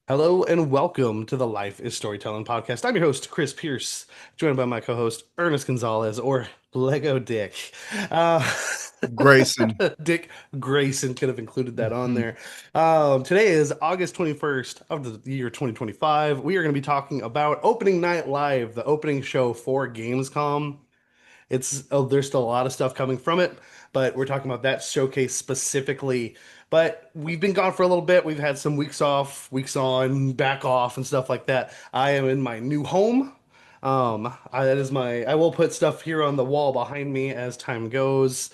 Hello and welcome to the Life is Storytelling podcast. I'm your host, Chris Pierce, joined by my co-host, Ernest Gonzalez, or Lego Dick. Uh, Grayson. Dick Grayson could have included that on Mhm. there. Today is August 21st of the year 2025. We are going to be talking about Opening Night Live, the opening show for Gamescom. There's still a lot of stuff coming from it, but we're talking about that showcase specifically. But we've been gone for a little bit. We've had some weeks off, weeks on, back off, and stuff like that. I am in my new home. That is my. I will put stuff here on the wall behind me as time goes,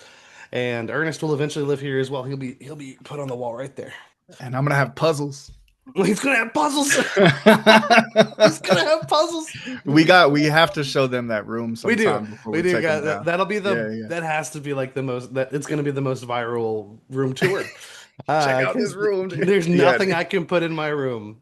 and Ernest will eventually live here as well. He'll be put on the wall right there. And I'm gonna have puzzles. He's gonna have puzzles. He's gonna have puzzles. We have to show them that room We do. sometime before We we do. take them Got down. that'll be Yeah, yeah. that has to be like the most that it's going to be the most viral room tour. Check out this Because room, dude. there's Yeah. nothing I can put in my room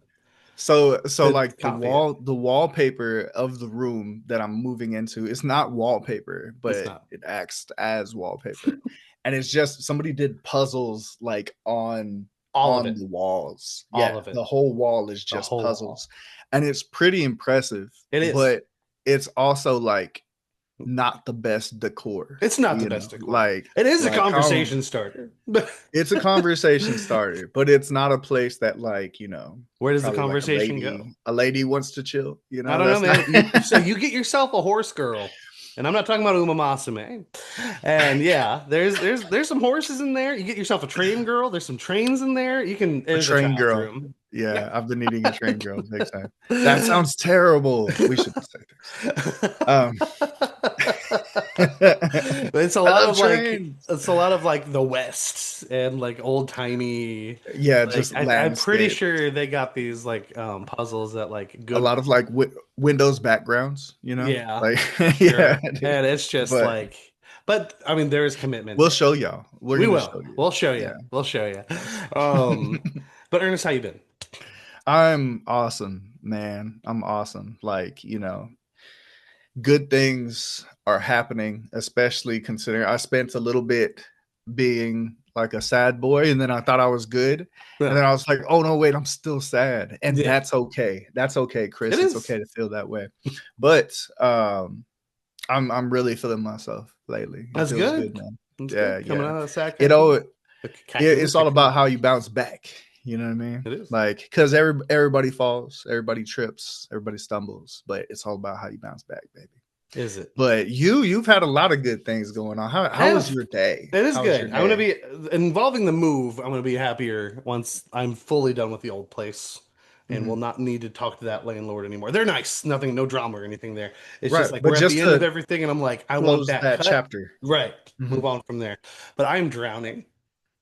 So to like the copy it. wallpaper of the room that I'm moving into, it's not wallpaper, It's but not it acts as wallpaper. And it's just somebody did puzzles like all of on it. the walls. All Yeah, of it. the whole wall is The just whole wall. puzzles. And it's pretty impressive, It is. but it's also like not the best decor, It's not the best decor. like It is a how conversation starter. But it's a conversation starter, but it's not a place that where does the probably like conversation go? a lady wants to chill, I don't know, that's not man. So you get yourself a horse girl, and I'm not talking about Uma Masume. And yeah, there's some horses in there. You get yourself a train girl. There's some trains in there. You can. a There's a train child's girl. room. Yeah. Yeah, I've been needing a train girl big time. That sounds terrible. We shouldn't say things. It's a I lot love of like trains. it's a lot of like the West and like old timey. Yeah, Like just I'm pretty landscape. sure they got these like puzzles that like A good. lot of like Windows backgrounds, Yeah, like sure. yeah, dude. And it's just But like, but I mean, there is commitment we'll there. show y'all. We're We gonna will. show you. We'll show you. Yeah. We'll show you. Um, but Ernest, how you been? I'm awesome, man. I'm awesome. Good things are happening, especially considering I spent a little bit being like a sad boy, and then I thought I was good. And Yeah, then I was like, oh no, wait, I'm still sad. And yeah, that's okay. That's okay, it Chris. It's is. okay to feel that way. But I'm really feeling myself lately. It That's feels good. good, man. That's Yeah, good. Coming yeah. out of the sack, You know, the cocoon, it's all about cocoon. how you bounce back. You know what I mean? It is. Like, because everybody falls, everybody trips, everybody stumbles, but it's all about how you bounce back, baby. Is it? But you've had a lot of good things going on. I How was have. your day? It is How was your good. I'm gonna day? be involving the move. I'm gonna be happier once I'm fully done with the old place, and will Mhm. not need to talk to that landlord anymore. They're nice. Nothing, no drama or anything there. It's just Right, like but we're at just the end of to everything, and I'm like, I want close that that cut. chapter. Right. Move Mhm. on from there. But I'm drowning,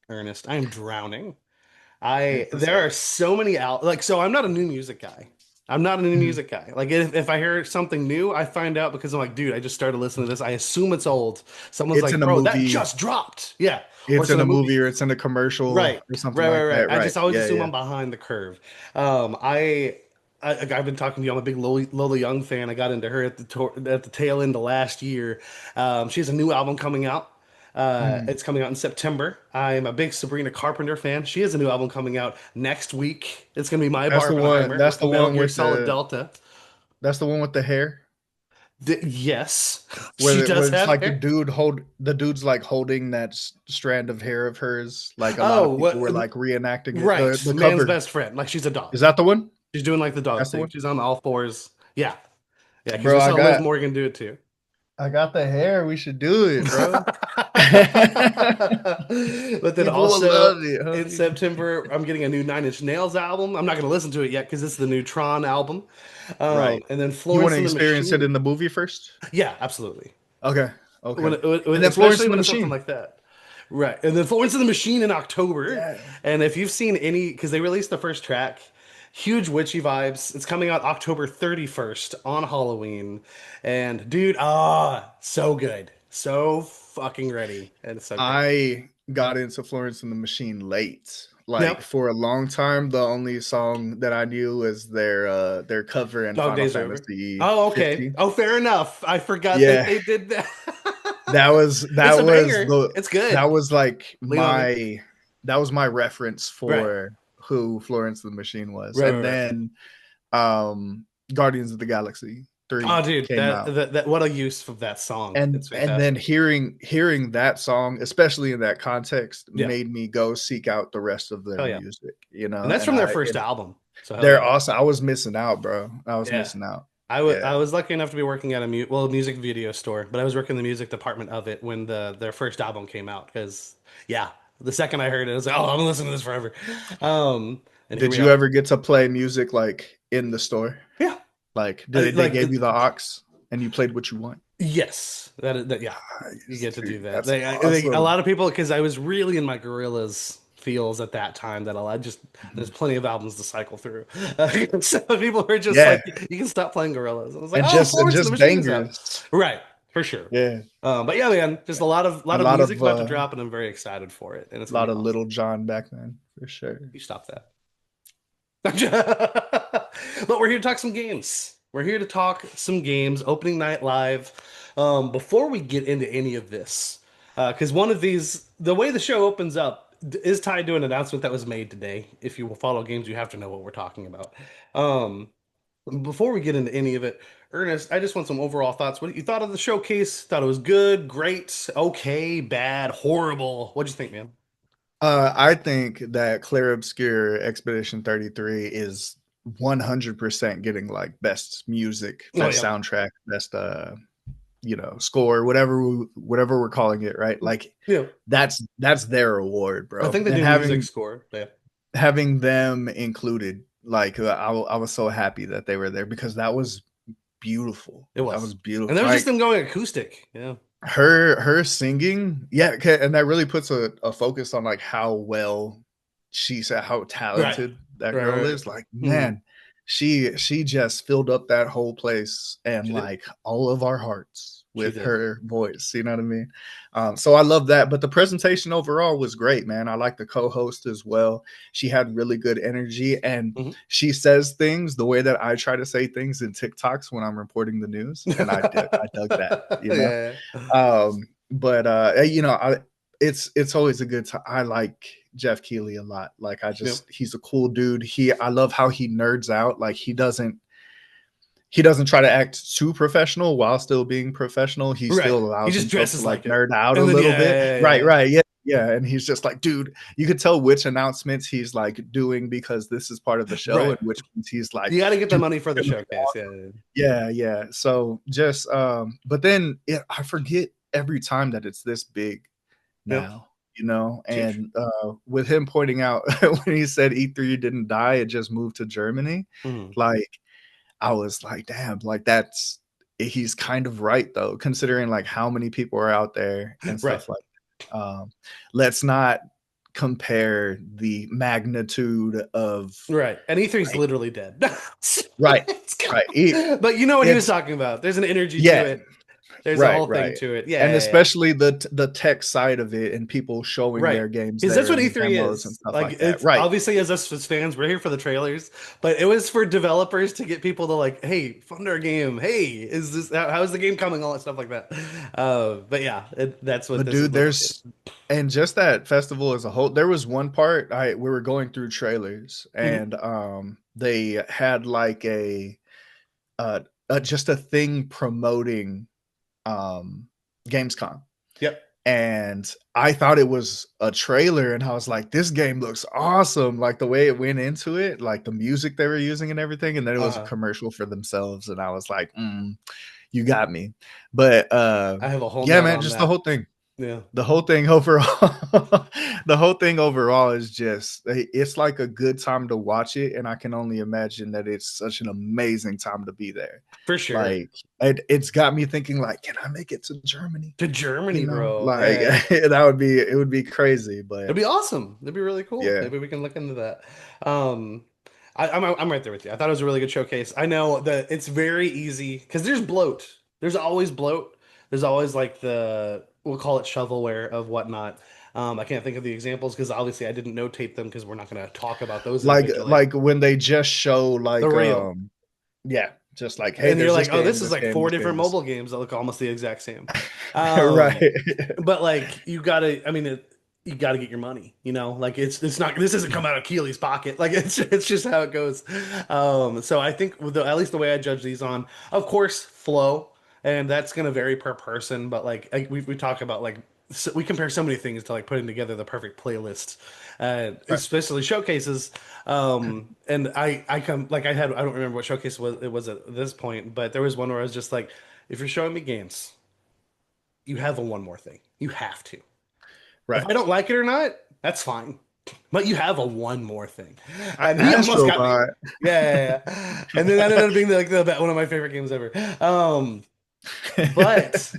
Ernest. I'm drowning. I It's the there are same. so many out like so I'm not a new music guy. I'm not a new Mhm. music guy. Like if I hear something new, I find out because I'm like, dude, I just started listening to this. I assume it's old. Someone's It's like, in a bro, that movie. just dropped. Yeah. Or It's it's in in a a movie. movie, or it's in a commercial, Right. or something Right, right, like right. that. I Right. just always Yeah, assume yeah. I'm behind the curve. Um, I, I've been talking to you. I'm a big Lola Young fan. I got into her at the tail end of last year. She has a new album coming out. Mhm. It's coming out in September. I'm a big Sabrina Carpenter fan. She has a new album coming out next week. It's gonna be my That's the one. Barbenheimer That's with the the Metal one Gear with Solid the. Delta. That's the one with the hair. Yes, she Where does it's have like hair. the dude's like holding that strand of hair of hers. Like a lot Oh, of people what? were like reenacting it. Right, The man's cover. best friend. Like she's a dog. Is that the one? She's doing like the dog That's the thing. one, She's on all fours. Yeah, yeah, because we bro. saw Liv Morgan do it too. I got the hair. We should do it, bro. But then People will also love it, in homie. September, I'm getting a new Nine Inch Nails album. I'm not going to listen to it yet because it's the new Tron album. Right. And then You want Florence to and the experience it Machine. in the movie first? Yeah, absolutely. Okay. Okay. And then Florence Especially and the when it's something Machine. like that. Right. And then Florence and the Machine in October. Yeah. And if you've seen any, because they released the first track, huge witchy vibes. It's coming out October 31st on Halloween. And dude, so good. So fucking ready. And it's so good. I got into Florence and the Machine late. Like Yep. for a long time, the only song that I knew was their cover in Dog Final Days Are Over. Fantasy Oh, okay. 15. Oh, fair enough. I forgot that Yeah. they did that. That was It's that a was banger. the It's that good. was like Leave on me. my that was my reference Right. for who Florence and the Machine was. Right, And right, right. then Guardians of the Galaxy 3 Oh, dude, came out. that what a use of that song. It's And then fantastic. hearing that song, especially in that context, Yeah. made me go seek out the rest of their Hell yeah. music, you And know. that's And from their first album. So hell they're yeah. awesome. I was missing out, bro. I was Yeah. missing out. I Yeah. was lucky enough to be working at a music video store, but I was working in the music department of it when their first album came out. Because yeah, the second I heard it, I was like, oh, I'm gonna listen to this forever. And here Did we you are. ever get to play music like in the store? Yeah, Like, did they like gave you the aux and you played what you want? yes, that yeah, you Nice, get to do dude. that. That's A awesome. lot of people, because I was really in my Gorillaz feels at that time that I just there's Mhm. plenty of albums to cycle through. So people were just Yeah, like, you can stop playing Gorillaz. I was like, and oh, just Florence and the Machine is out. bangers. Right, for sure. Yeah, But yeah, man, just a a lot of lot music of about to drop, and I'm very excited for it, and it's gonna be awesome. Little John back then for sure. You stop that. But we're here to talk some games. We're here to talk some games. Opening night live. Before we get into any of this, because one of these, the way the show opens up is tied to an announcement that was made today. If you will follow games, you have to know what we're talking about. Um, Before we get into any of it, Ernest, I just want some overall thoughts. What you thought of the showcase? Thought it was good, great, okay, bad, horrible? What'd you think, man? I think that Clair Obscure Expedition 33 is 100% getting like best music, Oh best yeah, soundtrack, best score, whatever we're calling it, right? Like yeah. that's their award, I bro. think they And do music score. Yeah, having them included, like I was so happy that they were there because that was beautiful. it That was. was beautiful. And that was just Like them going acoustic. Yeah. her singing, yeah, and that really puts a focus on like how well she said, how Right. talented that Right. girl Right. is. Like, Hmm. man, she just filled up that whole place and She did. like all of our hearts She with did. her voice. You know what I mean? So I love that. But the presentation overall was great, man. I like the co-host as well. She had really good energy, and Hmm. she says things the way that I try to say things in TikToks when I'm reporting the news, and I dug that. You know. Yeah. But it's always a good time. I like Jeff Keighley a lot. Like Yep. he's a cool dude. I love how he nerds out. Like he doesn't try to act too professional while still being professional. He Right. still He allows just himself to dresses like like it. nerd out a And then little yeah, bit. yeah, yeah, Right, yeah. right. Yeah. Yeah. And he's just like, dude, you could tell which announcements he's like doing because this is part of the show Right. and which ones he's like, You got to get the dude, money for the it's gonna be showcase. Yeah. awesome. Yeah, yeah. So just but then I forget every time that it's this big Yep. now, you know. Sheesh. And with him pointing out when he said E3 didn't die, it just moved to Germany. Mhm. Like I was like, damn, like that's he's kind of right though, considering like how many people are out there and Right. stuff like that. Let's not compare the magnitude of Right. And E3 is like literally dead. right, right. But you know what he was It's talking about. There's an energy to yeah, it. There's a right, whole thing right. to it. Yeah, And yeah, yeah. especially the tech side of it and people showing Right. their games Because that's there what and E3 demos and is. stuff Like like that. it's Right. obviously as us as fans, we're here for the trailers, but it was for developers to get people to like, hey, fund our game. Hey, is this how's the game coming? All that stuff like that. But yeah, that's what But this is dude, literally is. there's and just that festival as a whole, there was one part we were going through trailers Mhm. and they had like uh, just a thing promoting um Gamescom. Yep. And I thought it was a trailer, and I was like, this game looks awesome. Like the way it went into it, like the music they were using and everything. And then it was a Uh, commercial for themselves, and I was like, you got me. But I have a whole yeah, note man, on just the that. whole thing. Yeah. The whole thing overall, the whole thing overall is just it's like a good time to watch it, and I can only imagine that it's such an amazing time to be there. For sure. Like it's got me thinking, like, can I make it to Germany? To You Germany, know, bro. like Yeah. it would be crazy, but It'd be awesome. It'd be really cool. yeah, Maybe we can look into that. Um, I'm right there with you. I thought it was a really good showcase. I know that it's very easy because there's bloat. There's always bloat. There's always like we'll call it shovelware of whatnot. I can't think of the examples because obviously I didn't notate them because we're not going to talk about those individually. like when they just show The like real. yeah, just like, hey, And you're there's like, this oh, game, this is this like game, four this game, different this mobile games that look almost the exact same. right. Um, but like you gotta, I mean, you got to get your money, like it's not, this isn't come out of Keely's pocket. Like it's just how it goes. So I think at least the way I judge these on, of course, flow, and that's going to vary per person, but like we talk about like we compare so many things to like putting together the perfect playlist, Right. especially showcases. And I come like I don't remember what showcase it was at this point, but there was one where I was just like, if you're showing me games, you have a one more thing. You have to. If Right. I don't like it or not, that's fine. But you have a one more thing, and he almost got me. Astrobot. Yeah. And then that ended up being like one of my favorite games ever. But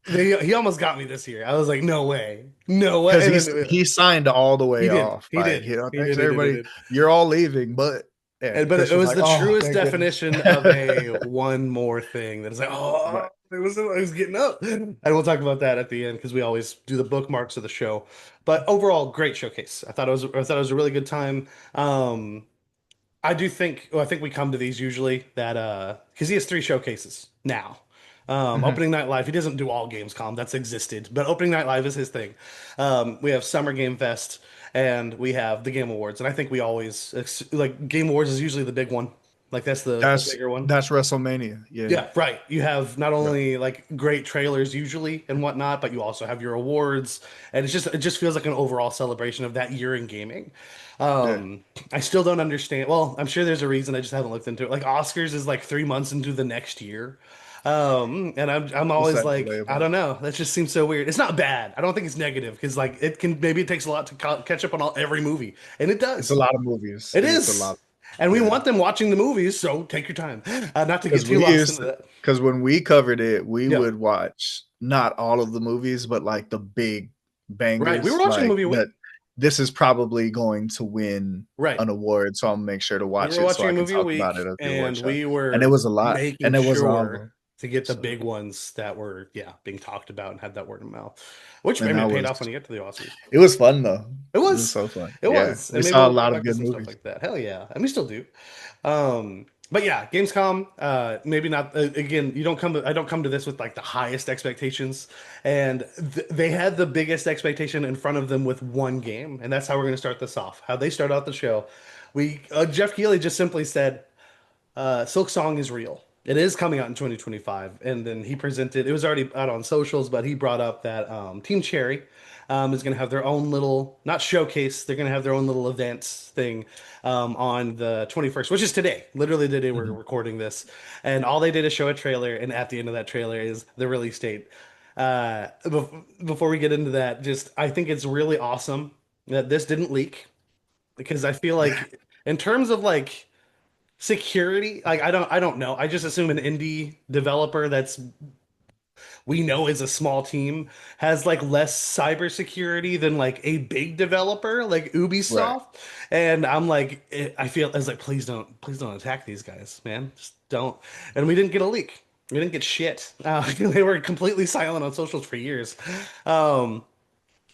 he almost got me this year. I was like, no way, no way. Because And then he signed all the he way did, off. he Like, did, he thanks did, he did, he everybody. did. You're all leaving, but And and but it Christian's was like, the oh, truest thank goodness. definition of a one more thing. That is like, oh, Right. I was getting up. And we'll talk about that at the end because we always do the bookmarks of the show. But overall, great showcase. I thought it was a really good time. Um, I do think, well, I think we come to these usually that because he has three showcases now. Mhm. Opening Night Live, he doesn't do all Gamescom, that's existed, but Opening Night Live is his thing. We have Summer Game Fest and we have the Game Awards, and I think we always like Game Awards is usually the big one, like that's the That's bigger one. that's WrestleMania. Yeah. Yeah, right. You have not Right. only like great trailers usually and whatnot, but you also have your awards, and it just feels like an overall celebration of that year in gaming. Yeah. I still don't understand. Well, I'm sure there's a reason. I just haven't looked into it. Like Oscars is like 3 months into the next year, and I'm What's always that delay like, I about? don't know. That just seems so weird. It's not bad. I don't think it's negative because like it can maybe it takes a lot to catch up on every movie, and it It's a does. lot of movies. It It's a is. lot. And we Yeah. want them watching the movies, so take your time. Not to get Because too we lost used into that. because when we covered it, we Yeah. would watch not all of the movies, but like the big Right. We were bangers, watching a like movie a that. week. This is probably going to win Right. an award, so I'll make sure to We watch were it so watching I a can movie a talk about it week at the award and show. we And it were was a lot, making and it was long sure one. to get the So big ones that were, yeah, being talked about and had that word of mouth. Which, I and mean, that it paid was off when you get to the Oscars. it was fun though. It It was was. so fun. It Yeah, was. we And maybe saw a we'll go lot of back to good some stuff movies. like that. Hell yeah. And we still do. But yeah, Gamescom, maybe not again, I don't come to this with like the highest expectations. And they had the biggest expectation in front of them with one game, and that's how we're going to start this off. How they start out the show. We Jeff Keighley just simply said, Silk Song is real. It is coming out in 2025. And then he presented, it was already out on socials, but he brought up that Team Cherry is going to have their own little, not showcase, they're going to have their own little events thing on the 21st, which is today, literally the day we're Mhm. recording this. And all they did is show a trailer. And at the end of that trailer is the release date. Before we get into that, just I think it's really awesome that this didn't leak because I feel Yeah, like, in terms of like, security, like I don't know, I just assume an indie developer that's we know is a small team has like less cybersecurity than like a big developer like right. Ubisoft. And I'm like, I feel I was like, please don't attack these guys, man, just don't. And we didn't get a leak, we didn't get shit. They were completely silent on socials for years. um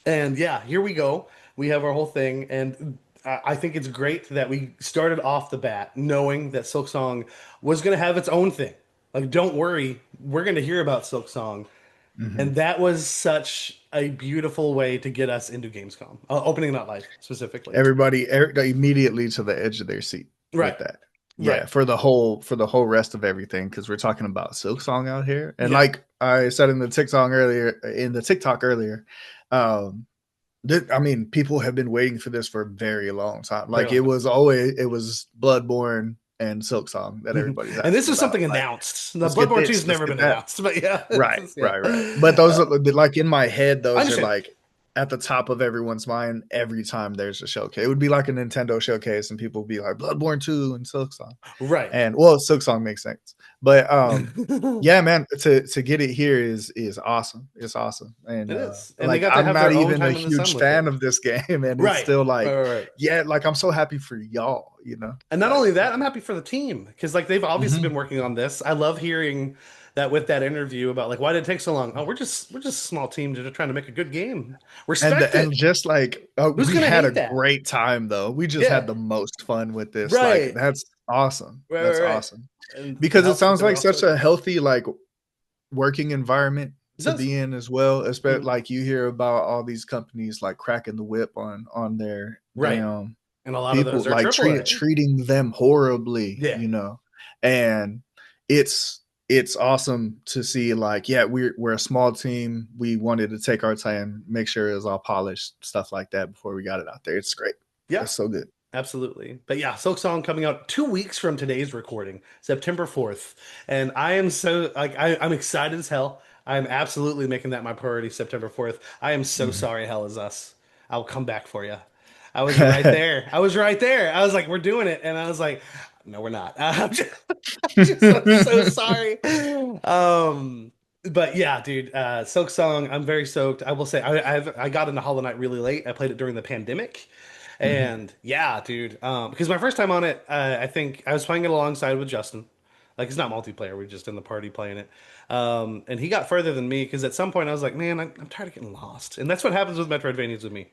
and yeah, here we go. We have our whole thing, and I think it's great that we started off the bat knowing that Silk Song was going to have its own thing. Like, don't worry, we're going to hear about Silk Song, and Mhm. that was such a beautiful way to get us into Gamescom, opening that live specifically. Immediately to the edge of their seat Right, with that. right, Yeah, for the whole rest of everything, because we're talking about Silk Song out here, and yeah, like I said in the TikTok earlier, um, I mean, people have been waiting for this for a very long time. very Like long it was Bloodborne and Silk Song that time. everybody's And this asking was about. something Like, announced. The let's get Bloodborne 2 this, has let's never get been that. announced, but yeah, Right, yeah. right, right. But those are like in my head, I those are understand. like at the top of everyone's mind every time there's a showcase. It would be like a Nintendo showcase, and people would be like Bloodborne 2 and Silksong. Right. And well, Silksong makes sense. But yeah, man, to get it here is awesome. It's awesome. And It is. And they like got to I'm have not their own even a time in the sun huge with fan it. of this game, and it's Right. still Right, like, right, right. yeah, like I'm so happy for y'all, you know? And not Like only that, I'm happy for the team because like they've obviously been mhm. working on this. I love hearing that with that interview about like why did it take so long? Oh, we're just a small team just trying to make a good game. Respect And it. just like Who's we gonna had a hate that? great time though. We just Yeah. had the most fun with this. Like Right. that's awesome. Right, That's right, right. awesome. And it Because it helps that sounds they're like also such a healthy like working environment It to does. be in as well. Especially Mhm. like you hear about all these companies like cracking the whip on their Right. damn And a lot of people, those are like AAA. treating them horribly, Yeah. you know. And it's awesome to see like, yeah, we're a small team. We wanted to take our time, make sure it was all polished, stuff like that before we got it out there. It's great. Yeah. It's so good. Absolutely. But yeah, Silk Song coming out 2 weeks from today's recording, September 4th. And I am so like I'm excited as hell. I'm absolutely making that my priority September 4th. I am so Mhm. sorry Hell is Us. I'll come back for you. I was right there. I was right there. I was like, we're doing it. And I was like, no, we're not. I'm so sorry. Um, but yeah, dude, Silk Song, I'm very stoked. I will say I got into Hollow Knight really late. I played it during the pandemic. Mhm. And yeah, dude, because my first time on it, I think I was playing it alongside with Justin. Like it's not multiplayer, we're just in the party playing it. And he got further than me because at some point I was like, man, I'm tired of getting lost. And that's what happens with Metroidvanias with me.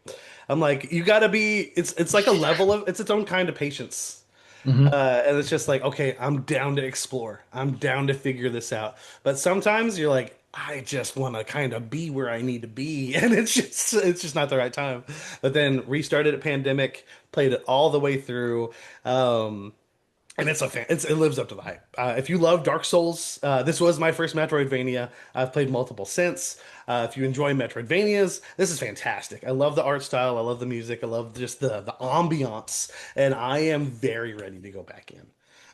I'm like, you gotta be, it's like a level of, it's its own kind of patience. Mhm. And it's just like, okay, I'm down to explore. I'm down to figure this out. But sometimes you're like, I just want to kind of be where I need to be, and it's just not the right time. But then restarted a pandemic, played it all the way through. Um, and it lives up to the hype. If you love Dark Souls, this was my first Metroidvania. I've played multiple since. If you enjoy Metroidvanias, this is fantastic. I love the art style. I love the music. I love just the ambiance, and I am very ready to go back in.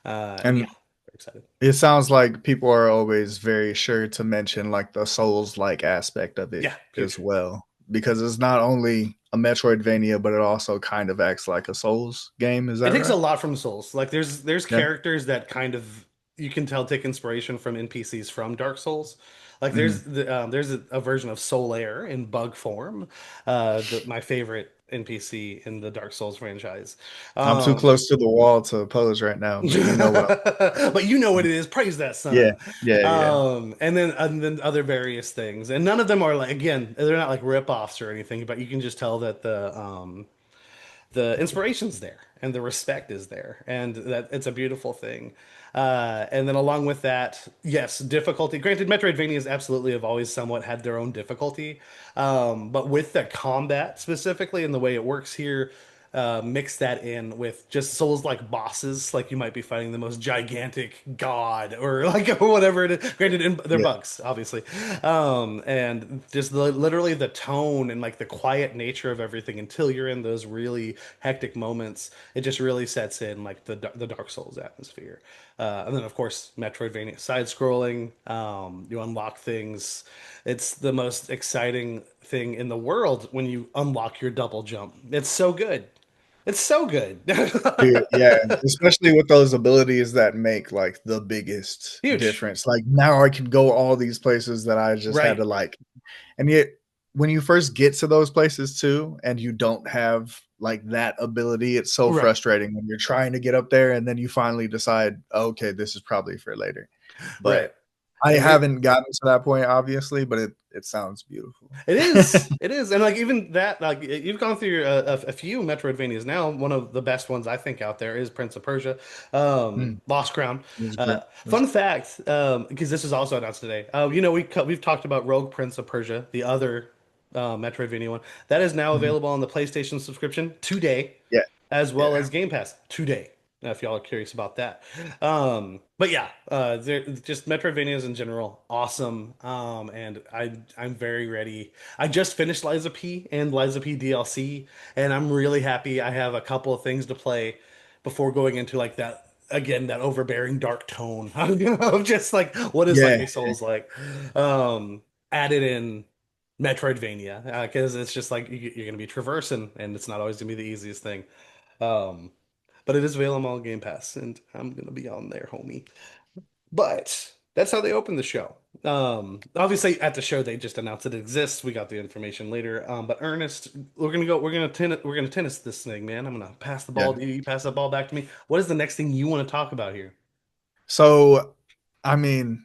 And yeah, And very excited. it sounds like people are always very sure to mention like the Souls like aspect of it Yeah, as huge. well, because it's not only a Metroidvania, but it also kind of acts like a Souls game. Is It that takes a right? lot from Souls. Like there's Yeah. characters that kind of you can tell take inspiration from NPCs from Dark Souls. Like Mhm. there's a version of Solaire in bug form, my favorite NPC in the Dark Souls franchise. I'm too Um, close to the wall to pose right now, but you know what but you know what I'm. it is. Praise that Yeah, son. yeah, yeah, And then other various things, and none of them are like again they're not like rip-offs or anything, but you can just tell that the inspiration's there and the respect is there and that it's a beautiful thing. And then along with that, yes, difficulty. Granted, Metroidvanias absolutely have always somewhat had their own difficulty, but with the combat specifically and the way it works here, mix that in with just souls like bosses, like you might be fighting the most gigantic god or like or whatever it is. Granted, they're yeah. bugs, obviously, and just literally the tone and like the quiet nature of everything until you're in those really hectic moments. It just really sets in like the Dark Souls atmosphere. And then of course Metroidvania side scrolling. You unlock things. It's the most exciting thing in the world when you unlock your double jump. It's so good. It's so good. Dude, yeah, especially with those abilities that make like the biggest Huge. difference. Like now I can go all these places that I just had Right. to like, and yet when you first get to those places too, and you don't have like that ability, it's so Right. frustrating when you're trying to get up there and then you finally decide, okay, this is probably for later. But Right. I And here haven't gotten to that point, obviously, but it sounds beautiful. it is. It is. And like even that, like you've gone through a few Metroidvanias now. One of the best ones I think out there is Prince of Persia, Mm, Lost Crown. it was great. Fun fact, because this was also announced today. We've talked about Rogue Prince of Persia, the other Metroidvania one that is now Mhm. available on the PlayStation subscription today, Yeah, as well yeah. as Game Pass today. If y'all are curious about that, but yeah, they're just Metroidvanias in general, awesome. And I'm very ready. I just finished Liza P and Liza P DLC, and I'm really happy. I have a couple of things to play before going into like that again, that overbearing dark tone of just like what is like Yeah. a Souls like, um, added in Metroidvania because it's just like you're gonna be traversing, and it's not always gonna be the easiest thing. Um, but it is available on Game Pass, and I'm gonna be on there, homie. But that's how they opened the show. Obviously, at the show they just announced it exists. We got the information later. But Ernest, we're gonna go. We're gonna tennis this thing, man. I'm gonna pass the ball Yeah. to you. You pass the ball back to me. What is the next thing you want to talk about here? So, I mean,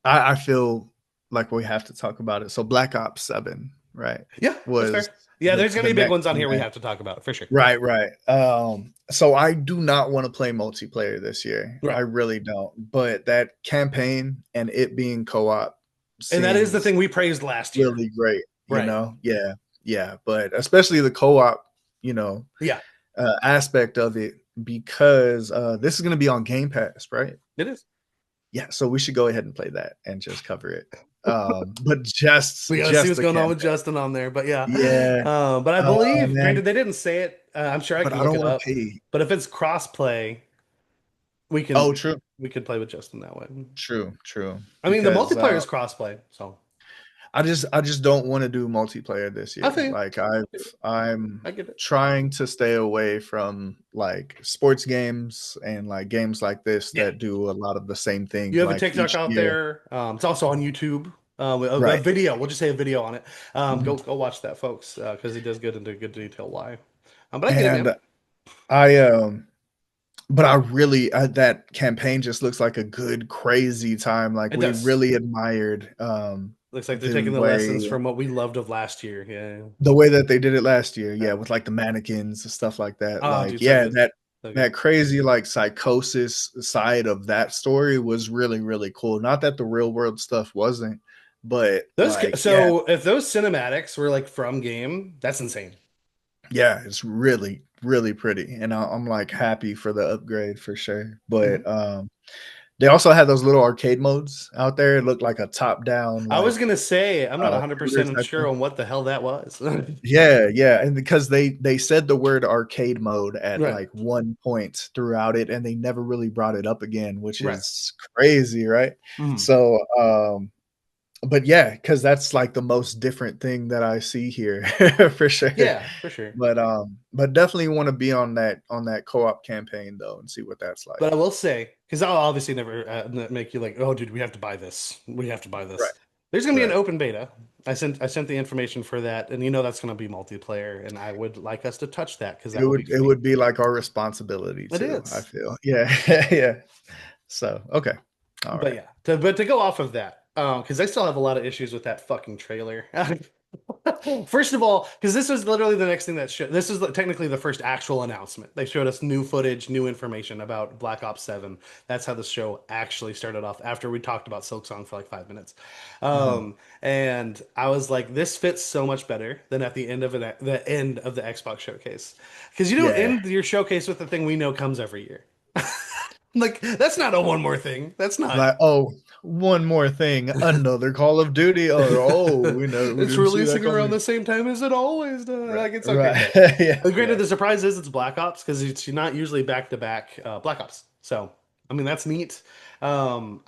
I feel like we have to talk about it. So, Black Ops 7, right, Yeah, that's was fair. Yeah, there's gonna the be big next ones on here we event. have to talk about for sure. Right, right. So I do not want to play multiplayer this year. I Right. really don't. But that campaign and it being co-op And that is the seems thing we praised last year. really great, Right. Yeah, yeah, but especially the co-op, you know, Yeah, aspect of it because this is going to be on Game Pass, right? it is. Yeah, so we should go ahead and play that and just cover it. But We gotta see just what's the going on with campaign. Justin on there, but yeah. Yeah. But I Oh believe, man, granted, they didn't say it. I'm sure I but can I look don't it want up. to pay. But if it's cross-play, we Oh, can true, we could play with Justin that way. true. I mean, the Because multiplayer is cross-play, so I just don't want to do multiplayer this I year. feel you. Like I feel you. I'm I get it. trying to stay away from like sports games and like games like this Yeah. that do a lot of the same thing You have a like TikTok each out year. there. It's also on YouTube. A Right. video. We'll just say a video on it. Mhm. Go watch that, folks, because he does get into good detail why. But I get it, man. And I but I really that campaign just looks like a good crazy time. Like It we does. really admired Looks like they're the taking the lessons way from what we loved of last year. Yeah. that they did it last year. Yeah, Yeah. with like the mannequins and stuff like that. Oh, Like dude, so yeah, good. So good. that crazy like psychosis side of that story was really cool. Not that the real world stuff wasn't, but like yeah, So if those cinematics were like from game, that's insane. yeah, it's really pretty, and I'm like happy for the upgrade for sure. Mhm. But they also had those little arcade modes out there. It looked like a top down I was like gonna say I'm not shooter 100% type sure thing. on what the hell that was. Yeah, yeah, and because they said the word arcade mode at Right. like one point throughout it, and they never really brought it up again, which Right. is crazy, right? Mhm. So, but yeah, because that's like the most different thing that I see here for sure. Yeah, for sure. But definitely want to be on that co-op campaign though and see what that's like. But I will say, because I'll obviously never make you like, oh, dude, we have to buy this. We have to buy Right, this. There's gonna be an right. open beta. I sent the information for that, and you know that's gonna be multiplayer, and I would like us to touch that because that would be It great. would be like our responsibility It too, I is. feel. Yeah, yeah. So, okay. All But right. yeah, but to go off of that, because I still have a lot of issues with that fucking trailer. First of all, because this was literally the next thing that showed. This is technically the first actual announcement. They showed us new footage, new information about Black Ops 7. That's how the show actually started off after we talked about Silksong for like 5 minutes. Mhm. And I was like, this fits so much better than at the end of the end of the Xbox showcase. Because you don't Yeah. end your showcase with the thing we know comes every year. Like, that's not a one more thing. That's not. Like, oh, one more thing, another Call of Duty. Oh, we It's didn't see that releasing around coming. the same time as it always does. Right, Like it's okay, right. but Yeah, granted, yeah. the surprise is it's Black Ops because it's not usually back to back Black Ops. So I mean that's neat. When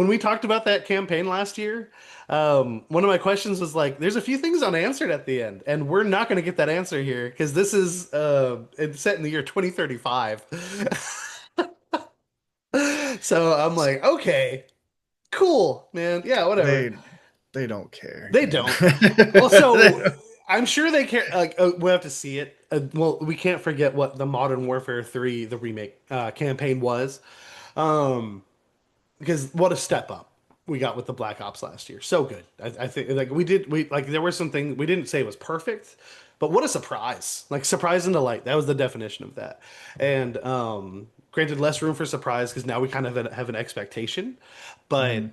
we talked about that campaign last year, one of my questions was like, "There's a few things unanswered at the end, and we're not going to get that answer here because this is it's set in the year 2035." So I'm like, okay, cool, man. Yeah, whatever. They they don't care, They man. don't. They Also, don't- I'm sure they care. Like, we'll have to see it. Well, we can't forget what the Modern Warfare 3, the remake campaign was. Um, because what a step up we got with the Black Ops last year. So good. I think like we like there were some things we didn't say it was perfect, but what a surprise! Like surprise and delight. That was the definition of that. And granted, less room for surprise because now we kind of have an expectation, but Mhm.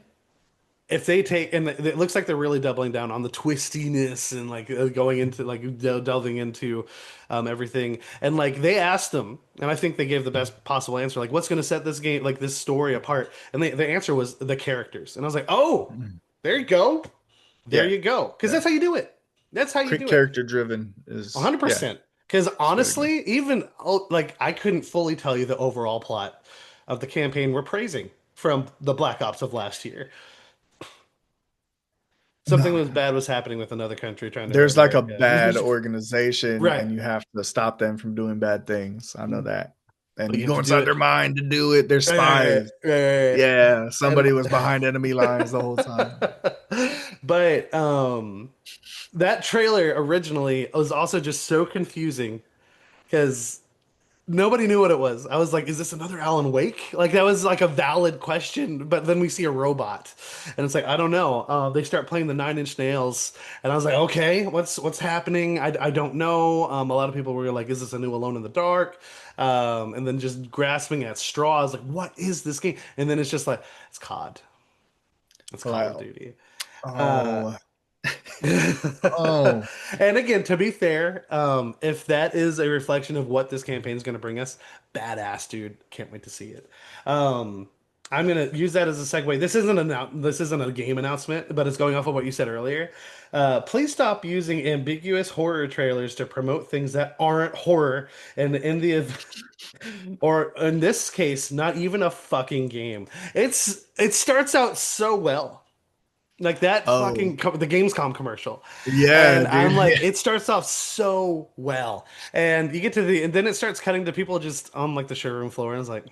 if they take and it looks like they're really doubling down on the twistiness and like going into like delving into everything and like they asked them and I think they gave the best possible answer like what's going to set this game like this story apart and the answer was the characters and I was like oh Mhm. there you go there Yeah, you go because yeah. that's how you do it that's how you Quick do it character driven is yeah, 100% because it's really good. honestly even like I couldn't fully tell you the overall plot of the campaign we're praising from the Black Ops of last year. Something No. was bad was happening with another country trying to hurt There's like a America. bad organization Right. and you have to stop them from doing bad things. I know that. And But you you have go to do inside it. their mind to do it. They're Right, spies. right, Yeah, and somebody was behind enemy lines the whole time. but that trailer originally was also just so confusing because nobody knew what it was. I was like, is this another Alan Wake? Like that was like a valid question, but then we see a robot, and it's like I don't know. They start playing the Nine Inch Nails, and I was like, okay, what's happening? I don't know. A lot of people were like, is this a new Alone in the Dark? And then just grasping at straws, like what is this game? And then it's just like it's COD. It's Call Like, of Duty. Uh, oh, oh, and again, to be fair, if that is a reflection of what this campaign is going to bring us, badass, dude. Can't wait to see it. Um, I'm gonna use that as a segue. This isn't a game announcement, but it's going off of what you said earlier. Please stop using ambiguous horror trailers to promote things that aren't horror, and or in this case, not even a fucking game. It starts out so well. Like that oh, the Gamescom commercial. yeah, And dude. I'm like, it starts off so well. And you get to and then it starts cutting to people just on like the showroom floor. And it's like,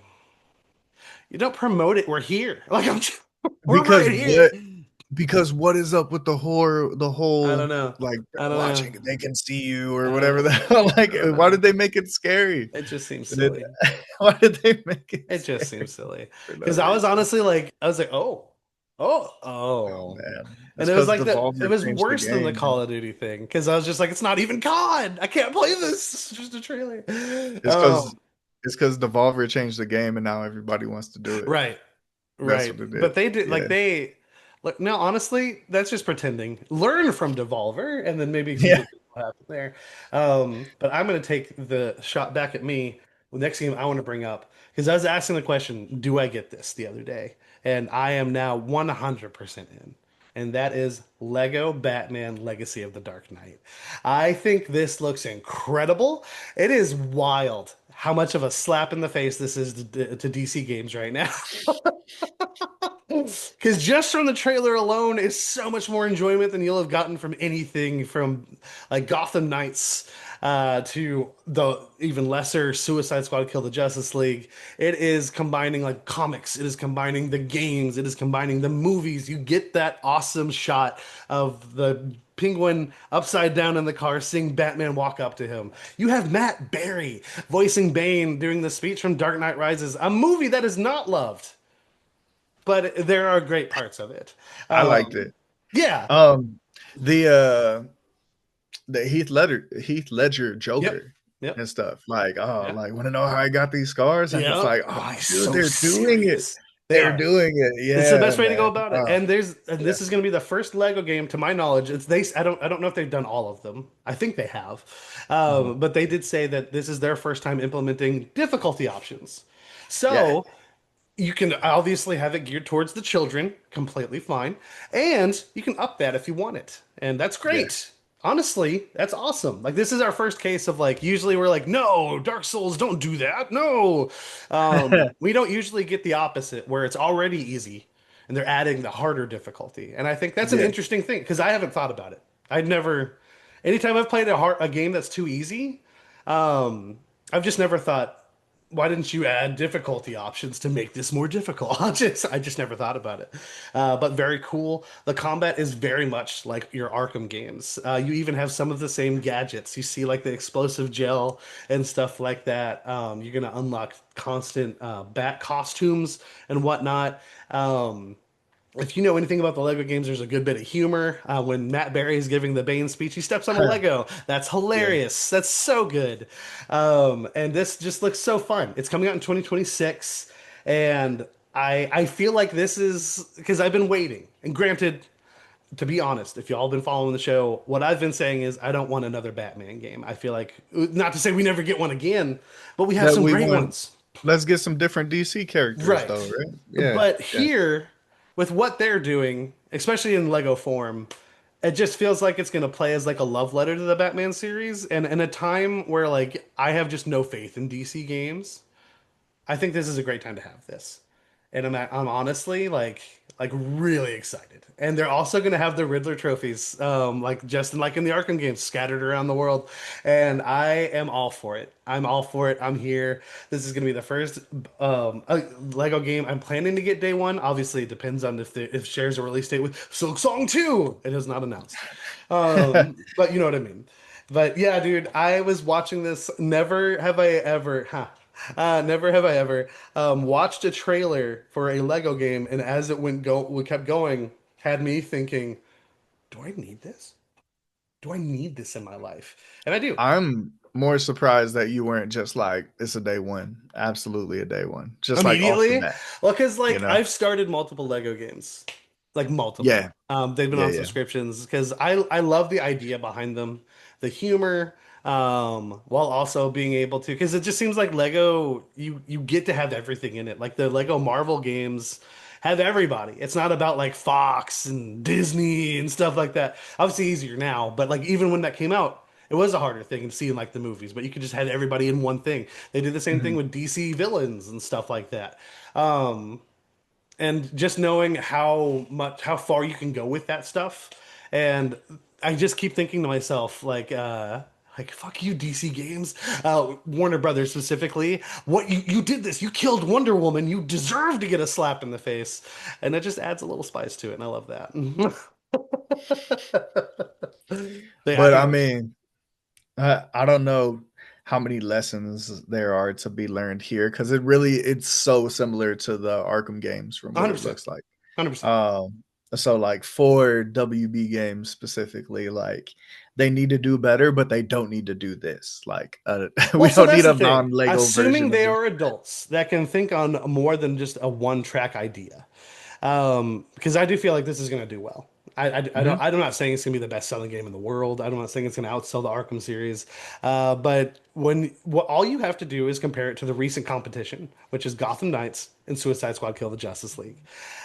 you don't promote it. We're here. We're Because right here. what? Because what is up with the horror? The I don't whole know. like I they're don't know. watching, they can see you or I whatever. The don't, hell. I Like, don't why know. did they make it scary? It just seems Did- silly. why did they make it It just scary seems silly. for no Because I was reason? honestly like, I was like, Oh oh. man, And that's it was because like that. It Devolver was changed the worse than the game, man. Call of Duty thing because I was just like, it's not even COD. I can't play this. It's just a trailer. It's because Devolver changed the game and now everybody wants to do it. Right, That's right. what it But is. they did Yeah, like no, honestly, that's just pretending. Learn from Devolver, and then maybe some yeah. good things will happen there. But I'm gonna take the shot back at me. The next game I want to bring up because I was asking the question, do I get this the other day? And I am now 100% in. And that is Lego Batman Legacy of the Dark Knight. I think this looks incredible. It is wild how much of a slap in the face this is to DC games right now. Because just from the trailer alone is so much more enjoyment than you'll have gotten from anything from like Gotham Knights to the even lesser Suicide Squad Kill the Justice League. It is combining like comics, it is combining the games, it is combining the movies. You get that awesome shot of the Penguin upside down in the car seeing Batman walk up to him. You have Matt Berry voicing Bane during the speech from Dark Knight Rises, a movie that is not loved, but there are great parts of it. I liked Um, it. yeah. Um, the the Heath Ledger Yep. Joker Yep. and stuff. Like, oh, Yeah. like want to know how I got these scars? And it's Yep. like, oh, Why dude, so they're doing it. serious? They They're are. doing it. It's the Yeah, best way to go man. about it. Oh, And yeah. this is going to be the first Lego game, to my knowledge. I don't know if they've done all of them. I think they have, Mhm. but they did say that this is their first time implementing difficulty options. Yeah, So you can obviously have it geared towards the children, completely fine. And you can up that if you want it. And that's yeah, great. Honestly, that's awesome. Like this is our first case of like usually we're like, no, Dark Souls, don't do that. No. We don't usually get the opposite where it's already easy and they're adding the harder difficulty. And I think that's an yeah. interesting thing because I haven't thought about it. I'd never anytime I've played a game that's too easy, I've just never thought, why didn't you add difficulty options to make this more difficult? I just never thought about it. But very cool. The combat is very much like your Arkham games. You even have some of the same gadgets. You see like the explosive gel and stuff like that. You're gonna unlock constant bat costumes and whatnot. If you know anything about the Lego games, there's a good bit of humor. When Matt Berry is giving the Bane speech, he steps on a Lego. That's Yeah. hilarious. That's so good. And this just looks so fun. It's coming out in 2026, and I feel like this is because I've been waiting. And granted, to be honest, if y'all been following the show, what I've been saying is I don't want another Batman game. I feel like not to say we never get one again, but we have That some we great want. ones. Let's get some different DC characters, though, Right. right? Yeah, But yeah, here, with what they're doing, especially in Lego form, it just feels like it's going to play as like a love letter to the Batman series. And in a time where like I have just no faith in DC games, I think this is a great time to have this. And I'm honestly like really excited. And they're also going to have the Riddler trophies, like just like in the Arkham games, scattered around the world. And I am all for it. I'm all for it. I'm here. This is going to be the first Lego game I'm planning to get day one. Obviously, it depends on if shares a release date with Silk Song 2. It is not announced. But you know what I mean. But yeah, dude, I was watching this. Never have I ever watched a trailer for a Lego game, and as we kept going, had me thinking, do I need this? Do I need this in my life? And I do. I'm more surprised that you weren't just like, it's a day one. Absolutely a day one. Just like off the Immediately. bat, Well, because you like know? I've started multiple Lego games. like multiple. Yeah, They've been yeah, on yeah. subscriptions because I love the idea behind them, the humor, while also being able to because it just seems like Lego you get to have everything in it. Like the Lego Marvel games have everybody. It's not about like Fox and Disney and stuff like that. Obviously easier now, but like even when that came out. It was a harder thing to see in like the movies, but you could just have everybody in one thing. They did the same thing Mhm. with DC villains and stuff like that. Um, and just knowing how far you can go with that stuff. And I just keep thinking to myself like fuck you DC games, Warner Brothers specifically, what you did this, you killed Wonder Woman, you deserve to get a slap in the face. And that just adds a little spice to it, and I love that. I But think I it was mean, I don't know how many lessons there are to be learned here because it's so similar to the Arkham games from what it 100%. looks like. 100%. Um, so like for WB games specifically, like they need to do better, but they don't need to do this. Like Well, we so don't that's need the a thing. non-Lego Assuming version of they this. are adults that can think on more than just a one track idea. Because I do feel like this is going to do well. I don't, Hmm. I'm not saying it's going to be the best selling game in the world. I'm not saying it's going to outsell the Arkham series. But all you have to do is compare it to the recent competition, which is Gotham Knights and Suicide Squad Kill the Justice League.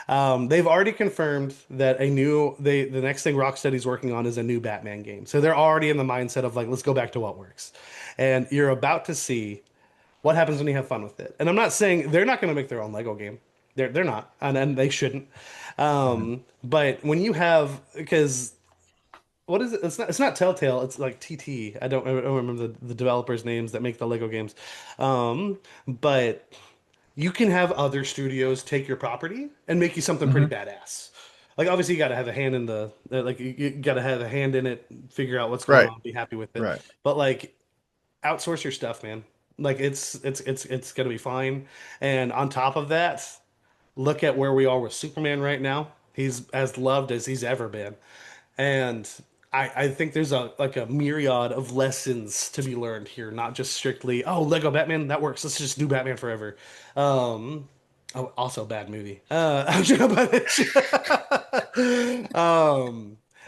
They've already confirmed that the next thing Rocksteady's working on is a new Batman game. So they're already in the mindset of like, let's go back to what works. And you're about to see what happens when you have fun with it. And I'm not saying they're not going to make their own Lego game. They're not, and they shouldn't. Hmm. But when you have because what is it? It's not Telltale. It's like TT. I don't remember the developers' names that make the Lego games. But you can have other studios take your property and make you something pretty Hmm. badass. Like obviously you got to have a hand in the like you got to have a hand in it, figure out what's going Right, on, be happy with it. right. But like outsource your stuff, man. Like it's gonna be fine. And on top of that, look at where we are with Superman right now. He's as loved as he's ever been. And I think there's a myriad of lessons to be learned here, not just strictly, oh, Lego Batman, that works. Let's just do Batman forever. Um, oh, also bad movie. I'm joking about it.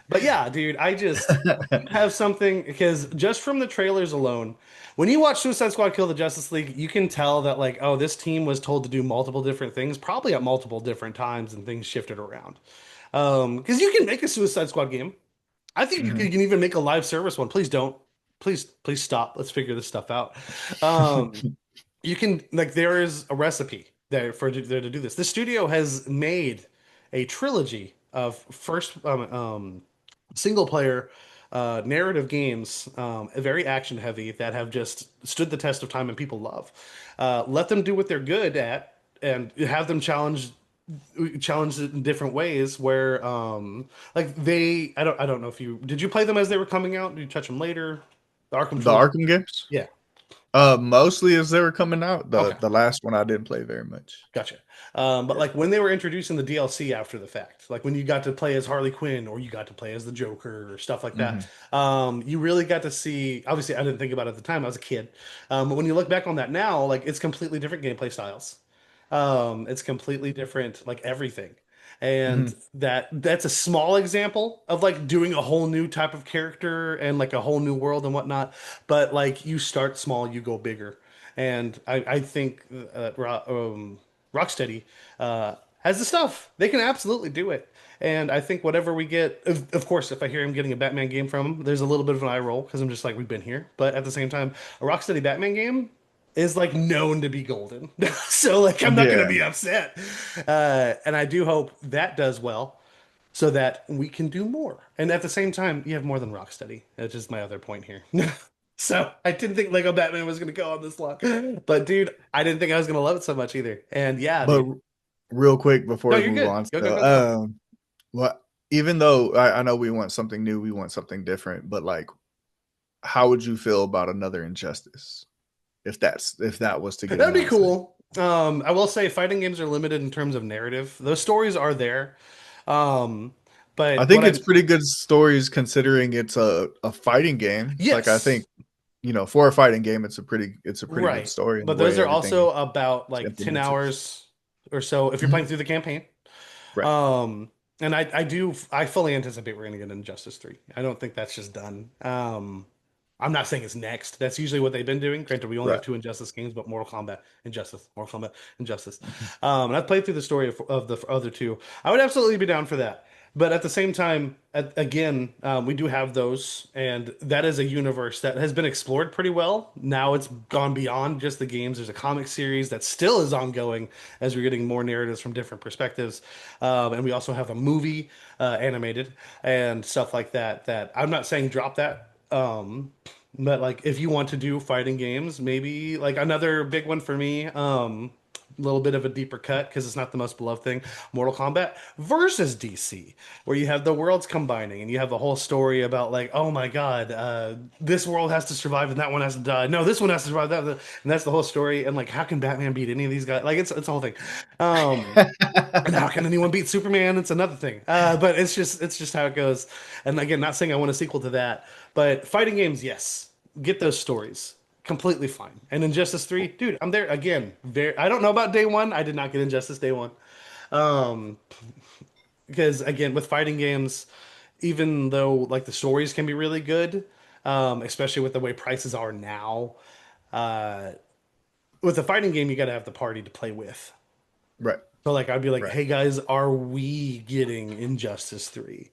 But yeah, dude, when you have something, because just from the trailers alone, when you watch Suicide Squad Kill the Justice League, you can tell that like, oh, this team was told to do multiple different things, probably at multiple different times, and things shifted around. Because you can make a Suicide Squad game. I think Hmm. you can even make a live service one. Please don't. Please stop. Let's figure this stuff out. Um, you can like there is a recipe there there to do this. The studio has made a trilogy of first single player narrative games, very action heavy that have just stood the test of time and people love. Let them do what they're good at and have them challenge it in different ways where like I don't know if you did you play them as they were coming out? Did you touch them later? The Arkham The trilogy. Arkham games, Yeah. mostly as they were coming out. The Okay. the last one I didn't play very much. Gotcha. But Yeah. like when they were introducing the DLC after the fact, like when you got to play as Harley Quinn or you got to play as the Joker or stuff like that, Hmm. you really got to see. Obviously, I didn't think about it at the time. I was a kid, but when you look back on that now, like it's completely different gameplay styles. It's completely different, like everything. And Hmm. that's a small example of like doing a whole new type of character and like a whole new world and whatnot. But like you start small, you go bigger. And I think Rocksteady has the stuff. They can absolutely do it. And I think whatever we get, of course, if I hear him getting a Batman game from him, there's a little bit of an eye roll because I'm just like, we've been here. But at the same time, a Rocksteady Batman game is like known to be golden. So like I'm not gonna Yeah, be upset. And I do hope that does well so that we can do more. And at the same time, you have more than Rocksteady. That's just my other point here. So I didn't think Lego Batman was gonna go on this long. But dude, I didn't think I was gonna love it so much either. And yeah, but dude. real quick before No, we you're move good. on, Go, go, still, go, go. what? Even though I know we want something new, we want something different, but like, how would you feel about another Injustice if that was to get That'd be announced? cool. I will say fighting games are limited in terms of narrative. Those stories are there. Um, I but what think it's I'm pretty good stories considering it's a fighting game. Like I think yes. for a fighting game, it's a pretty good Right. story in the But those way are everything also about is like 10 implemented. hours or so if you're Mhm. playing through the campaign. Right. Um, And I fully anticipate we're gonna get Injustice 3. I don't think that's just done. I'm not saying it's next. That's usually what they've been doing. Granted, we only have Right. two Injustice games, but Mortal Kombat, Injustice, Mortal Kombat, Injustice. Mhm. And I've played through the story of the other two. I would absolutely be down for that. But at the same time, again, we do have those, and that is a universe that has been explored pretty well. Now it's gone beyond just the games. There's a comic series that still is ongoing as we're getting more narratives from different perspectives. And we also have a movie animated and stuff like that. That I'm not saying drop that. But like if you want to do fighting games, maybe like another big one for me, a little bit of a deeper cut because it's not the most beloved thing. Mortal Kombat versus DC, where you have the worlds combining and you have a whole story about like, oh my God, this world has to survive and that one has to die. No, this one has to survive and that's the whole story. And like, how can Batman beat any of these guys? Like, it's a whole thing. Um, and how can anyone beat Superman? It's another thing. But it's just how it goes. And again, not saying I want a sequel to that, but fighting games, yes, get those stories. Completely fine. And Injustice 3, dude, I'm there again. Very, I don't know about day one. I did not get Injustice day one. Um, because again, with fighting games, even though like the stories can be really good, especially with the way prices are now, uh, with a fighting game, you got to have the party to play with. Right. So like I'd be like, Right. "Hey guys, are we getting Injustice 3?"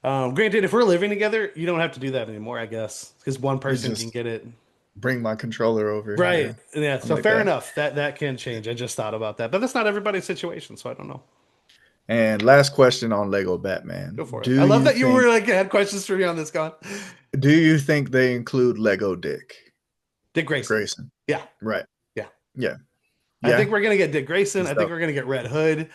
Granted, if we're living together, you don't have to do that anymore, I guess, because one You person can just get it. bring my controller over. Right. Yeah. Yeah. Something So like fair that. enough. That can change. I just thought about that, but that's not everybody's situation, so I don't know. And last question on Lego Go Batman. for it. I love that you were Think like had questions for me on this, Con. do you think they include Lego Dick Dick Grayson. Grayson? Yeah. Right. Yeah. Yeah. I Yeah. think we're gonna get Dick Grayson. Good I think stuff. we're gonna get Red Hood,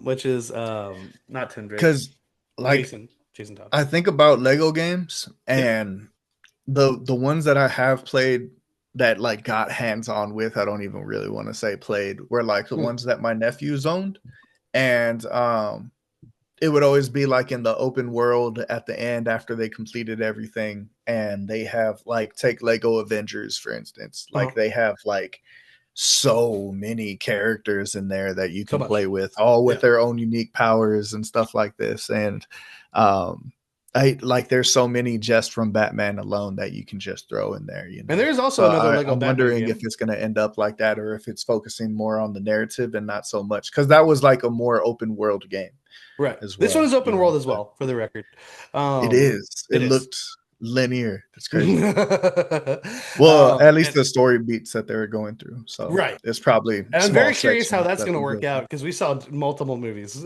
which is not Tim Drake. Cuz like Jason Todd. I think about Lego games Yeah. and the ones that I have played that like got hands on with, I don't even really want to say played, were like the Hmm. ones that my nephews owned. And it would always be like in the open world at the end after they completed everything, and they have like take Lego Avengers for instance, Uh-huh. like they have like so many characters in there that you So can much. play with, all with Yeah. their own unique powers and stuff like this. And um I like there's so many just from Batman alone that you can just throw in there, you And know. there's also So another Lego I'm Batman wondering if game. it's going to end up like that, or if it's focusing more on the narrative and not so much, because that was like a more open world game Right. as This one well, is you open know. world as But well, for the record. it is. It It is. looked linear. That's crazy. Well, at least And the story beats that they were going through. So right. it's probably And I'm small very curious how sections that's that going to they work go out because we saw multiple movies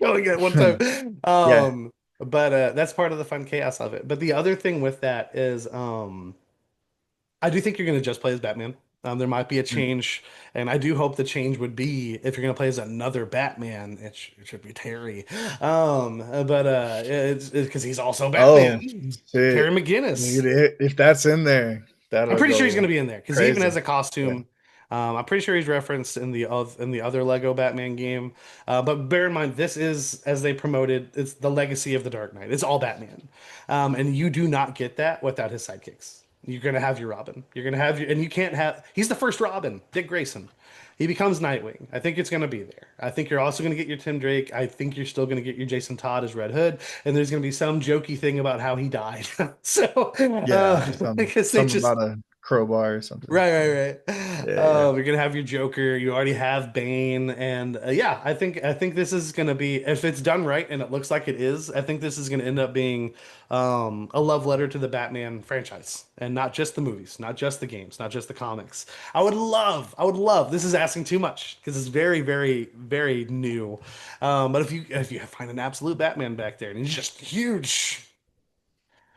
going at one through. time. Yeah. But that's part of the fun chaos of it. But the other thing with that is, I do think you're going to just play as Batman. There might be a Mm. change, and I do hope the change would be if you're going to play as another Batman, it should be Terry. But it's because he's also Oh Batman, shit! Terry McGinnis. If that's in there, I'm that'll pretty sure he's going to go be in there because he even crazy. has a Yeah. costume. I'm pretty sure he's referenced in the other Lego Batman game. But bear in mind, this is as they promoted. It's the legacy of the Dark Knight. It's all Batman, and you do not get that without his sidekicks. You're gonna have your Robin. You're gonna have your, and you can't have. He's the first Robin, Dick Grayson. He becomes Nightwing. I think it's going to be there. I think you're also going to get your Tim Drake. I think you're still going to get your Jason Todd as Red Hood, and there's going to be some jokey thing about how he died. So, Yeah. because they Some just about a crowbar or something. right, Yeah. right, right. Yeah. Yeah. You're gonna have your Joker. You already have Bane, and yeah, I think this is gonna be if it's done right, and it looks like it is. I think this is gonna end up being a love letter to the Batman franchise, and not just the movies, not just the games, not just the comics. I would love. This is asking too much because it's very, very, very new. But if you find an absolute Batman back there, and he's just huge.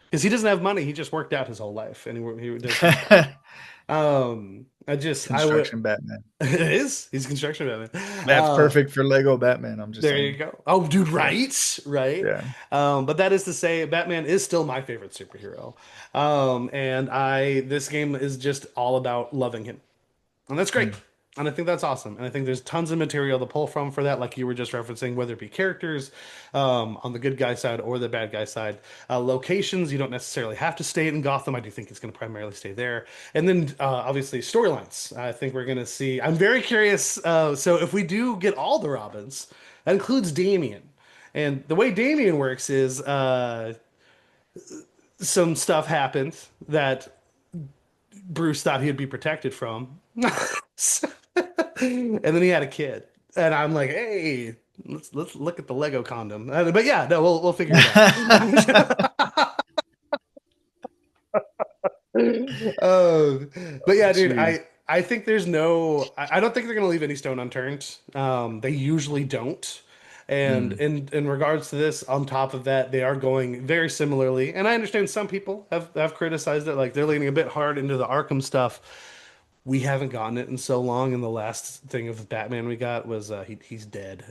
Because he doesn't have money, he just worked out his whole life, and he does construction. I would. Construction Batman. It is. He's construction Batman. That's perfect for Lego Batman. I'm just There you saying. go. Oh, dude, Yeah. right, right. Yeah. But that is to say, Batman is still my favorite superhero. And this game is just all about loving him. And that's great. Mm. And I think that's awesome. And I think there's tons of material to pull from for that, like you were just referencing, whether it be characters on the good guy side or the bad guy side. Locations, you don't necessarily have to stay in Gotham. I do think it's going to primarily stay there. And then obviously storylines. I think we're going to see. I'm very curious. So if we do get all the Robins, that includes Damian. And the way Damien works is some stuff happened that Bruce thought he'd be protected from. And then he had a kid. And I'm like, hey, let's look at the Lego condom. But yeah, no, we'll figure it out. But yeah, dude, Jeez. I think there's no I don't think they're gonna leave any stone unturned. They usually don't. And Mm. in regards to this, on top of that, they are going very similarly. And I understand some people have criticized it, like they're leaning a bit hard into the Arkham stuff. We haven't gotten it in so long, and the last thing of Batman we got was he's dead.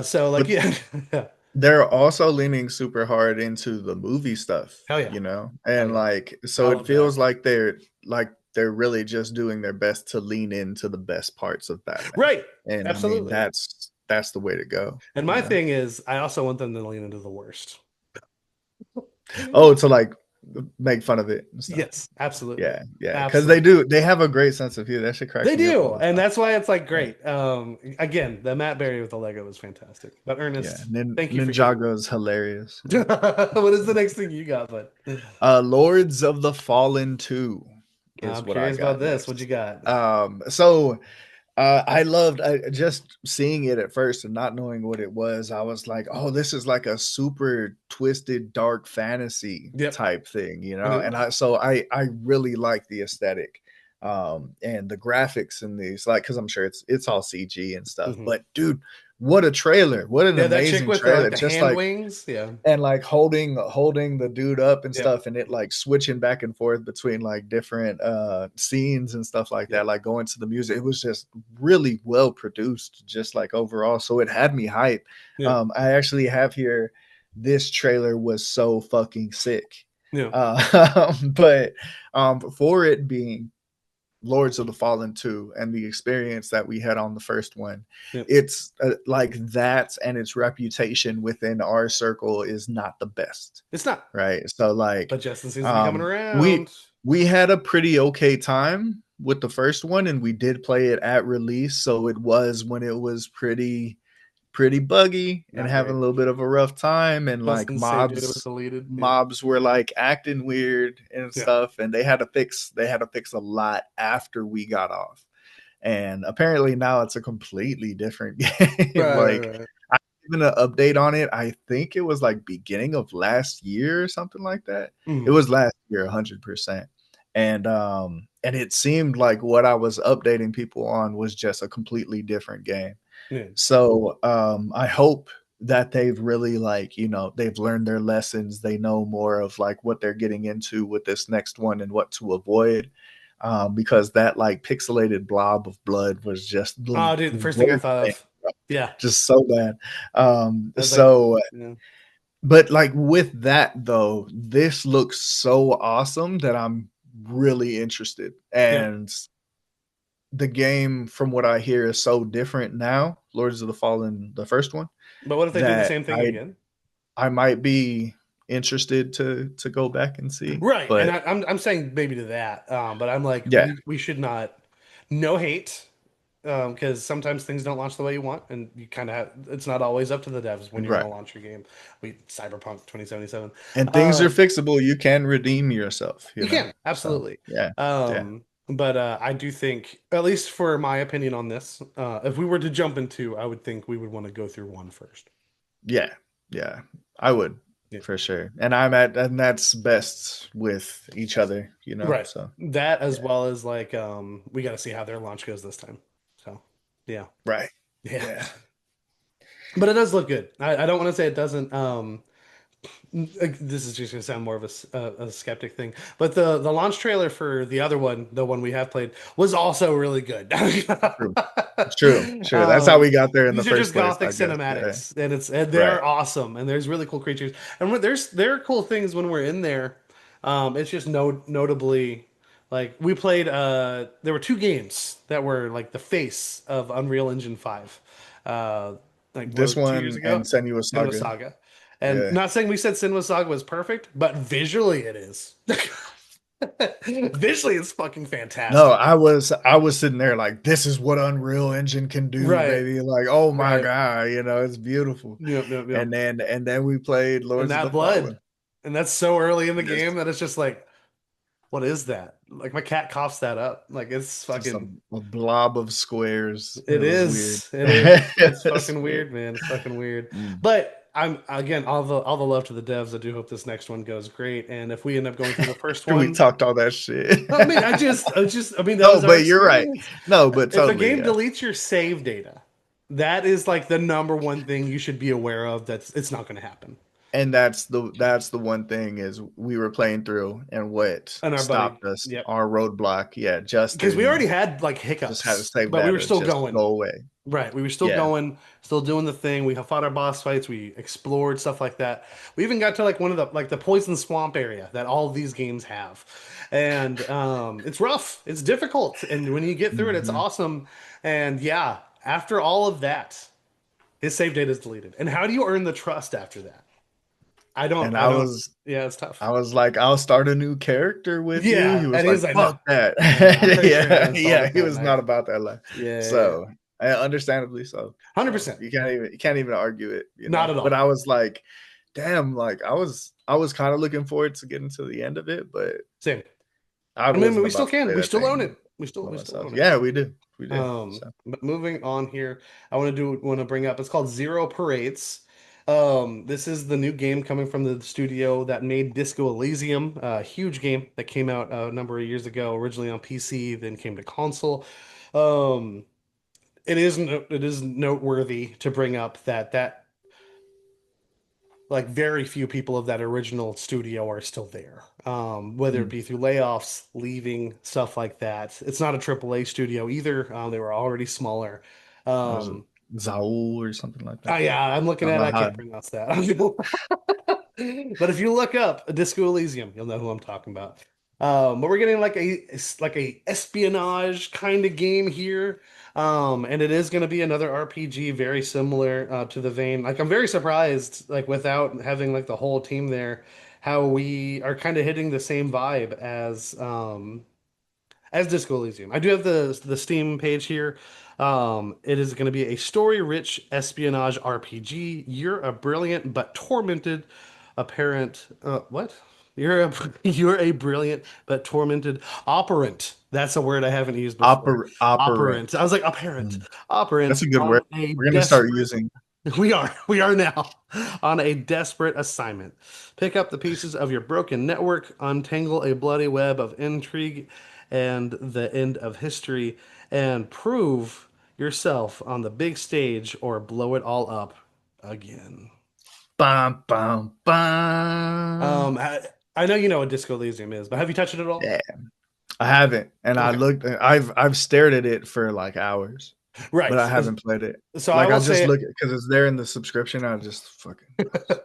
So like But yeah, they're also leaning super hard into the movie stuff, hell yeah, you know? hell And yeah, like I so it love that. feels like they're really just doing their best to lean into the best parts of Batman. Right, And I mean absolutely. that's the way to go, And you my know? thing is, I also want them to lean into the worst. Oh, to like make fun of it and stuff. Yes, absolutely. Yeah, yeah, because Absolutely. they have a great sense of humor. That shit cracks They me up do. all the And time. that's why it's like Yeah, great. Again, the Matt Berry with the Lego was fantastic. But yeah. Ernest, thank you for giving Ninjago is hilarious. me. What is the next thing you got, bud? Lords of the Fallen 2 is I'm what I curious about got this. What you next. got? So I loved just seeing it at first and not knowing what it was. I was like, "Oh, this is like a super twisted, dark fantasy Yep, type thing," you it know. And is. I really like the aesthetic, and the graphics in these, like, because I'm sure it's all CG and stuff. Hmm. But dude, what a trailer! What an Yeah, that chick amazing with the trailer! like the Just hand like wings. Yeah. and like holding the dude up and Yep. stuff, and it like switching back and forth between like different scenes and stuff like that, Yep. like going to the music. It was just really well produced, just like overall, so it had me hype. Yeah. I actually have here, this trailer was so fucking sick. Yeah. But for it being Lords of the Fallen 2 and the experience that we had on the first one, Yeah. it's like that, and its reputation within our circle is not the best, It's not. right? So like But Justin seems to be coming um we around. we had a pretty okay time with the first one, and we did play it at release, so it was when it was pretty buggy and Not having great. a little bit of a rough time, and like Justin saved data was deleted. Yeah. mobs were like acting weird and Yeah. stuff, and they had to fix a lot after we got off. And apparently now it's a completely different game. Right, Like, right, right. I even an update on it. I think it was like beginning of last year or something like that. It Mhm. was last year 100%. And it seemed like what I was updating people on was just a completely different game. Yeah. So I hope that they've really, like, they've learned their lessons. They know more of like what they're getting into with this next one and what to avoid. Because that like pixelated blob of blood was just the Oh, dude, the first thing I worst thought thing, of. Yeah. just so bad. I was like, So, yeah. but like with that though, this looks so awesome that I'm really interested. Yeah. And the game, from what I hear, is so different now, Lords of the Fallen, the first one, But what if they do the that same thing I again? I might be interested to go back and see. Right. And But I'm saying maybe to that. But I'm like, yeah, we should not no hate. Because sometimes things don't launch the way you want, and you kind of have, it's not always up to the devs when you're going right. to launch your game. We Cyberpunk 2077. And things are Um, fixable. You can redeem yourself, you can So absolutely. yeah, yeah, But I do think, at least for my opinion on this, if we were to jump into, I would think we would want to go through one first. yeah, yeah. I would, Yeah. for sure. And that's best with each other. Right. So That as yeah, well as like we got to see how their launch goes this time. So yeah. right. Yeah. Yeah. But it does look good. I don't want to say it doesn't. This is just gonna sound more of a skeptic thing, but the launch trailer for the other one, the one we have played, was also really good. True. True. That's how we got there in the These are just first place, gothic I guess. Yeah. cinematics, and Right. they're awesome, and there's really cool creatures, and there are cool things when we're in there. It's just notably like we played. There were two games that were like the face of Unreal Engine 5. Like what was This it, 2 years one ago? and Senua Senua Saga. Saga. And Yeah. not saying we said Senua Saga was perfect, but visually it is. Visually, it's fucking No, fantastic. I was sitting there like, this is what Unreal Engine can do, Right, baby. Like, oh my right. God, it's beautiful. Yep, yep, And yep. then we played And Lords of the that Fallen. blood, and that's so early in the game Just that it's just like, what is that? Like my cat coughs that up. Like it's just fucking. a blob of squares. It It was weird. is. It is. It's It's fucking weird. weird, man. It's fucking weird. Mm. But I'm again all the love to the devs. I do hope this next one goes great. And if we end up going through the first We one, talked all that shit. I mean, I mean, that No, was our but you're right. experience. No, but If a totally, game yeah. deletes your save data, that is like the number one thing you should be aware of. That's it's not going to happen. And that's the one thing is we were playing through, and what And our buddy, stopped us, yep, our roadblock, yeah, because we already Justin had like just had to hiccups, save but we were data still just going. go away. Right. We were still Yeah. going, still doing the thing. We fought our boss fights. We explored stuff like that. We even got to like one of the like the poison swamp area that all of these games have. And it's rough. It's difficult. And when you get through it, it's Mhm. awesome. And yeah, after all of that, his save data is deleted. And how do you earn the trust after that? And I I don't was yeah, it's tough. I was like, "I'll start a new character with you." He Yeah. was And like, he's like, no, "Fuck that." no, no. I'm pretty sure he Yeah, uninstalled yeah, it he that was not night. about that life. Yeah, yeah. So, understandably so. So, 100%. you can't even argue it, Not at But all. I was like, "Damn," like I was kind of looking forward to getting to the end of it, but Same. I I mean, wasn't we still about to can. play We that still own thing it. by We still myself. own it. Yeah, we do. We do. So, But moving on here, I want to bring up. It's called Zero Parades. This is the new game coming from the studio that made Disco Elysium, a huge game that came out a number of years ago, originally on PC, then came to console. Um, it is noteworthy to bring up that like very few people of that original studio are still there. Whether it mm, be through layoffs, leaving, stuff like that. It's not a AAA studio either. They were already smaller. what is it? Um, Zaul or something like that. oh yeah, I'm I looking don't at it. know I how. can't pronounce that. But if you look up Disco Elysium, you'll know who I'm talking about. But we're getting like a espionage kind of game here. And it is going to be another RPG very similar to the vein. Like I'm very surprised, like without having like the whole team there, how we are kind of hitting the same vibe as Disco Elysium. I do have the Steam page here. It is going to be a story-rich espionage RPG. You're a brilliant but tormented apparent what? You're a brilliant but tormented operant. That's a word I haven't used before. Operant. Operant. I was like apparent. Mm, that's Operant a good on word. a We're gonna start desperate using. we are now on a desperate assignment. Pick up the pieces of your broken network, untangle a bloody web of intrigue and the end of history, and prove yourself on the big stage or blow it all up again. Bum, bum, bum. Um, I, I know you know what Disco Elysium is, but have you touched it at all? Yeah, I haven't, and I Okay, looked. I've stared at it for like hours, but right. I haven't played it. So I Like I will just say look because it's there in the subscription. I just fucking browse.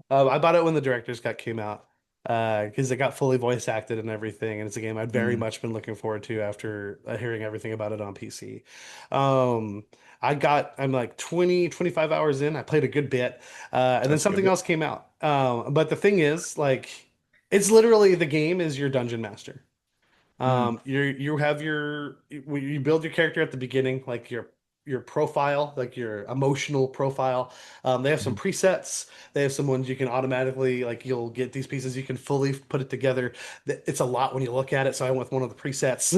I bought it when the director's cut came out because it got fully voice acted and everything, and it's a game I'd very Mm, much been looking forward to after hearing everything about it on PC. Um, I'm like 25 hours in. I played a good bit, and then that's a good something bit. else came out. But the thing is, like, it's literally the game is your dungeon master. Mm, You have you build your character at the beginning, like your profile, like your emotional profile. They have some mm. presets. They have some ones you can automatically like. You'll get these pieces. You can fully put it together. It's a lot when you look at it. So I went with one of the presets.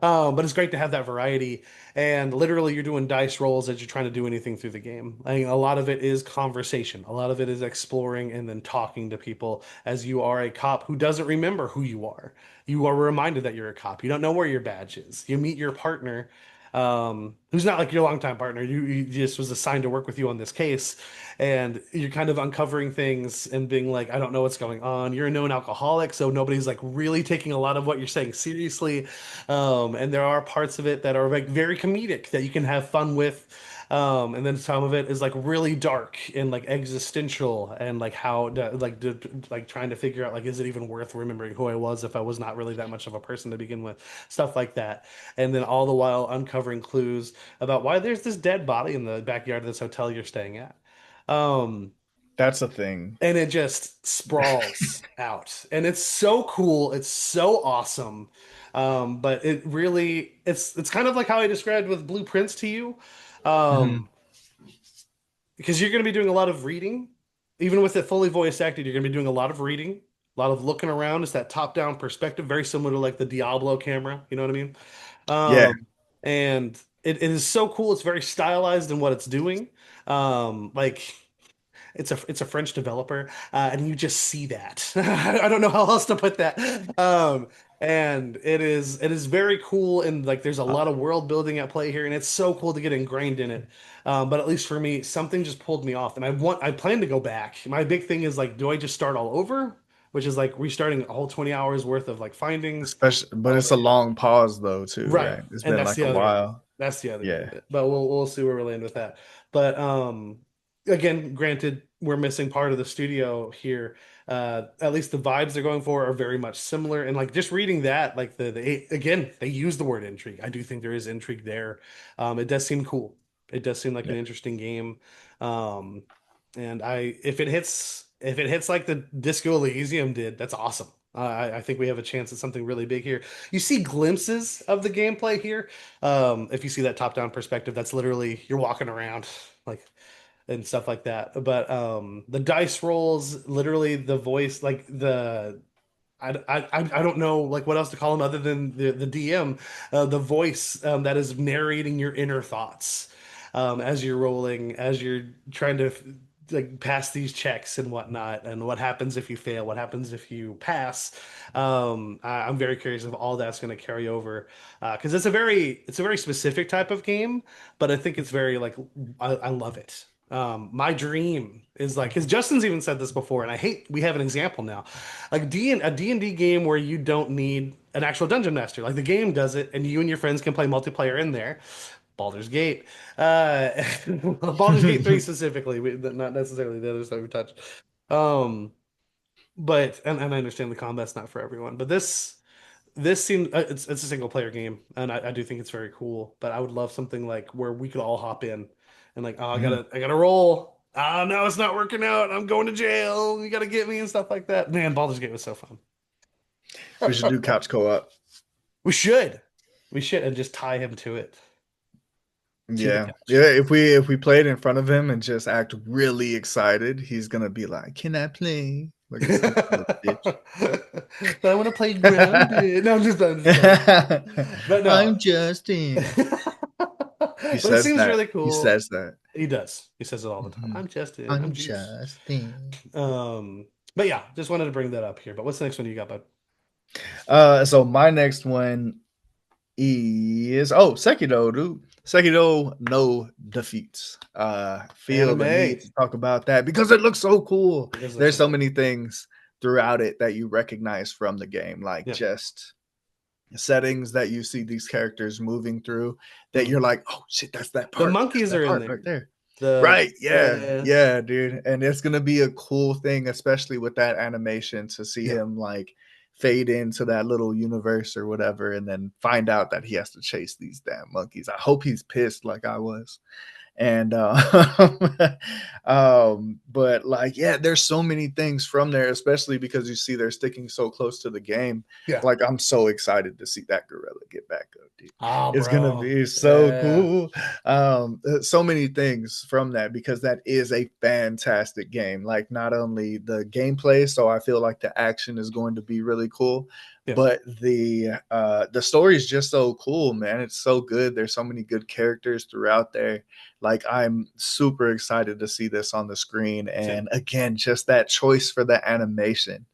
But it's great to have that variety. And literally, you're doing dice rolls as you're trying to do anything through the game. I mean, a lot of it is conversation. A lot of it is exploring and then talking to people as you are a cop who doesn't remember who you are. You are reminded that you're a cop. You don't know where your badge is. You meet your partner, who's not like your longtime partner. You just was assigned to work with you on this case, and you're kind of uncovering things and being like, I don't know what's going on. You're a known alcoholic, so nobody's like really taking a lot of what you're saying seriously. And there are parts of it that are like very comedic that you can have fun with. And then some of it is like really dark and like existential and like like trying to figure out like is it even worth remembering who I was if I was not really that much of a person to begin with, stuff like that. And then all the while uncovering clues about why there's this dead body in the backyard of this hotel you're staying at. Um, That's a thing. and it just sprawls out, and it's so cool, it's so awesome. But it really, it's kind of like how I described with blueprints to you, Hmm. um because you're going to be doing a lot of reading. Even with it fully voice acted, you're going to be doing a lot of reading, a lot of looking around. It's that top down perspective, very similar to like the Diablo camera, you know what I mean? Yeah. And it is so cool, it's very stylized in what it's doing. Like it's a French developer, and you just see that. I don't know how else to put that. And it is very cool, and like there's a Uh, lot of world building at play here, and it's so cool to get ingrained in it. But at least for me, something just pulled me off, and I plan to go back. My big thing is like, do I just start all over, which is like restarting a whole 20 hours worth of like findings? Especially, but it's a Or long pause though, too, right, right? It's and been that's like the a other end. while. That's the other Yeah. end. But we'll see where we land with that. But again, granted, we're missing part of the studio here. At least the vibes they're going for are very much similar. And like just reading that, like again, they use the word intrigue. I do think there is intrigue there. It does seem cool. It does seem like Yeah. an interesting game. Um, and if it hits like the Disco Elysium did, that's awesome. I think we have a chance at something really big here. You see glimpses of the gameplay here. If you see that top-down perspective, that's literally you're walking around like and stuff like that. But the dice rolls, literally the voice, like I don't know like what else to call him other than the DM, the voice that is narrating your inner thoughts as you're rolling, as you're trying to like pass these checks and whatnot, and what happens if you fail, what happens if you pass. I'm very curious if all that's going to carry over because it's a very specific type of game, but I think it's very like I love it. My dream is like, because Justin's even said this before, and I hate we have an example now, like a D&D game where you don't need an actual dungeon master. Like the game does it, and you and your friends can play multiplayer in there. Baldur's Gate, uh, Baldur's Gate 3 specifically, not necessarily the others that we touched. Um, but and I understand the combat's not for everyone, but this seems it's a single player game, and I do think it's very cool. But I would love something like where we could all hop in and like, oh, I Mhm. gotta I gotta roll. Oh no, it's not working out. I'm going to jail. You gotta get me and stuff like that. Man, Baldur's Gate was so fun. We should do couch co-op. We should. We should and just tie him to the Yeah. Yeah. couch. If we play it in front of him and just act really excited, he's gonna be like, "Can I play?" Like a stupid little bitch. But I want to play grounded. No, I'm just playing. But no. I'm Justin. He But it says seems that. really He cool. says that. He does. He says it all the time. Mhm. I'm Justin. I'm I'm Juice. Justin. Um, but yeah, just wanted to bring that up here. But what's the next one you got, bud? So my next one is Sekiro, dude. Sekiro no defeats. Feel the need Anime. to talk about that because it looks so cool. It does look There's so so cool. many things throughout it that you recognize from the game, like Yeah. just settings that you see these characters moving through that Mhm. you're like, oh shit, that's that The part. That's monkeys that are in part right there. there. The Right. Yeah. yeah. Yeah, dude. And it's gonna be a cool thing, especially with that animation to see Yeah. him like fade into that little universe or whatever, and then find out that he has to chase these damn monkeys. I hope he's pissed like I was. And but like, yeah, there's so many things from there, especially because you see they're sticking so close to the game. Yeah. Like, I'm so excited to see that gorilla get back up, dude. Ah, It's gonna bro. be so Yeah. cool. So many things from that because that is a fantastic game. Like, not only the gameplay, so I feel like the action is going to be really cool, Yeah. but the story is just so cool, man. It's so good. There's so many good characters throughout there. Like, I'm super excited to see this on the screen. Same. And again, just that choice for the animation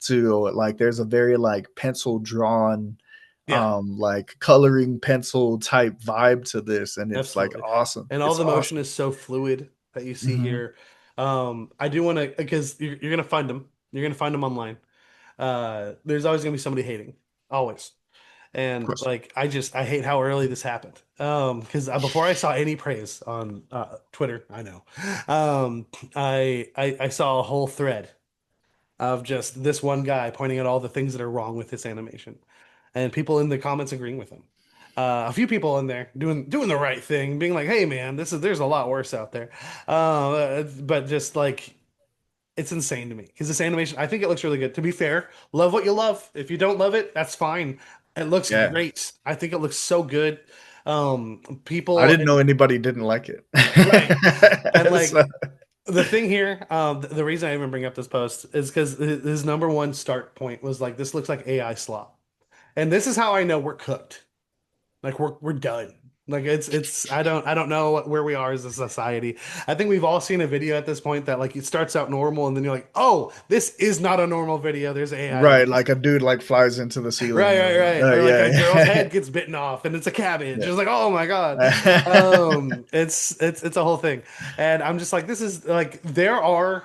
to like, there's a very like pencil drawn, Yeah. like coloring pencil type vibe to this. And it's like Absolutely. awesome. And all It's the motion awesome. is so fluid that you see Hmm. here. I do want to, because you're gonna find them. You're gonna find them online. There's always gonna be somebody hating, always. Of And course. like I hate how early this happened. Because before I saw any praise on Twitter, I know, I saw a whole thread of just this one guy pointing out all the things that are wrong with this animation, and people in the comments agreeing with him. A few people in there doing the right thing, being like, "Hey, man, there's a lot worse out there," but just like. it's insane to me because this animation, I think it looks really good. To be fair, love what you love. If you don't love it, that's fine. It looks Yeah. great. I think it looks so good. I People, didn't know anybody didn't like it. right. And So, like the thing here, the reason I even bring up this post is because his number one start point was like, this looks like AI slop. And this is how I know we're cooked. Like we're done. Like it's I don't know where we are as a society. I think we've all seen a video at this point that like it starts out normal and then you're like, oh, this is not a normal video. There's AI in right, this. like a dude like flies into the Right, ceiling. right, right. Or like a girl's Yeah, head gets bitten off and it's a cabbage. yeah. It's like, oh my God. It's a whole thing. And I'm just like, this is like there are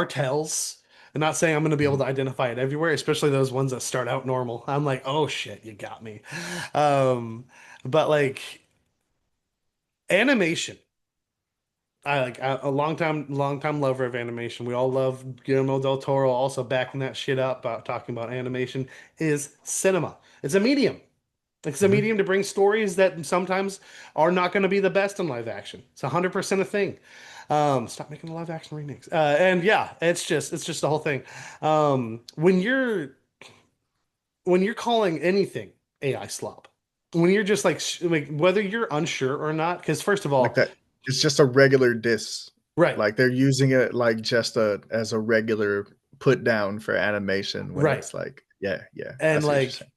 tells. I'm not saying I'm going to be able to identify it everywhere, especially those ones that start out normal. I'm like, oh shit, you got me. Um, but like animation, I like a long time lover of animation. We all love Guillermo del Toro. Also backing that shit up about talking about animation is cinema. It's a medium. It's a Mhm. medium to bring stories that sometimes are not going to be the best in live action. It's 100% a thing. Stop making live action remakes. And yeah, it's just the whole thing. When you're calling anything AI slop, when you're just like whether you're unsure or not, because first of Like all, that. It's just a regular diss. right, Like they're using it like just a as a regular put down for animation when right, it's like, yeah, yeah, I and see what you're like saying.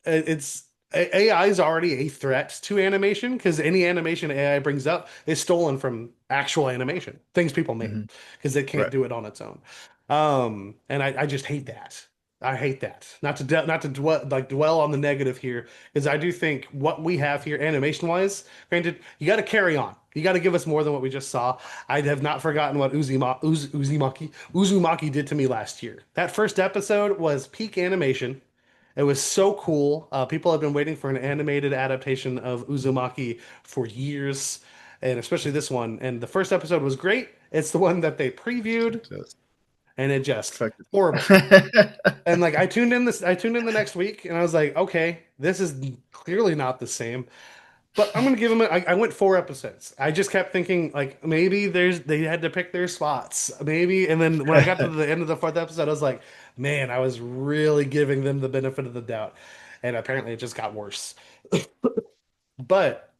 it's AI is already a threat to animation because any animation AI brings up is stolen from actual animation, things people made, Mhm. because it can't Right. do it on its own. And I just hate that. I hate that. Not to dwell on the negative here, because I do think what we have here, animation wise, granted, you got to carry on. You got to give us more than what we just saw. I have not forgotten what Uzumaki did to me last year. That first episode was peak animation. It was so cool. People have been waiting for an animated adaptation of Uzumaki for years, and especially this one. And the first episode was great. It's the one that they previewed, Just and it just affected. horrible. And like I tuned in the next week, and I was like, okay, this is clearly not the same. But I'm gonna give them. I went 4 episodes. I just kept thinking like maybe they had to pick their spots, maybe. And then when I got to the end of the fourth episode, I was like, man, I was really giving them the benefit of the doubt, and apparently it just got worse. But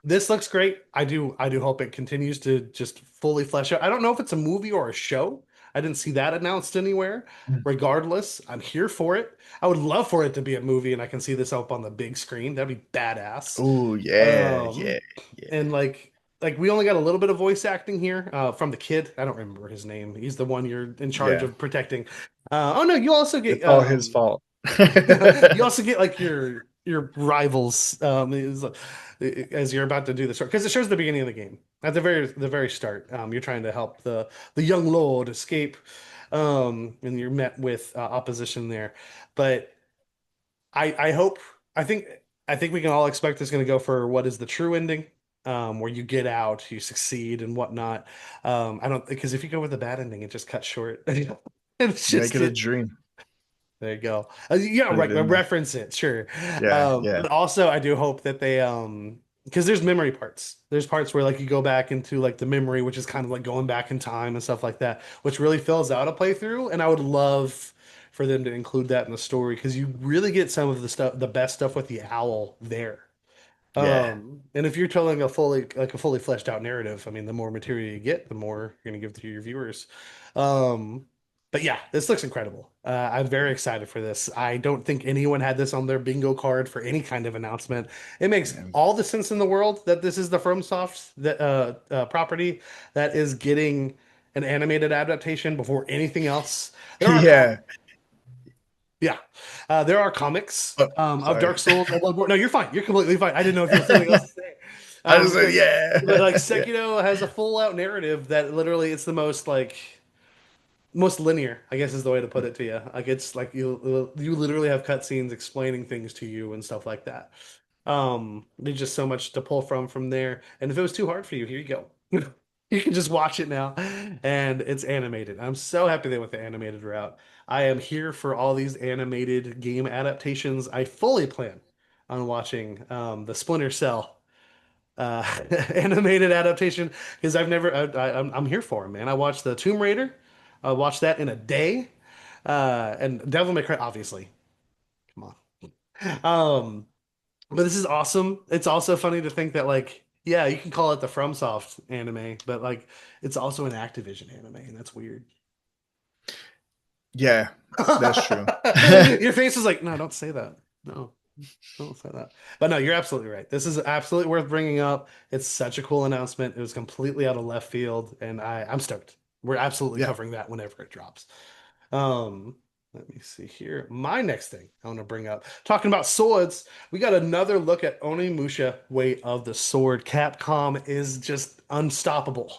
this looks great. I do hope it continues to just fully flesh out. I don't know if it's a movie or a show. I didn't see that announced anywhere. Regardless, I'm here for it. I would love for it to be a movie and I can see this up on the big screen. That'd be badass. Oh yeah, Um, yeah, yeah, and like we only got a little bit of voice acting here from the kid. I don't remember his name. He's the one you're in charge yeah. of protecting. Oh no, you also It's get all his fault. you also get like your rivals as you're about to do the story because it shows the beginning of the game at the very start. You're trying to help the young lord escape, and you're met with opposition there. But I hope I think we can all expect it's going to go for what is the true ending, where you get out, you succeed, and whatnot. I don't because if you go with the bad ending, it just cuts short. It's Make just it a it. dream. There you go. Yeah, Put it right. in there. Reference it, sure. Yeah, yeah, But also I do hope that they because there's memory parts. There's parts where like you go back into like the memory, which is kind of like going back in time and stuff like that, which really fills out a playthrough. And I would love for them to include that in the story because you really get some of the best stuff with the owl there. yeah. And if you're telling a fully fleshed out narrative, I mean, the more material you get, the more you're gonna give to your viewers. Um, but yeah, this looks incredible. I'm very excited for this. I don't think anyone had this on their bingo card for any kind of announcement. It makes And- all the sense in the world that this is the FromSoft property that is getting an animated adaptation before anything else. There are Yeah. yeah. There are comics Oh, of sorry. Dark Souls and Bloodborne. No, you're fine. You're completely fine. I didn't know if you had something else to say. I just said, Because but like yeah, yeah, Sekiro has a full out narrative that literally it's the most linear, I guess is the way to put it to you. Like it's like you literally have cutscenes explaining things to you and stuff like that. There's just so much to pull from there. And if it was too hard for you, here you go. You can just watch it now, and it's animated. I'm so happy they went the animated route. I am here for all these animated game adaptations. I fully plan on watching the Splinter Cell. uh, animated adaptation because I've never. I'm here for it, man. I watched the Tomb Raider. I watched that in a day, and Devil May Cry, obviously. Come on. Um, but this is awesome. It's also funny to think that like, yeah, you can call it the FromSoft anime, but like, it's also an Activision anime, and that's weird. Yeah, that's true. Your face is like, no, don't say that. No. Don't say that. But no, you're absolutely right. This is absolutely worth bringing up. It's such a cool announcement. It was completely out of left field, and I'm stoked. We're absolutely Yeah. covering that whenever it drops. Um, Let me see here. My next thing I want to bring up, talking about swords, we got another look at Onimusha Way of the Sword. Capcom is just unstoppable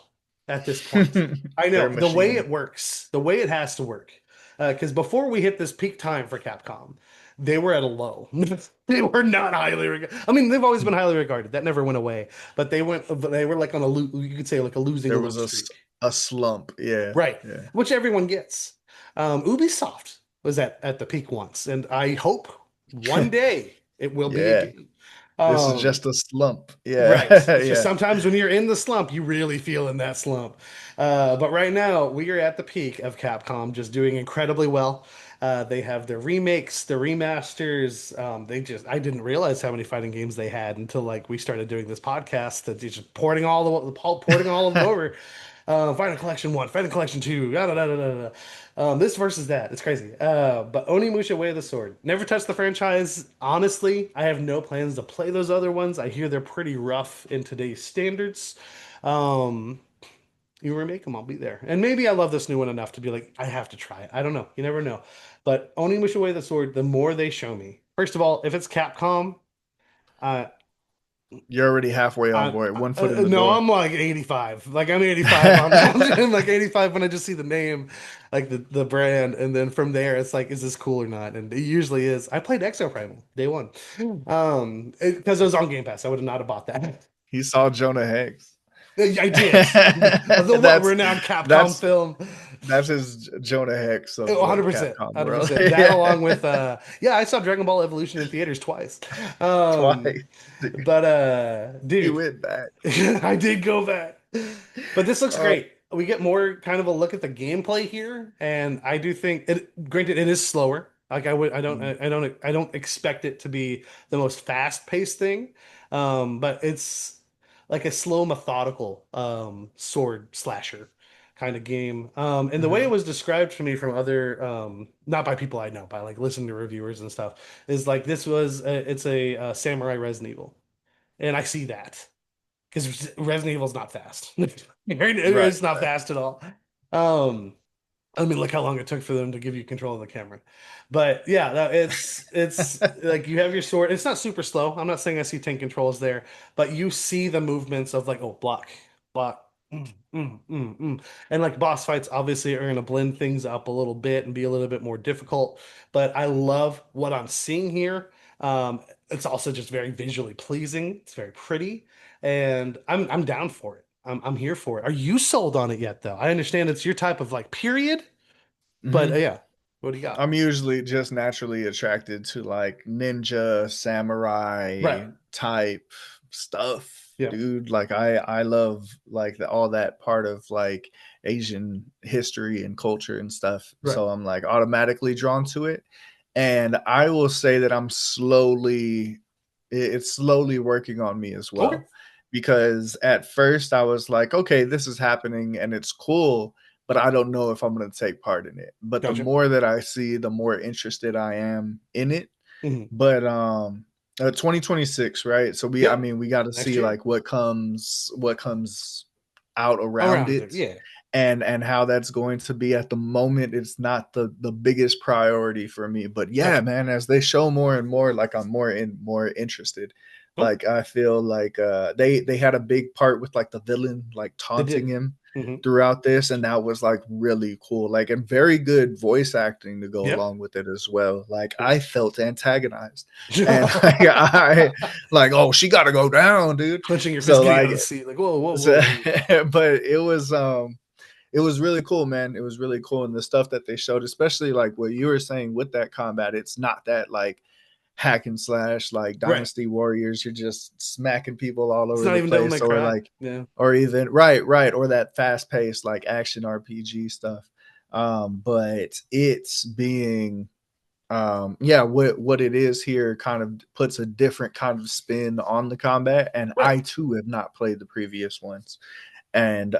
at this point. I know They're a the way machine. it works, the way it has to work. Because before we hit this peak time for Capcom, they were at a low. They were not highly regarded. I mean, they've always been highly regarded. That never went away. But they were like on you could say like a losing a There little was streak. a slump. Yeah. Right, Yeah. which everyone gets. Ubisoft was at the peak once, and I hope one day it will be Yeah. again. This is Um, just a slump. right. Yeah. It's just Yeah. sometimes when you're in the slump, you really feel in that slump. But right now, we are at the peak of Capcom, just doing incredibly well. They have their remakes, their remasters. I didn't realize how many fighting games they had until like we started doing this podcast. That they're just porting all of them over. Final Collection 1, Final Collection 2, da, da, da, da, da. This versus that. It's crazy. But Onimusha Way of the Sword. Never touched the franchise. Honestly, I have no plans to play those other ones. I hear they're pretty rough in today's standards. Um, you remake them, I'll be there. And maybe I love this new one enough to be like, I have to try it. I don't know. You never know. But Onimusha Way of the Sword, the more they show me. First of all, if it's Capcom, uh, You're already halfway on board. One foot in the no, door. I'm like 85. Like I'm 85 on that. I'm like 85 when I just see the name, like the brand, and then from there it's like, is this cool or not? And it usually is. I played Exo Primal day one, because it was on Game Pass. I would have not have bought that. He saw Jonah Hex. I did. The what that's renowned Capcom that's film. that's his Jonah Hex of the 100%, Capcom world. 100%. That along with yeah, I saw Dragon Ball Evolution in theaters twice. Um, Twice. Dude. but He dude, went back. I did go back. But this looks Uh, great. We get more kind of a look at the gameplay here, and I do think it. Granted, it is slower. Like I don't expect it to be the most fast-paced thing, but it's like a slow, methodical sword slasher kind of game. And the way it mhm. was described to me from other, not by people I know, by like listening to reviewers and stuff, is like it's a samurai Resident Evil, and I see that because Resident Evil's not fast. Right, It's not right. fast at all. Um, I mean, look how long it took for them to give you control of the camera. But yeah, it's like you have your sword. It's not super slow. I'm not saying I see 10 controls there, but you see the movements of like, oh, block, block. And like boss fights obviously are going to blend things up a little bit and be a little bit more difficult. But I love what I'm seeing here. It's also just very visually pleasing. It's very pretty, and I'm down for it. I'm here for it. Are you sold on it yet, though? I understand it's your type of like period, but Mhm. yeah, what do you got? I'm usually just naturally attracted to like ninja, Right. samurai type stuff, Yeah. dude. Like I love like all that part of like Asian history and culture and stuff. Right. So I'm like automatically drawn to it. And I will say that it's slowly working on me as Okay. well. Because at first I was like, okay, this is happening and it's cool, but I don't know if I'm going to take part in it. But the Gotcha. more that I see, the more interested I am in it. Hmm. But 2026, right? So I Yep. mean, we got to Next see year. like what comes out around Around there. it Yeah. and how that's going to be. At the moment it's not the biggest priority for me, but yeah, Gotcha. man, as they show more and more, like I'm more interested. Oh, Like I feel like they had a big part with like the villain like they taunting did. him Hmm. throughout this, and that was like really cool, like, and very good voice acting to go Yep. along with it as well. Like Yep. I felt antagonized, and like, I like, oh, she got to go down, dude. Clenching your fist, So getting out like of the seat, like whoa, whoa, so, whoa. but it was really cool, man. It was really cool, and the stuff that they showed, especially like what you were saying with that combat, it's not that like hack and slash like Right. Dynasty Warriors. You're just smacking people all It's over not the even Devil place, May or Cry. like, Yeah. or even right, or that fast paced like action RPG stuff. But it's being yeah, what it is here kind of puts a different kind of spin on the combat, and Right. I too have not played the previous ones, and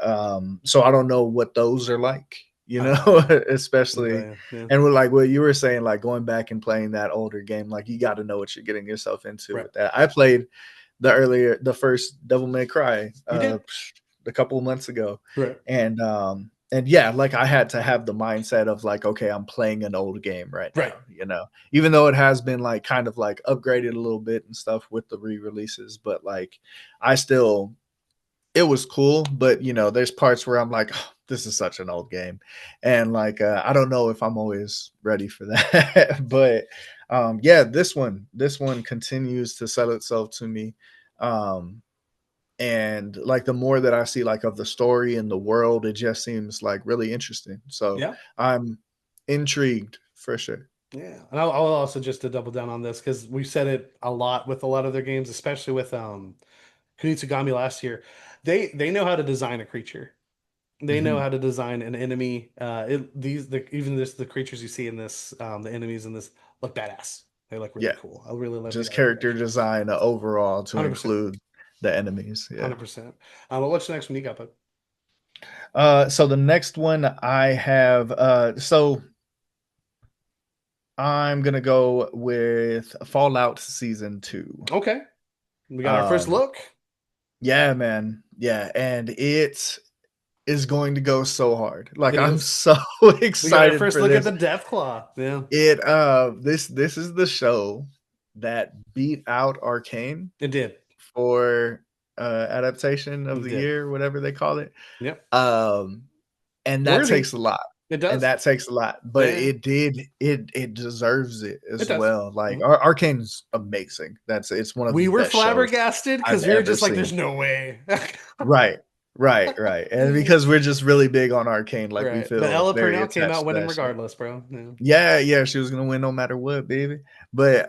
so I don't know what those are like, you I don't know. know. Couldn't tell Especially, you. Yeah. and with like what you were saying, like going back and playing that older game, like you got to know what you're getting yourself into Right. with that. I played the first Devil May Cry You did. a couple of months ago, Right. and yeah, like I had to have the mindset of like, okay, I'm playing an old game right Right. now, you know, even though it has been like kind of like upgraded a little bit and stuff with the re-releases, but like I still, it was cool, but you know, there's parts where I'm like, oh, this is such an old game, and like I don't know if I'm always ready for that. But yeah, this one continues to sell itself to me. Um, and like the more that I see like of the story and the world, it just seems like really interesting. So Yeah. I'm intrigued for sure. Yeah. And I'll also just to double down on this because we said it a lot with a lot of their games, especially with Kunitsugami last year. They know how to design a creature. They know Mhm. how to design an enemy. Even the creatures you see in this, the enemies in this look badass. They look really Yeah, cool. I really love the just art character direction. design overall to 100%. include the enemies. Yeah. 100%. But what's the next one you got, bud? So the next one I have, so I'm gonna go with Fallout Season 2. Okay. We got our first Um, look. yeah, man, yeah, and it is going to go so hard. Like It I'm is. so We got our excited first for look at this. the Deathclaw. Yeah. This is the show that beat out Arcane It did. for adaptation of It the did. year, whatever they call it. Yep. Um, and that Worthy. takes a lot. It And does. that takes a lot, but Yeah. it did it deserves it It as does. well. Like Mhm. Arcane's amazing. It's one of the We were best shows flabbergasted I've because we were ever just like, seen. there's no way. Right, right, and because we're just really big on Arcane, like we Right. But feel Ella very Purnell came attached out to winning that show. regardless, bro. Yeah. Yeah, yeah, she was gonna win no matter what, baby. But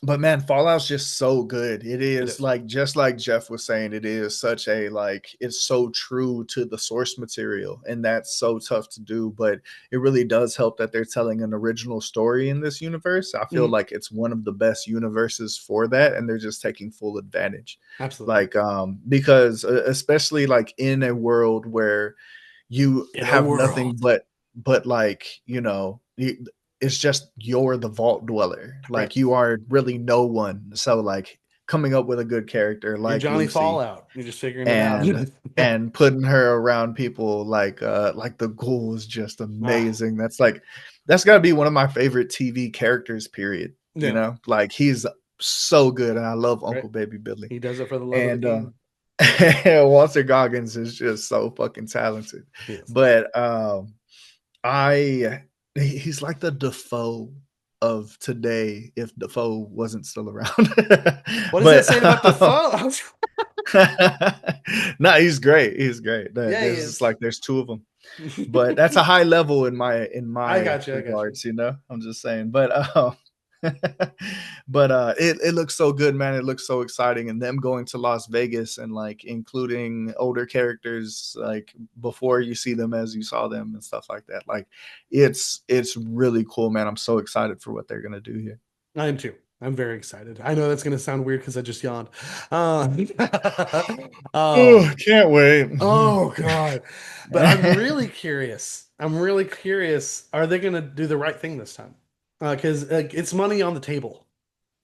but man, Fallout's just so good. It It is is. like just like Jeff was saying, it is such a like it's so true to the source material, and that's so tough to do. But it really does help that they're telling an original story in this universe. I feel Mhm. like it's one of the best universes for that, and they're just taking full advantage. Absolutely. Like because especially like in a world where you In a have world. nothing but like you know it's just you're the vault dweller, Right. like you are really no one, so like coming up with a good character You're like Johnny Lucy Fallout. You're just figuring it out. and putting her around people like the ghoul is just Ah, amazing. That's got to be one of my favorite TV characters, period, you yeah. know, like he's so good, and I love Right. Uncle Baby Billy. He does it for the love of the And game. Walter Goggins is just so fucking talented. He is. But I he's like the Defoe of today if Defoe wasn't still around. What is that But saying about the phone? no, he's great. He's great. Yeah, he There's just is. like there's two of them, but that's a high level in I my got you. I got you. regards, you know. I'm just saying, but but it looks so good, man. It looks so exciting, and them going to Las Vegas and like including older characters like before you see them as you saw them and stuff like that. Like it's really cool, man. I'm so excited for what they're gonna do here. I am too. I'm very excited. I know that's going to sound weird because I just yawned. Oh, Um, can't wait. oh God. But I'm really curious. I'm really curious. Are they going to do the right thing this time? Because it's money on the table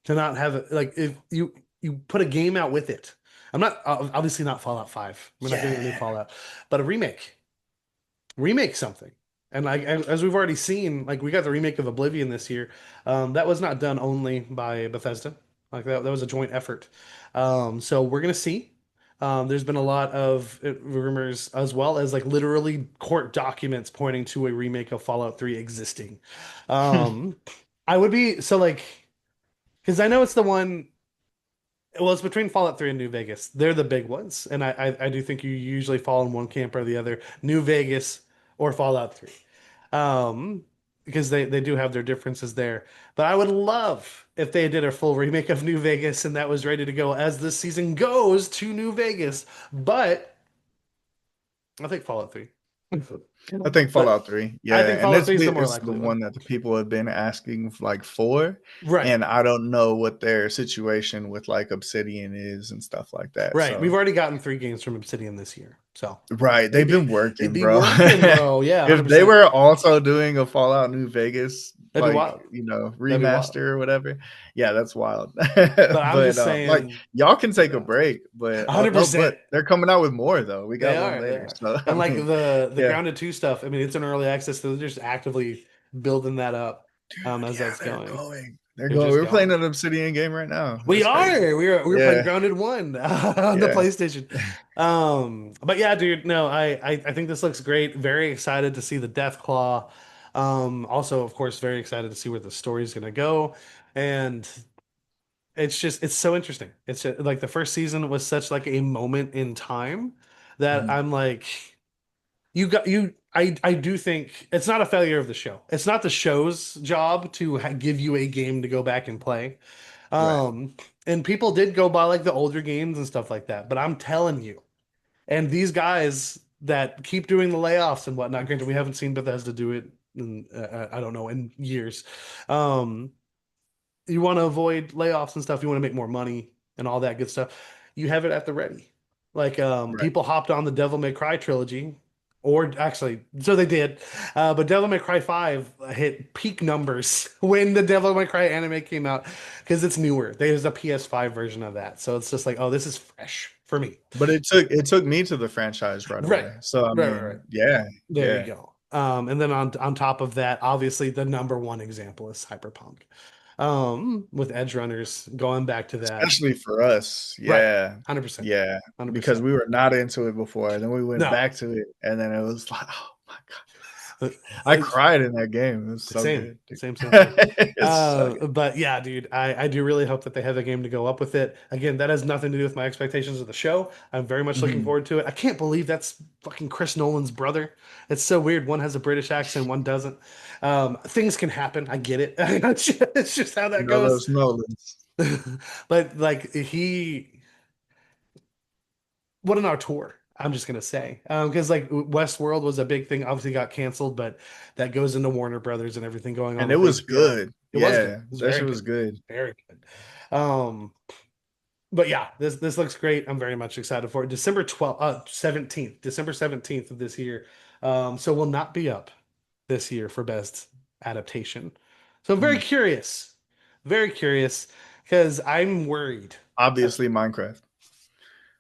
to not have it. Like if you put a game out with it. I'm not obviously not Fallout 5. We're not getting a new Yeah. Fallout, but a remake something. And like as we've already seen, like we got the remake of Oblivion this year. That was not done only by Bethesda. Like that was a joint effort. So we're gonna see. There's been a lot of rumors as well as like literally court documents pointing to a remake of Fallout 3 existing. Um, I would be so like because I know it's the one. Well, it's between Fallout 3 and New Vegas. They're the big ones, and I do think you usually fall in one camp or the other. New Vegas or Fallout 3, because they do have their differences there. But I would love if they did a full remake of New Vegas and that was ready to go as this season goes to New Vegas. But I think Fallout 3. I think But Fallout 3. I Yeah, think and Fallout 3 is the more it's the likely one. one that the people have been asking like for, Right. and I don't know what their situation with like Obsidian is and stuff like that. Right. We've So, already gotten 3 games from Obsidian this year. So right, it'd they've be been it'd working, be bro. working, bro. Yeah, If they 100%. were also doing a Fallout New Vegas That'd be like, wild. That'd be wild. remaster or whatever, yeah, that's wild. But I'm But just like saying, y'all can take a yeah, break, but oh no, 100%. but they're coming out with more though. We They got one are, they later. are. So I And like mean, the yeah. Grounded 2 stuff, I mean, it's in early access, so they're just actively building that up Dude, as yeah, that's they're going. going. They're They're going. just We're playing going. an Obsidian game right now. We It's crazy. are. We were playing Yeah, Grounded 1 on the yeah. PlayStation. But yeah, dude, no, I think this looks great. Very excited to see the Death Claw. Also, of course, very excited to see where the story's gonna go. And it's so interesting. It's just, like the first season was such like a moment in time that Mhm. I'm like, you got you. I do think it's not a failure of the show. It's not the show's job to give you a game to go back and play. Right. Um, and people did go buy like the older games and stuff like that. But I'm telling you, and these guys that keep doing the layoffs and whatnot. Granted, we haven't seen Bethesda do it in I don't know in years. Um, you want to avoid layoffs and stuff, you want to make more money and all that good stuff, you have it at the ready. Like Right. people hopped on the Devil May Cry trilogy, or actually, so they did. But Devil May Cry 5 hit peak numbers when the Devil May Cry anime came out because it's newer. There's a PS5 version of that. So it's just like, oh, this is fresh for me. But it took me to the franchise right Right. away. So I Right. mean, yeah, There you yeah. go. And then on top of that, obviously the number one example is Cyberpunk. With Edge Runners going back to that. Especially for us. Right. Yeah. 100%. Yeah. Because 100%. we were not into it before. And then we went No. back to it. And then it was like, oh my God. Uh, I cried in that game. It was so Same. good, dude. Same. It's so good. But yeah, dude, I do really hope that they have a game to go up with it. Again, that has nothing to do with my expectations of the show. I'm very much looking Mhm. forward to it. I can't believe that's fucking Chris Nolan's brother. It's so weird. One has a British accent, one doesn't. Things can happen. I get it. It's just how You that know goes. those Nolans. But like what an auteur. I'm just gonna say, because like Westworld was a big thing. Obviously, got canceled, but that goes into Warner Brothers and everything going on And it with was HBO. good. It was good. It Yeah. was That very shit good, was good. very good. Um, but yeah, this looks great. I'm very much excited for it. December 12th, 17th, December 17th of this year. So will not be up this year for best adaptation. So I'm Mhm. very curious, because I'm worried. Obviously, Minecraft.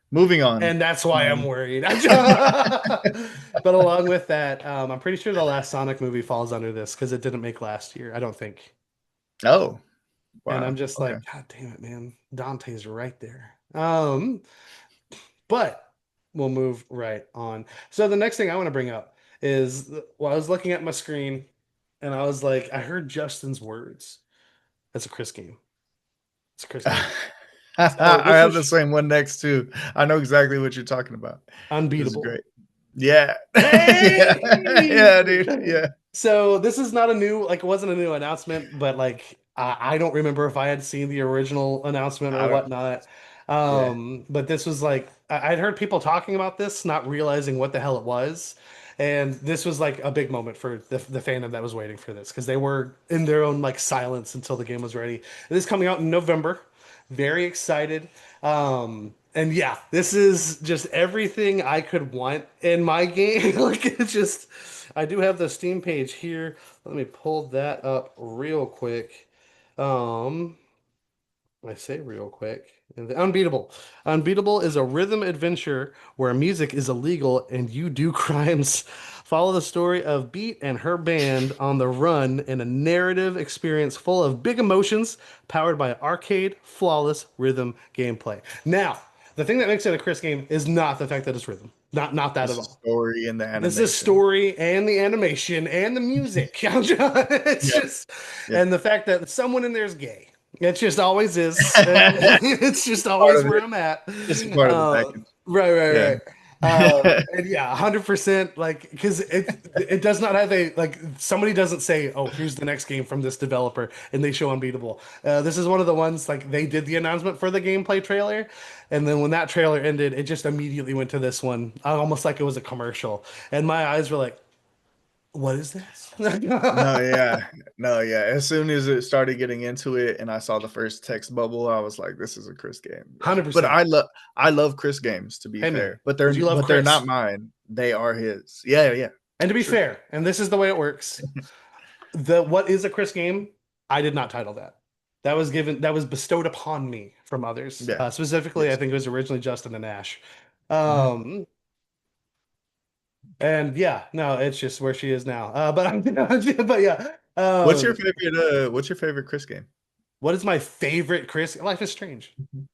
Moving on. And that's why I'm Um, worried. But along with that, I'm pretty sure the last Sonic movie falls under this because it didn't make last year. I don't think. oh, And I'm wow. just Okay. like, God damn it, man. Dante's right there. But we'll move right on. So the next thing I want to bring up is I was looking at my screen and I was like, I heard Justin's words. That's a Chris game. It's a Chris game. So I this have the was same one next to. I know exactly what you're talking about. This is unbeatable. great. Yeah. Yeah. Yeah, Hey! dude. Yeah. So this is not a new, like it wasn't a new announcement, but like I don't remember if I had seen the original announcement or I don't. whatnot. Yeah. But this was like I'd heard people talking about this, not realizing what the hell it was. And this was like a big moment for the fandom that was waiting for this because they were in their own like silence until the game was ready. It is coming out in November. Very excited. And yeah, this is just everything I could want in my game. Like it's just, I do have the Steam page here. Let me pull that up real quick. Um, I say real quick. And the Unbeatable. Unbeatable is a rhythm adventure where music is illegal and you do crimes. Follow the story of Beat and her band on the run in a narrative experience full of big emotions, powered by arcade, flawless rhythm gameplay. Now, the thing that makes it a Chris game is not the fact that it's rhythm. Not that at It's the all. story and the This is animation. story and the animation and the music. It's Yep. just, Yep. and the fact that someone in there is gay. It just always is. And it's just Part always of where it. I'm at. It's a part of the package. Right, right, Yeah. right. And yeah, 100% like because it does not have a like somebody doesn't say, "Oh, here's the next game from this developer," and they show Unbeatable. This is one of the ones like they did the announcement for the gameplay trailer, and then when that trailer ended, it just immediately went to this one, almost like it was a commercial, and my eyes were like, "What is this?" No, yeah. No, yeah. As soon as it started getting into it and I saw the first text bubble, I was like, this is a Chris game. Yeah. But 100%. I love Chris games, to be Hey man, fair. But because you love they're not Chris. mine. They are his. Yeah, yeah. And to be True. fair, and this is the way it works. The what is a Chris game? I did not title that. That was bestowed upon me from others. Yeah. Specifically, I Yes. think it was originally Justin and Ash. Mhm. Um, and yeah, no, it's just where she is now. But yeah. What's your favorite Chris game? What is my favorite Chris? Life is Strange. Mhm.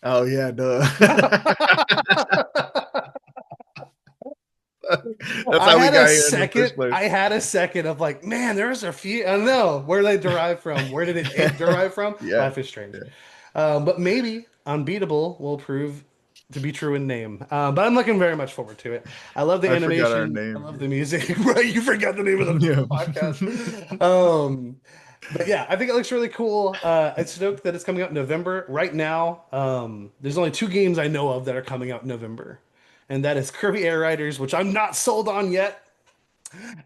Oh yeah, duh. That's how we got here in the first I place. had a second of like, man, there's a few. I don't know where they derive from. Where did it derive from? Yeah. Life is Strange. Yeah. But maybe Unbeatable will prove to be true in name. But I'm looking very much forward to it. I love the I forgot our animation. I name. love the music. Right? You forgot the name of the Yeah. podcast. But yeah, I think it looks really cool. I'm stoked that it's coming out in November. Right now, there's only two games I know of that are coming out in November, and that is Kirby Air Riders, which I'm not sold on yet,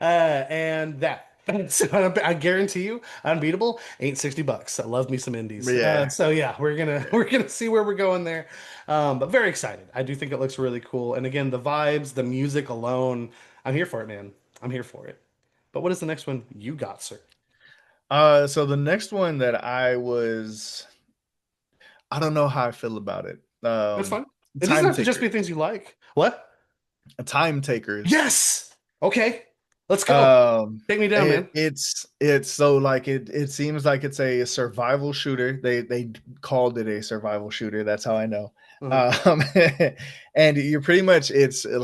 and that. So I guarantee you, Unbeatable ain't $60. I love me some indies. Yeah. So yeah, Yeah. we're gonna see where we're going there. But very excited. I do think it looks really cool. And again, the vibes, the music alone, I'm here for it, man. I'm here for it. But what is the next one you got, sir? So the next one that I don't know how I feel about it. That's fine. It doesn't Time have to just be Takers. things you like. What? Time Takers. Yes. Okay. Let's go. Take me down, man. It's so like it seems like it's a survival shooter. They called it a survival shooter. That's how I know. Uh-huh. Um, and you're pretty much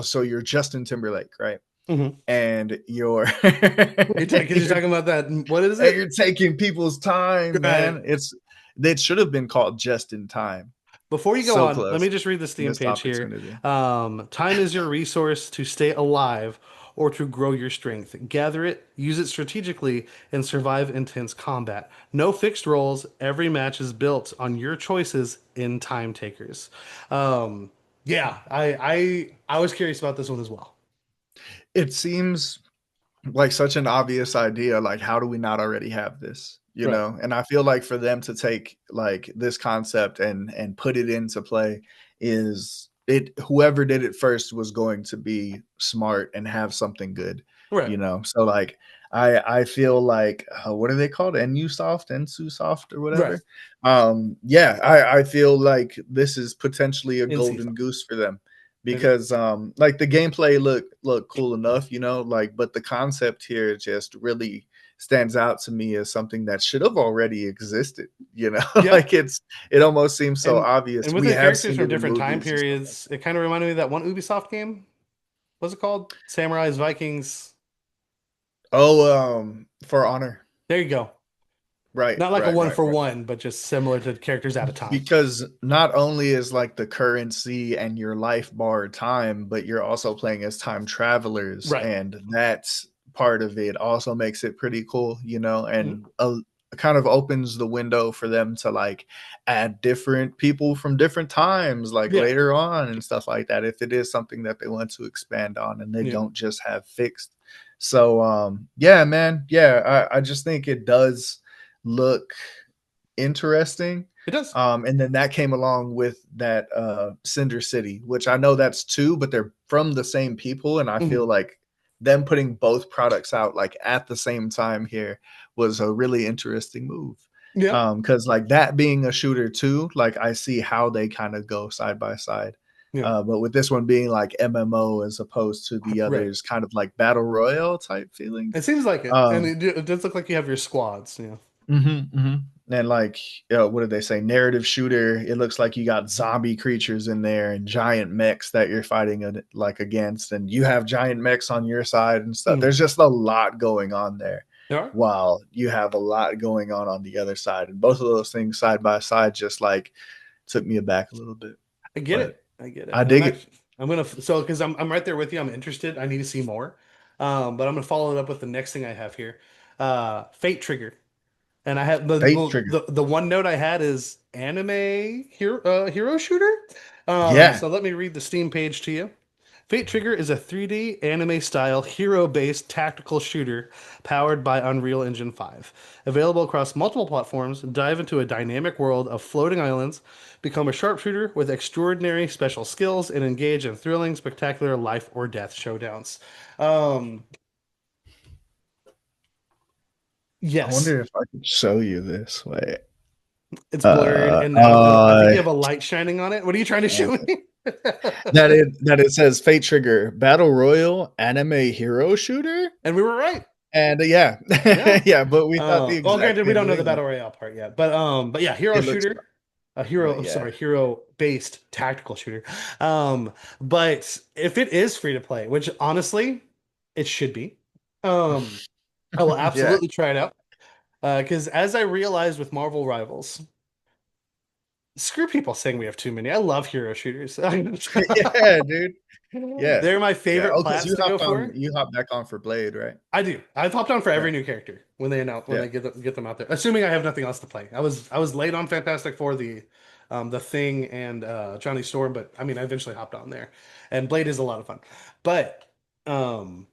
so you're Justin Timberlake, right? Hmm. And you're Because you're talking about that. What is and it? you're taking people's time, Right. man. It should have been called Just in Time. Before you go So on, let me close. just read the Steam Missed page here. opportunity. Time is your resource to stay alive or to grow your strength. Gather it, use it strategically, and survive intense combat. No fixed roles. Every match is built on your choices in Time Takers. Yeah, I was curious about this one as well. It seems like such an obvious idea. Like, how do we not already have this? You Right. know, and I feel like for them to take like this concept and put it into play is it whoever did it first was going to be smart and have something good, Right. you know. So like I feel like what are they called? NUsoft or Right. whatever. Yeah, I feel like this is potentially a NC. golden goose for them Maybe. because like the gameplay look cool enough, you know, like but the concept here just really stands out to me as something that should have already existed, you know. Yeah. Like it almost seems so And obvious. and with We the have characters seen from it in different time movies and stuff like periods, it kind of reminded me of that one Ubisoft game. What's it called? Samurais, Vikings. that. Oh, For Honor. There you go. Right, Not like a right, one right, for right. one, but just similar to characters at a time. Because not only is like the currency and your life bar time, but you're also playing as time travelers, Right. and that's part of it also makes it pretty cool, you know, Mhm. and kind of opens the window for them to like add different people from different times like Yeah. later on and stuff like that if it is something that they want to expand on and they Yeah. don't just have fixed. So yeah, man, yeah, I just think it does look interesting. It does. And then that came along with that Cinder City, which I know that's two, but they're from the same people, and I Mhm. feel like them putting both products out like at the same time here was a really interesting move. Yeah. Because like that being a shooter too, like I see how they kind of go side by side. Yeah. But with this one being like MMO as opposed to the Right. others, kind of like battle royale type feeling. It seems like it. And Um, it does look like you have your squads, you know. And like, what did they say? Narrative shooter. It looks like you got zombie creatures in there and giant mechs that you're fighting like against, and you have giant mechs on your side and stuff. Mhm. There's just a lot going on there, There are. while you have a lot going on the other side, and both of those things side by side just like took me aback a little bit. I get But it. I get it. I And I'm dig it. actually I'm gonna so because I'm right there with you. I'm interested. I need to see more. But I'm gonna follow it up with the next thing I have here. Fate Trigger. And I have Fate Trigger. the one note I had is anime hero shooter. Yeah. So let me read the Steam page to you. Fate Trigger is a 3D anime style hero-based tactical shooter powered by Unreal Engine 5. Available across multiple platforms, dive into a dynamic world of floating islands, become a sharpshooter with extraordinary special skills, and engage in thrilling, spectacular life or death showdowns. Um, I yes, wonder if I could show you this. Wait. it's blurred, Uh, and now I think uh, you have a light shining on it. What are you trying to show me? that it says Fate Trigger Battle Royal Anime Hero Shooter, And we were right. and yeah, Yeah. yeah, but we thought the Well, exact granted, we same don't know the thing. battle royale part yet, but yeah, hero It looks, shooter, a but hero, yeah, sorry, hero based tactical shooter. But if it is free to play, which honestly, it should be, um, I will yeah, absolutely try it out. Because as I realized with Marvel Rivals, screw people saying we have too many. I love hero shooters. yeah, dude, yeah, They're my yeah. favorite Oh, because class to go for. you hopped back on for Blade, right? I do. I've hopped on for Yeah, every new character when they announce when yeah, they get them out there. Assuming I have nothing else to play. I was late on Fantastic Four, the Thing and Johnny Storm, but I mean I eventually hopped on there. And Blade is a lot of fun. But um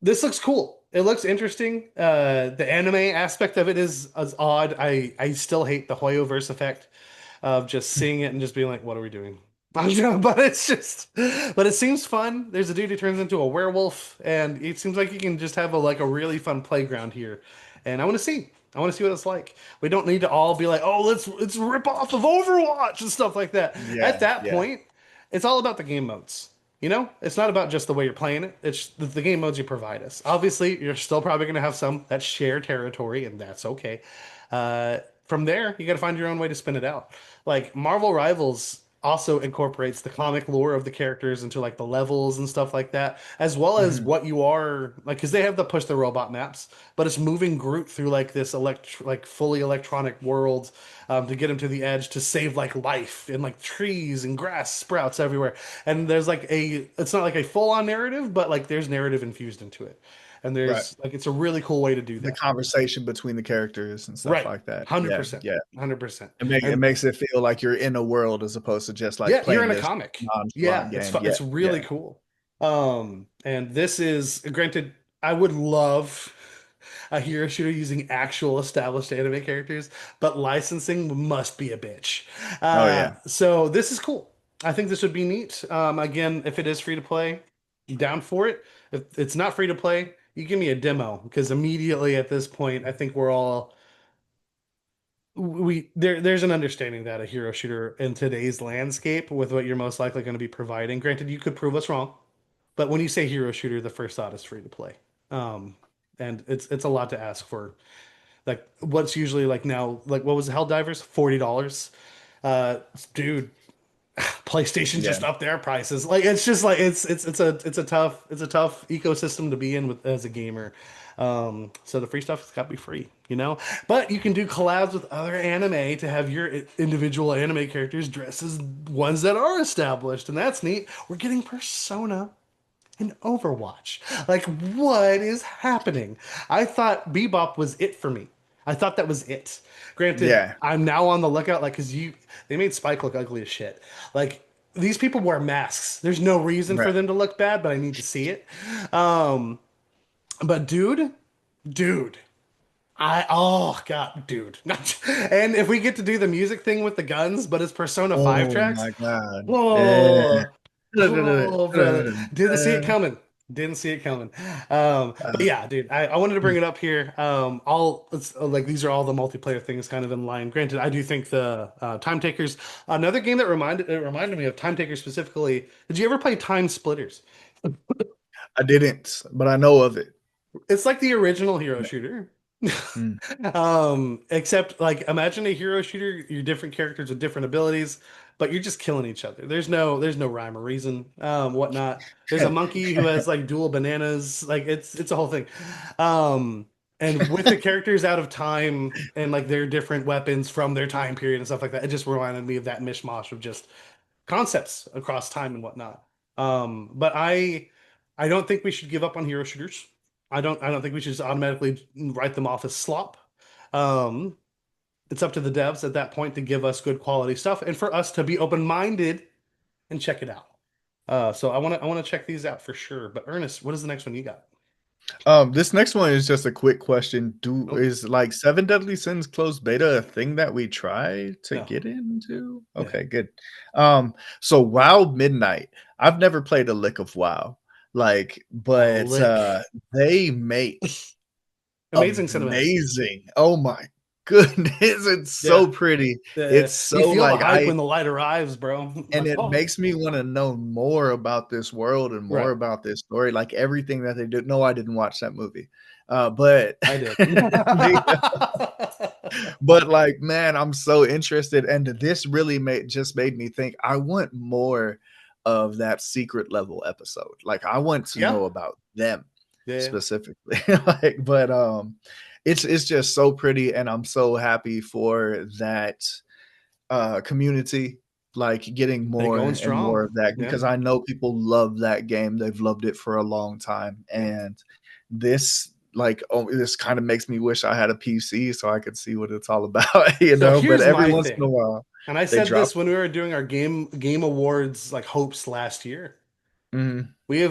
this looks cool. It looks interesting. The anime aspect of it is odd. I still hate the Hoyoverse effect of just seeing it and just being like, what are we doing? But it's just, but it seems fun. There's a dude who turns into a werewolf, and it seems like you can just have a really fun playground here. And I want to see. I want to see what it's like. We don't need to all be like, oh, let's rip off of Overwatch and stuff like that. yeah, At that yeah. point, it's all about the game modes. You know, it's not about just the way you're playing it. It's the game modes you provide us. Obviously, you're still probably going to have some that share territory, and that's okay. From there, you got to find your own way to spin it out. Like Marvel Rivals also incorporates the comic lore of the characters into like the levels and stuff like that, as well as Mhm. what you are like, because they have the push the robot maps, but it's moving Groot through like this like fully electronic world to get him to the edge to save like life and like trees and grass sprouts everywhere. And there's like it's not like a full on narrative, but like there's narrative infused into it. And Right. there's like it's a really cool way to do The that. conversation between the characters and stuff Right. like that. Yeah, 100%. yeah. 100%. It And makes it feel like you're in a world as opposed to just like yeah, you're playing in a this comic. nonchalant Yeah, game. Yeah, it's really yeah. cool. And this is granted, I would love a hero shooter using actual established anime characters, but licensing must be a bitch. Oh yeah. So this is cool. I think this would be neat. Again, if it is free to play, I'm down for it. If it's not free to play, you give me a demo because immediately at this point, I think we're all there's an understanding that a hero shooter in today's landscape with what you're most likely going to be providing. Granted, you could prove us wrong, but when you say hero shooter, the first thought is free to play. Um, and it's a lot to ask for like what's usually like now like what was the Helldivers? $40. Uh dude, PlayStation Yeah. just up their prices. Like it's just like it's a tough ecosystem to be in with as a gamer. So the free stuff has got to be free, you know. But you can do collabs with other anime to have your individual anime characters dress as ones that are established, and that's neat. We're getting Persona in Overwatch. Like, what is happening? I thought Bebop was it for me. I thought that was it. Granted, Yeah. I'm now on the lookout, like, because they made Spike look ugly as shit. Like, these people wear masks. There's no reason for Right. them to look bad, but I need to see it. Um, but dude, oh god, dude. And if we get to do the music thing with the guns, but it's Persona 5 Oh tracks, my god. Yeah. oh, oh, brother. Didn't see it coming. Didn't see it coming. But yeah, dude, I wanted to bring it up here. All it's like these are all the multiplayer things kind of in line. Granted, I do think the Time Takers, another game that reminded me of Time Takers specifically. Did you ever play Time Splitters? I didn't, but I know of it. It's like the original hero Yeah. shooter. Mm. Except like imagine a hero shooter, you're different characters with different abilities, but you're just killing each other. There's no rhyme or reason, whatnot. There's a monkey who has like dual bananas, like it's a whole thing. Um, and with the characters out of time and like their different weapons from their time period and stuff like that, it just reminded me of that mishmash of just concepts across time and whatnot. But I don't think we should give up on hero shooters. I don't think we should just automatically write them off as slop. Um, it's up to the devs at that point to give us good quality stuff and for us to be open-minded and check it out. So I want to check these out for sure. But Ernest, what is the next one you got? This next one is just a quick question. Oh, Is like Seven Deadly Sins closed beta a thing that we try to no. get into? Yeah. Okay, good. So WoW Midnight. I've never played a lick of WoW, like, A but lick. they make Amazing cinematics. amazing. Oh my goodness, it's so Yeah. pretty. It's You so feel the like hype when the light arrives, bro. and Like, it oh, makes me want to know more about this world and more right. about this story, like everything that they do. No, I didn't watch that movie, but I did. but like, man, I'm so interested, and this really made me think. I want more of that secret level episode. Like, I want to Yeah. know about them Yeah. specifically. Like, but it's just so pretty, and I'm so happy for that community, like getting They more going and strong. more of that, Yeah. because I know people love that game. They've loved it for a long time, Yeah. and this like, oh, this kind of makes me wish I had a PC so I could see what it's all about, you So know. But here's every my once in a thing. while, And I they said drop. this when we were doing our game awards like hopes last year. Mhm. We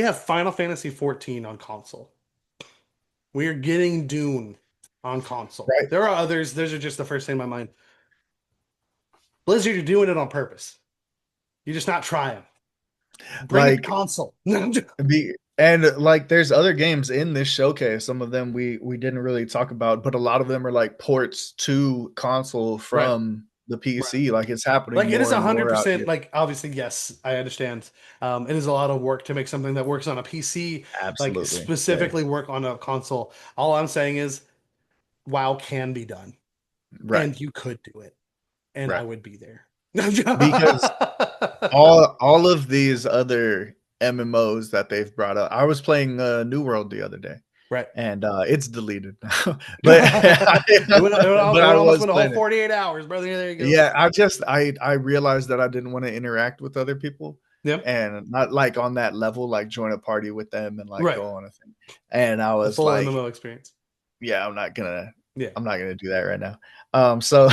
have Final Fantasy 14 on console. We are getting Dune on console. Right, There are others. Those are just the first thing in my mind. Blizzard, you're doing it on purpose. You're just not trying. Bring it to like console. like there's other games in this showcase. Some of them we didn't really talk about, but a lot of them are like ports to console Right. from the Right. PC. Like, it's happening Like it is more and more out 100% here. like obviously yes, I understand. It is a lot of work to make something that works on a PC like Absolutely, yeah. specifically work on a console. All I'm saying is WoW can be done Right, and you could do it and I right. would be there. Because all of these other MMOs that they've brought up, I was playing New World the other day, Right. and it's deleted now. But It I would almost was win a whole playing it. 48 hours, brother. There you go. Yeah, I realized that I didn't want to interact with other people, Yeah. and not like on that level, like join a party with them and like Right. go on a thing. And I The was full like, MMO experience. yeah, Yeah. I'm not gonna do that right now. So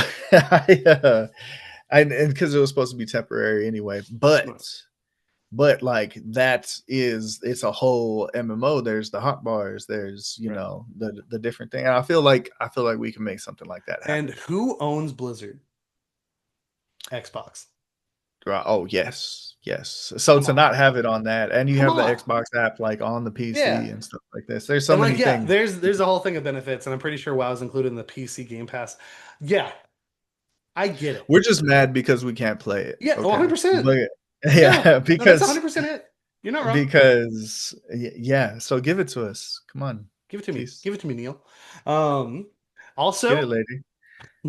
and because it was supposed to be temporary anyway, Right. but like it's a whole MMO. There's the hot bars, there's, Right. the different thing. And I feel like we can make something like that And happen. who owns Blizzard? Xbox. Right. Oh, yes, yes. So Come to on. not have it on that, and you Come have the on. Xbox app like on the Yeah. PC and stuff like this. There's so And like, many yeah, things. there's a whole thing of benefits, and I'm pretty sure WoW is included in the PC Game Pass. Yeah, I get it. We're just mad because we can't play it. Yeah, Okay, 100%. but Yeah. yeah, No, that's 100% it. You're not wrong. yeah. So give it to us. Come on, Give it to me. please Give it to me, Neil. Um, get it, also, lady.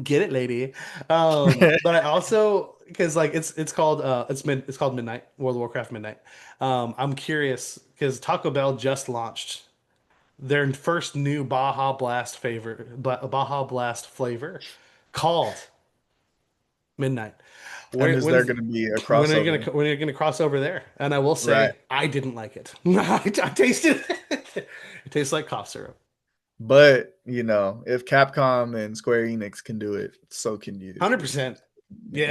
get it, lady. But I also because like it's called Midnight, World of Warcraft Midnight. I'm curious because Taco Bell just launched their first new Baja Blast flavor called Midnight. And Where is there when's going to be a crossover? when are you gonna cross over there? And I will Right. say I didn't like it. I tasted it. It tastes like cough syrup. But, if Capcom and Square Enix can do it, so can you. 100%. Yeah.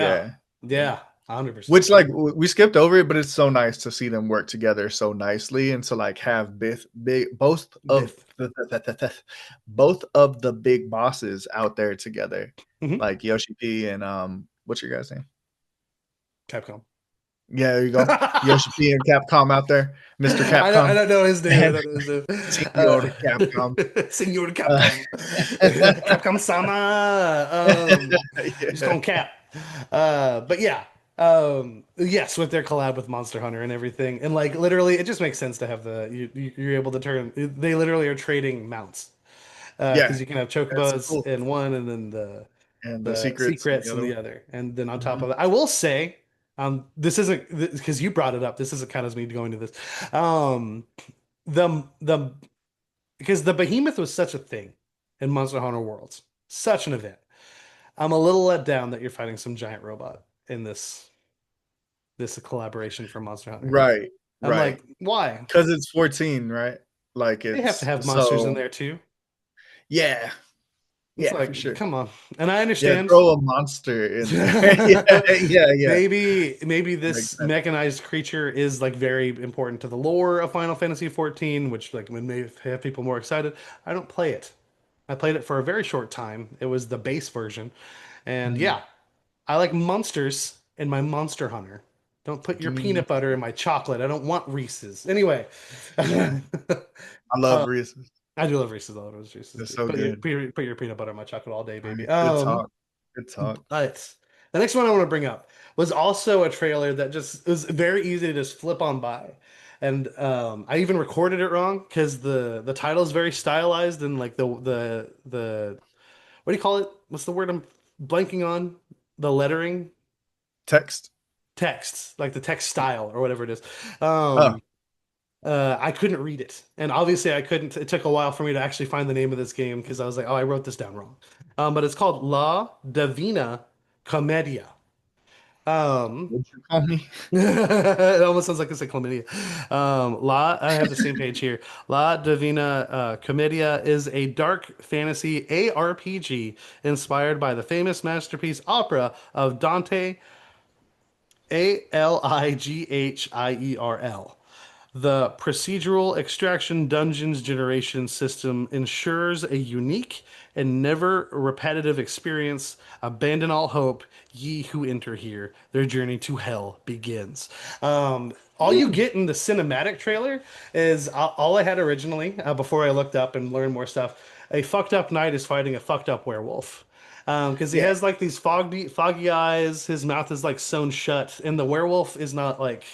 Yeah. Yeah. 100%. Which, like, we skipped over it, but it's so nice to see them work together so nicely, and to like have Biff. both of the big bosses out there together, Hmm. like Yoshi P and what's your guy's name? Capcom. Yeah, there you go. Yoshi P and Capcom out there, Mr. I Capcom don't know his name. I and don't know his name. Senor Capcom. Senor Uh, Capcom. Capcom Sama. Just yeah, on Cap. But yeah. Yes, with their collab with Monster Hunter and everything. And like literally it just makes sense to have you're able to turn they literally are trading mounts. yeah, Because you can have that's chocobos cool. in one and then the And the the secrets and the secrets in other the one. other. And then on top Mhm. of it, I will say, this isn't because you brought it up. This isn't kind of me going to this. Um, the because the behemoth was such a thing in Monster Hunter Worlds, such an event. I'm a little let down that you're fighting some giant robot in this. this collaboration from Monster Hunter. Right, I'm right. like, why? Because it's 14, right? Like They have to it's have monsters in so there too. yeah, It's yeah, for like, sure. come on. And I Yeah, understand. throw a monster in there. Yeah, yeah, yeah. Maybe Makes this sense. mechanized creature is like very important to the lore of Final Fantasy 14, which like may have people more excited. I don't play it. I played it for a very short time. It was the base version. And Mm. yeah, I like monsters in my Monster Hunter. Don't put your Give me. peanut butter in my chocolate. I don't want Reese's. Anyway, I love Reese's. I do love Reese's. I love Reese's, They're dude. so good. Put your peanut butter in my chocolate all day, All baby. right, good talk. Good talk. But the next one I want to bring up was also a trailer that just was very easy to just flip on by. And I even recorded it wrong because the title is very stylized and like the what do you call it? What's the word I'm blanking on? The lettering Text. text, like the text style or whatever it is. Oh, Um, I couldn't read it, and obviously I couldn't. It took a while for me to actually find the name of this game because I was like, oh, I wrote this down wrong. But it's called La Divina Commedia. Um, what'd you call me? it almost sounds like it's a chlamydia. I have the same page here. La Divina Commedia is a dark fantasy ARPG inspired by the famous masterpiece opera of Dante, Alighierl. The procedural extraction dungeons generation system ensures a unique and never repetitive experience. Abandon all hope, ye who enter here. Their journey to hell begins. All you Ooh. get in the cinematic trailer is all I had originally before I looked up and learned more stuff. A fucked up knight is fighting a fucked up werewolf. Because he Yeah, has like these foggy eyes, his mouth is like sewn shut, and the werewolf is not like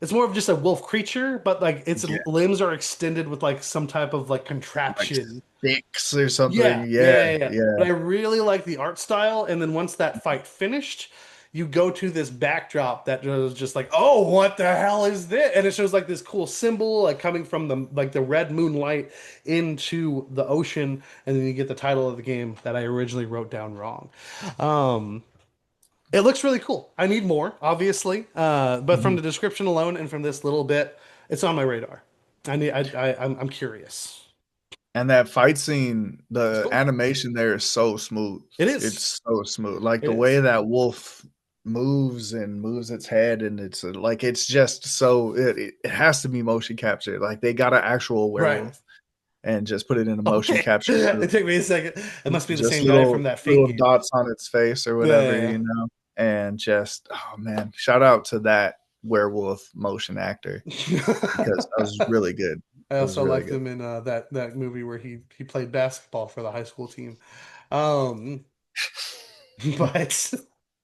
it's more of just a wolf creature, but like its yeah. limbs are extended with like some type of like Like contraption. sticks or something. Yeah, Yeah, yeah, yeah, yeah. yeah, But I really like the art style. And then once that fight finished, you go to this backdrop that was just like, oh, what the hell is this? And it shows like this cool symbol, like coming from the red moonlight into the ocean, and then you get the title of the game that I originally wrote down wrong. Um, it looks really cool. I need more, obviously, but from Mhm. the description alone and from this little bit, it's on my radar. I'm curious. And that fight scene, It's the cool. animation there is so smooth. It is. It's so smooth. Like It the way is. that wolf moves and moves its head, and it's like it's just so it has to be motion captured. Like they got an actual Right. werewolf and just put it in a motion Okay. capture It suit. took me a second. It must be the Just same guy from that Fate little game. dots on its face or whatever, Yeah. you know. And just oh man, shout out to that werewolf motion actor because that was really good. I It was also really liked good. him in that movie where he played basketball for the high school team. Um, but but So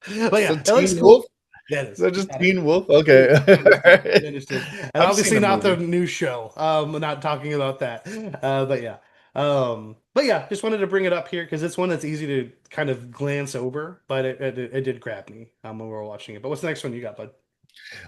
yeah, it looks Teen Wolf? cool. Yeah, it Is is. that You just got it. Teen Wolf? You, Okay. you understood. You understood. And I've seen obviously a not the movie. new show. We're not talking about that. But yeah. But yeah, just wanted to bring it up here because it's one that's easy to kind of glance over, but it did grab me when we were watching it. But what's the next one you got, bud?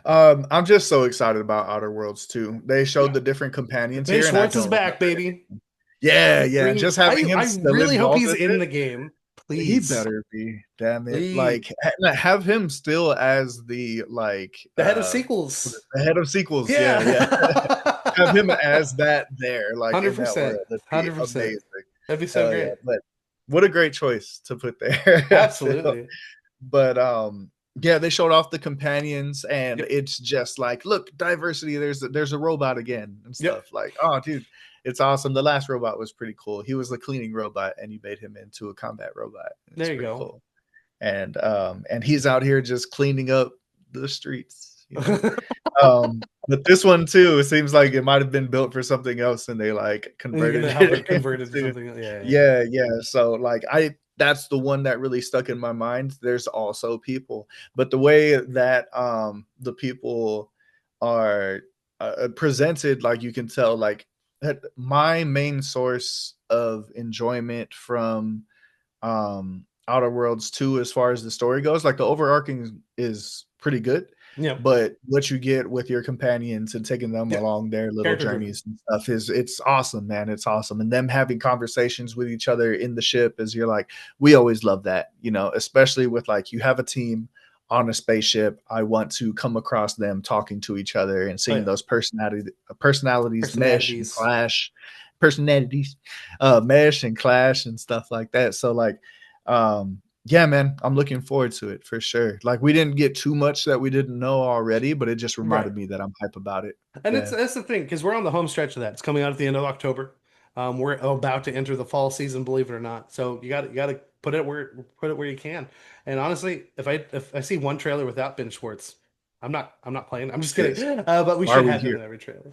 I'm just so excited about Outer Worlds too. They showed Yeah. the different companions Ben here, and I Schwartz is don't back, remember baby. anything. Yeah, yeah. Bring Just having him I still really hope involved he's with in it, the game. he Please. better be. Damn it! Please. Like have him still as the like The head of sequels. the head of sequels. Yeah, yeah. Yeah. Have him as that there, like in that 100%. world. That'd be 100%. amazing. That'd be so Hell yeah! great. But what a great choice to put there. I feel. Absolutely. But yeah, they showed off the companions, and Yep. it's just like, look, diversity. There's a robot again and Yep. stuff. Like, oh, dude, it's awesome. The last robot was pretty cool. He was the cleaning robot, and you made him into a combat robot. It's There you pretty go. cool. And he's out here just cleaning up the streets, you know. But this one too, it seems like it might have been built for something else, and they like And you're converted gonna have it it converted to into something. Yeah, yeah. yeah, yeah. So like I that's the one that really stuck in my mind. There's also people, but the way that the people are presented, like you can tell, like my main source of enjoyment from Outer Worlds 2 as far as the story goes. Like the overarching is pretty good, Yep. but what you get with your companions and taking them Yep. along their little Character driven. journeys and stuff is it's awesome, man. It's awesome. And them having conversations with each other in the ship as you're like, we always love that, you know, especially with like you have a team on a spaceship. I want to come across them talking to each other and Oh seeing yeah, those personalities mesh and personalities. clash, personalities mesh and clash and stuff like that. So like, yeah, man, I'm looking forward to it for sure. Like we didn't get too much that we didn't know already, but it just Right. reminded me that I'm hype about it. And it's Yeah. that's the thing because we're on the home stretch of that. It's coming out at the end of October. We're about to enter the fall season, believe it or not. So you got to put it where you can. And honestly, if I see one trailer without Ben Schwartz, I'm not playing. I'm just kidding. Yes. But we Why are should we have him here? in every trailer.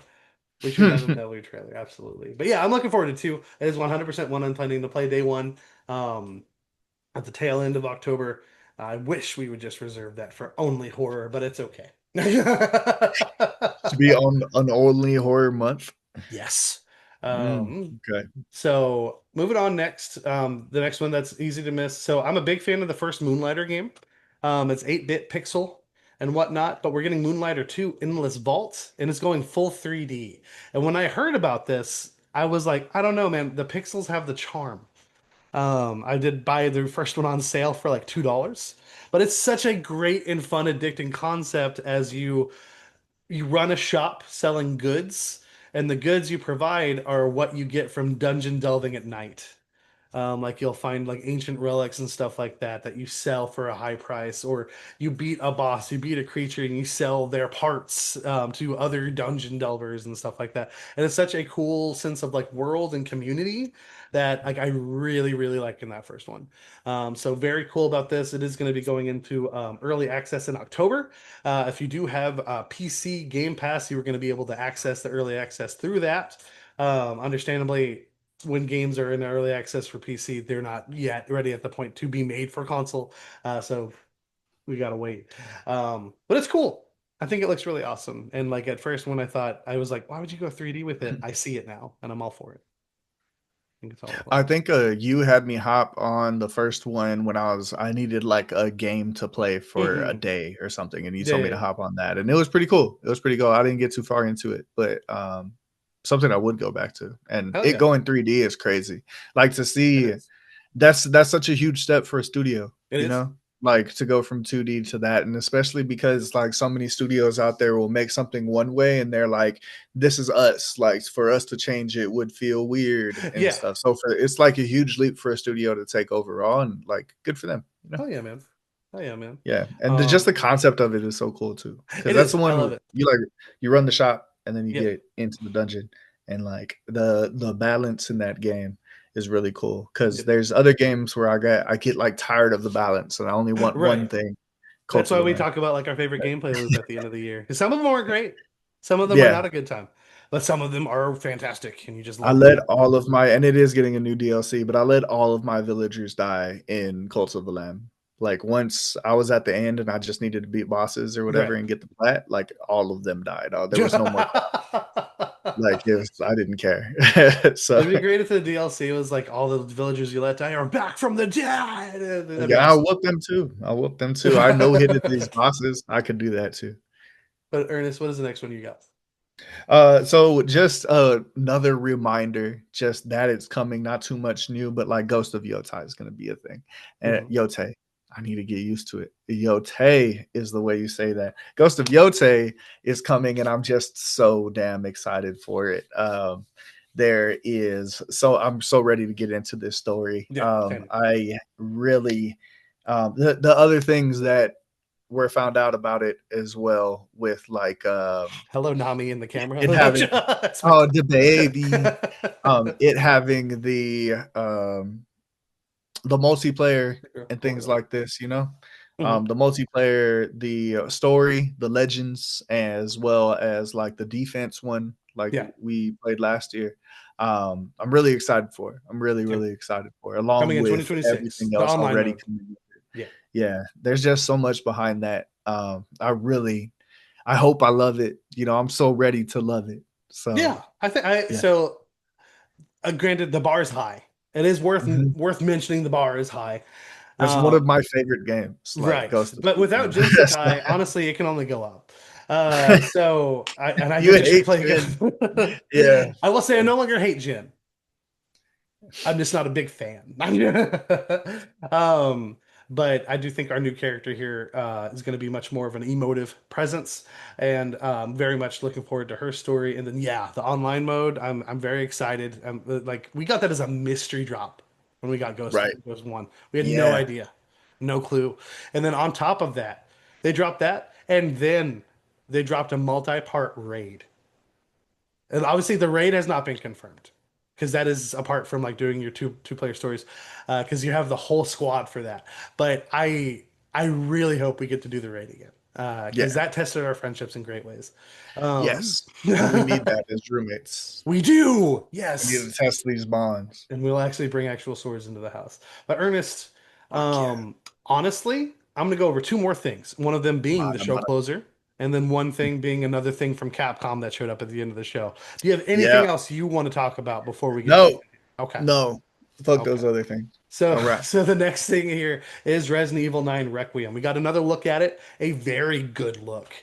We should have him in every trailer, absolutely. But yeah, I'm looking forward to it too. It is 100% one I'm planning to play day one. Um, at the tail end of October. I wish we would just reserve that for only horror, but it's okay. To be on an only horror month. Yes. Mm, Um, okay. so moving on next, the next one that's easy to miss. So I'm a big fan of the first Moonlighter game. It's 8-bit pixel and whatnot, but we're getting Moonlighter 2 Endless Vault, and it's going full 3D. And when I heard about this, I was like, I don't know, man. The pixels have the charm. I did buy the first one on sale for like $2, but it's such a great and fun, addicting concept as you run a shop selling goods, and the goods you provide are what you get from dungeon delving at night. Like you'll find like ancient relics and stuff like that that you sell for a high price, or you beat a boss, you beat a creature, and you sell their parts to other dungeon delvers and stuff like that. And it's such a cool sense of like world and community that like I really really like in that first one. So very cool about this. It is going to be going into early access in October. If you do have PC Game Pass, you are going to be able to access the early access through that. Understandably, when games are in early access for PC, they're not yet ready at the point to be made for console. So we gotta wait. But it's cool. I think it looks really awesome. And like at first, when I thought I was like, why would you go 3D with it? I see it now, and I'm all for it. I think it's all I fun. think you had me hop on the first one when I needed like a game to play for a Hmm. day or something, and you Yeah, told yeah, me to yeah. hop on that, and it was pretty cool. It was pretty cool. I didn't get too far into it, but something I would go back to. And Hell it yeah, going 3D is crazy. Like to it see is. that's such a huge step for a studio, It you is. know? Like to go from 2D to that, and especially because like so many studios out there will make something one way and they're like, this is us. Like for us to change it would feel weird and Yeah. stuff. So for it's like a huge leap for a studio to take overall, and like good for them, you know? Oh yeah, man. Oh yeah, man. Yeah. And just Um, the concept of it is so cool too. Because it that's is. the I one love where it. you like you run the shop and then you Yep. get into the dungeon, and like the balance in that game is really cool because Yep. there's other games where I get like tired of the balance and I only want one Right. thing. That's Cult of why the we Lamb. talk about like our favorite gameplay loop at the end of the year. 'Cause some of them are great, some of them are Yeah. not a good time, but some of them are fantastic, and you just I love let them. all of my and it is getting a new DLC, but I let all of my villagers die in Cults of the Lamb. Like once I was at the end and I just needed to beat bosses or whatever Right. and get the plat, like all of them died. There was no more like it was, I didn't care. So It'd be great if the DLC was like all the villagers you let die are back from the dead. That'd be yeah, I'll awesome. whoop them too. I'll whoop them too. I know hitted these bosses. I could do that too. But Ernest, what is the next one you got? So just another reminder, just that it's coming, not too much new, but like Ghost of Yotai is going to be a thing. And Mhm. Yote, I need to get used to it. Yote is the way you say that. Ghost of Yote is coming, and I'm just so damn excited for it. There is so I'm so ready to get into this story. Yeah, kind of. I really the other things that were found out about it as well with like Hello, Nami in the it camera. having That's my oh kid. the baby it having the multiplayer and things like this, you know, Mhm. the multiplayer, the story, the legends, as well as like the defense one, like Yeah, we played last year. I'm really excited for it. I'm really, same. really excited for it, Coming along in with 2026, everything the else online already mode. coming with it. Yeah. Yeah, there's just so much behind that. I hope I love it. You know, I'm so ready to love it. So Yeah, I think I yeah. so granted the bar is high. It is Mhm. worth mentioning the bar is high. That's one of Um, my favorite games, like right. Ghost of But without Tsushima. Jin So Sakai, honestly, it can only go up. I you think I should hate play Jin. again. Yeah. I will say I no longer hate Jin. I'm just not a big fan. um, but I do think our new character here is going to be much more of an emotive presence, and very much looking forward to her story. And then yeah, the online mode, I'm very excited. Like we got that as a mystery drop when we got Right. Ghost One. We had no Yeah. idea, no clue. And then on top of that, they dropped that, and then they dropped a multi-part raid. And obviously, the raid has not been confirmed because that is apart from like doing your two player stories, because you have the whole squad for that. But I really hope we get to do the raid again Yeah. because that tested our friendships in great ways. Um, Yes. And we need that as roommates. we do, We need to yes, test these bonds. and we'll actually bring actual swords into the house. But Ernest, Fuck yeah. honestly, I'm gonna go over two more things. One of them being the show Bada, closer, and then one thing being another thing from Capcom that showed up at the end of the show. Do you have yeah. anything else you want to talk about before we get to? No. Okay, No. Fuck okay. those other things. So, All right. so the next thing here is Resident Evil 9 Requiem. We got another look at it, a very good look.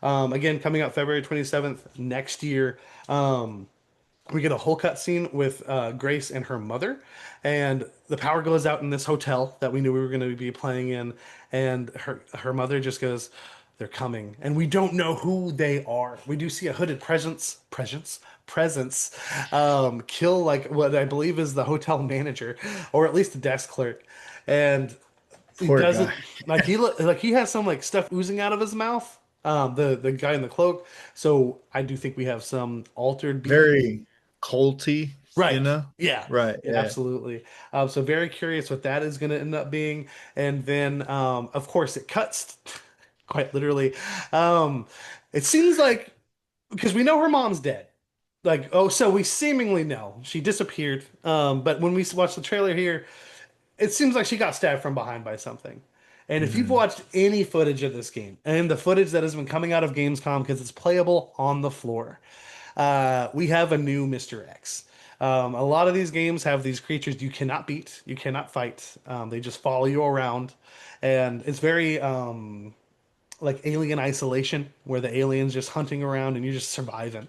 Again, coming out February 27th next year. We get a whole cutscene with Grace and her mother, and the power goes out in this hotel that we knew we were going to be playing in, and her mother just goes, "They're coming," and we don't know who they are. We do see a hooded presence, kill like what I believe is the hotel manager, or at least the desk clerk, and he Poor guy. doesn't like he has some like stuff oozing out of his mouth. The guy in the cloak. So I do think we have some altered beings. Very culty, you Right. know? Yeah. Right. Yeah, Yeah. absolutely. So very curious what that is going to end up being. And then, of course, it cuts quite literally. Um, it seems like because we know her mom's dead. Like, oh, so we seemingly know she disappeared. But when we watch the trailer here, it seems like she got stabbed from behind by something. And if you've Mhm. watched any footage of this game and the footage that has been coming out of Gamescom because it's playable on the floor, we have a new Mr. X. A lot of these games have these creatures you cannot beat, you cannot fight. They just follow you around, and it's very like Alien Isolation, where the alien's just hunting around and you're just surviving.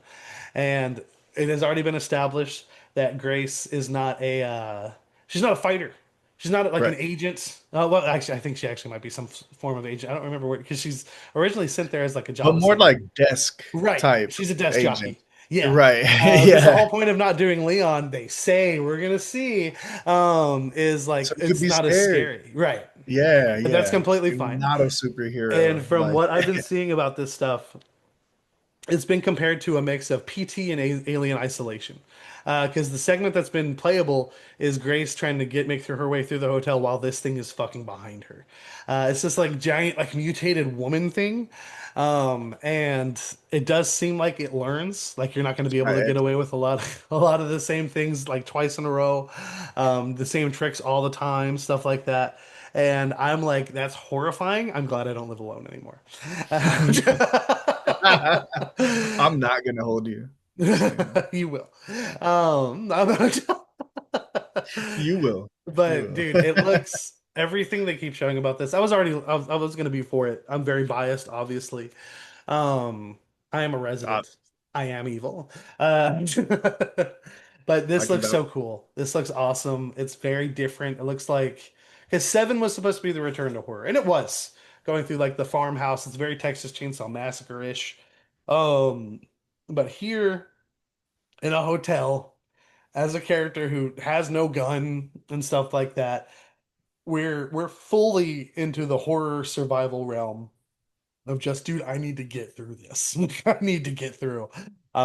And it has already been established that Grace is not a she's not a fighter. She's not like an Right. agent. Well, actually, I think she actually might be some form of agent. I don't remember where because she's originally sent there as like a But job more assignment. like desk Right. type She's a desk agent. jockey. Yeah. Right. Because the Yeah. whole point of not doing Leon, they say we're gonna see, is like So you could it's be not as scared. scary. Right. Yeah, And that's yeah. completely You're fine. not a And superhero. from Like, what I've been seeing about this stuff, it's been compared to a mix of PT and Alien Isolation. Because the segment that's been playable is Grace trying to make through her way through the hotel while this thing is fucking behind her. It's this like giant, like mutated woman thing. And it does seem like it learns. Like you're not going to be able kinda to get edgy. away with a lot of the same things like twice in a row, the same tricks all the time, stuff like that. And I'm like, that's horrifying. I'm glad I don't live alone anymore. I'm not gonna hold you. Just saying. You will. I'm not- You will. You but dude, will. it looks everything they keep showing about this. I was gonna be for it. I'm very biased, obviously. Um, I am a I, resident. I am evil. But I this can looks vouch. so cool. This looks awesome. It's very different. It looks like because Seven was supposed to be the return to horror, and it was going through like the farmhouse. It's very Texas Chainsaw Massacre-ish. Um, but here in a hotel as a character who has no gun and stuff like that, we're fully into the horror survival realm of just, dude, I need to get through this. I need to get through.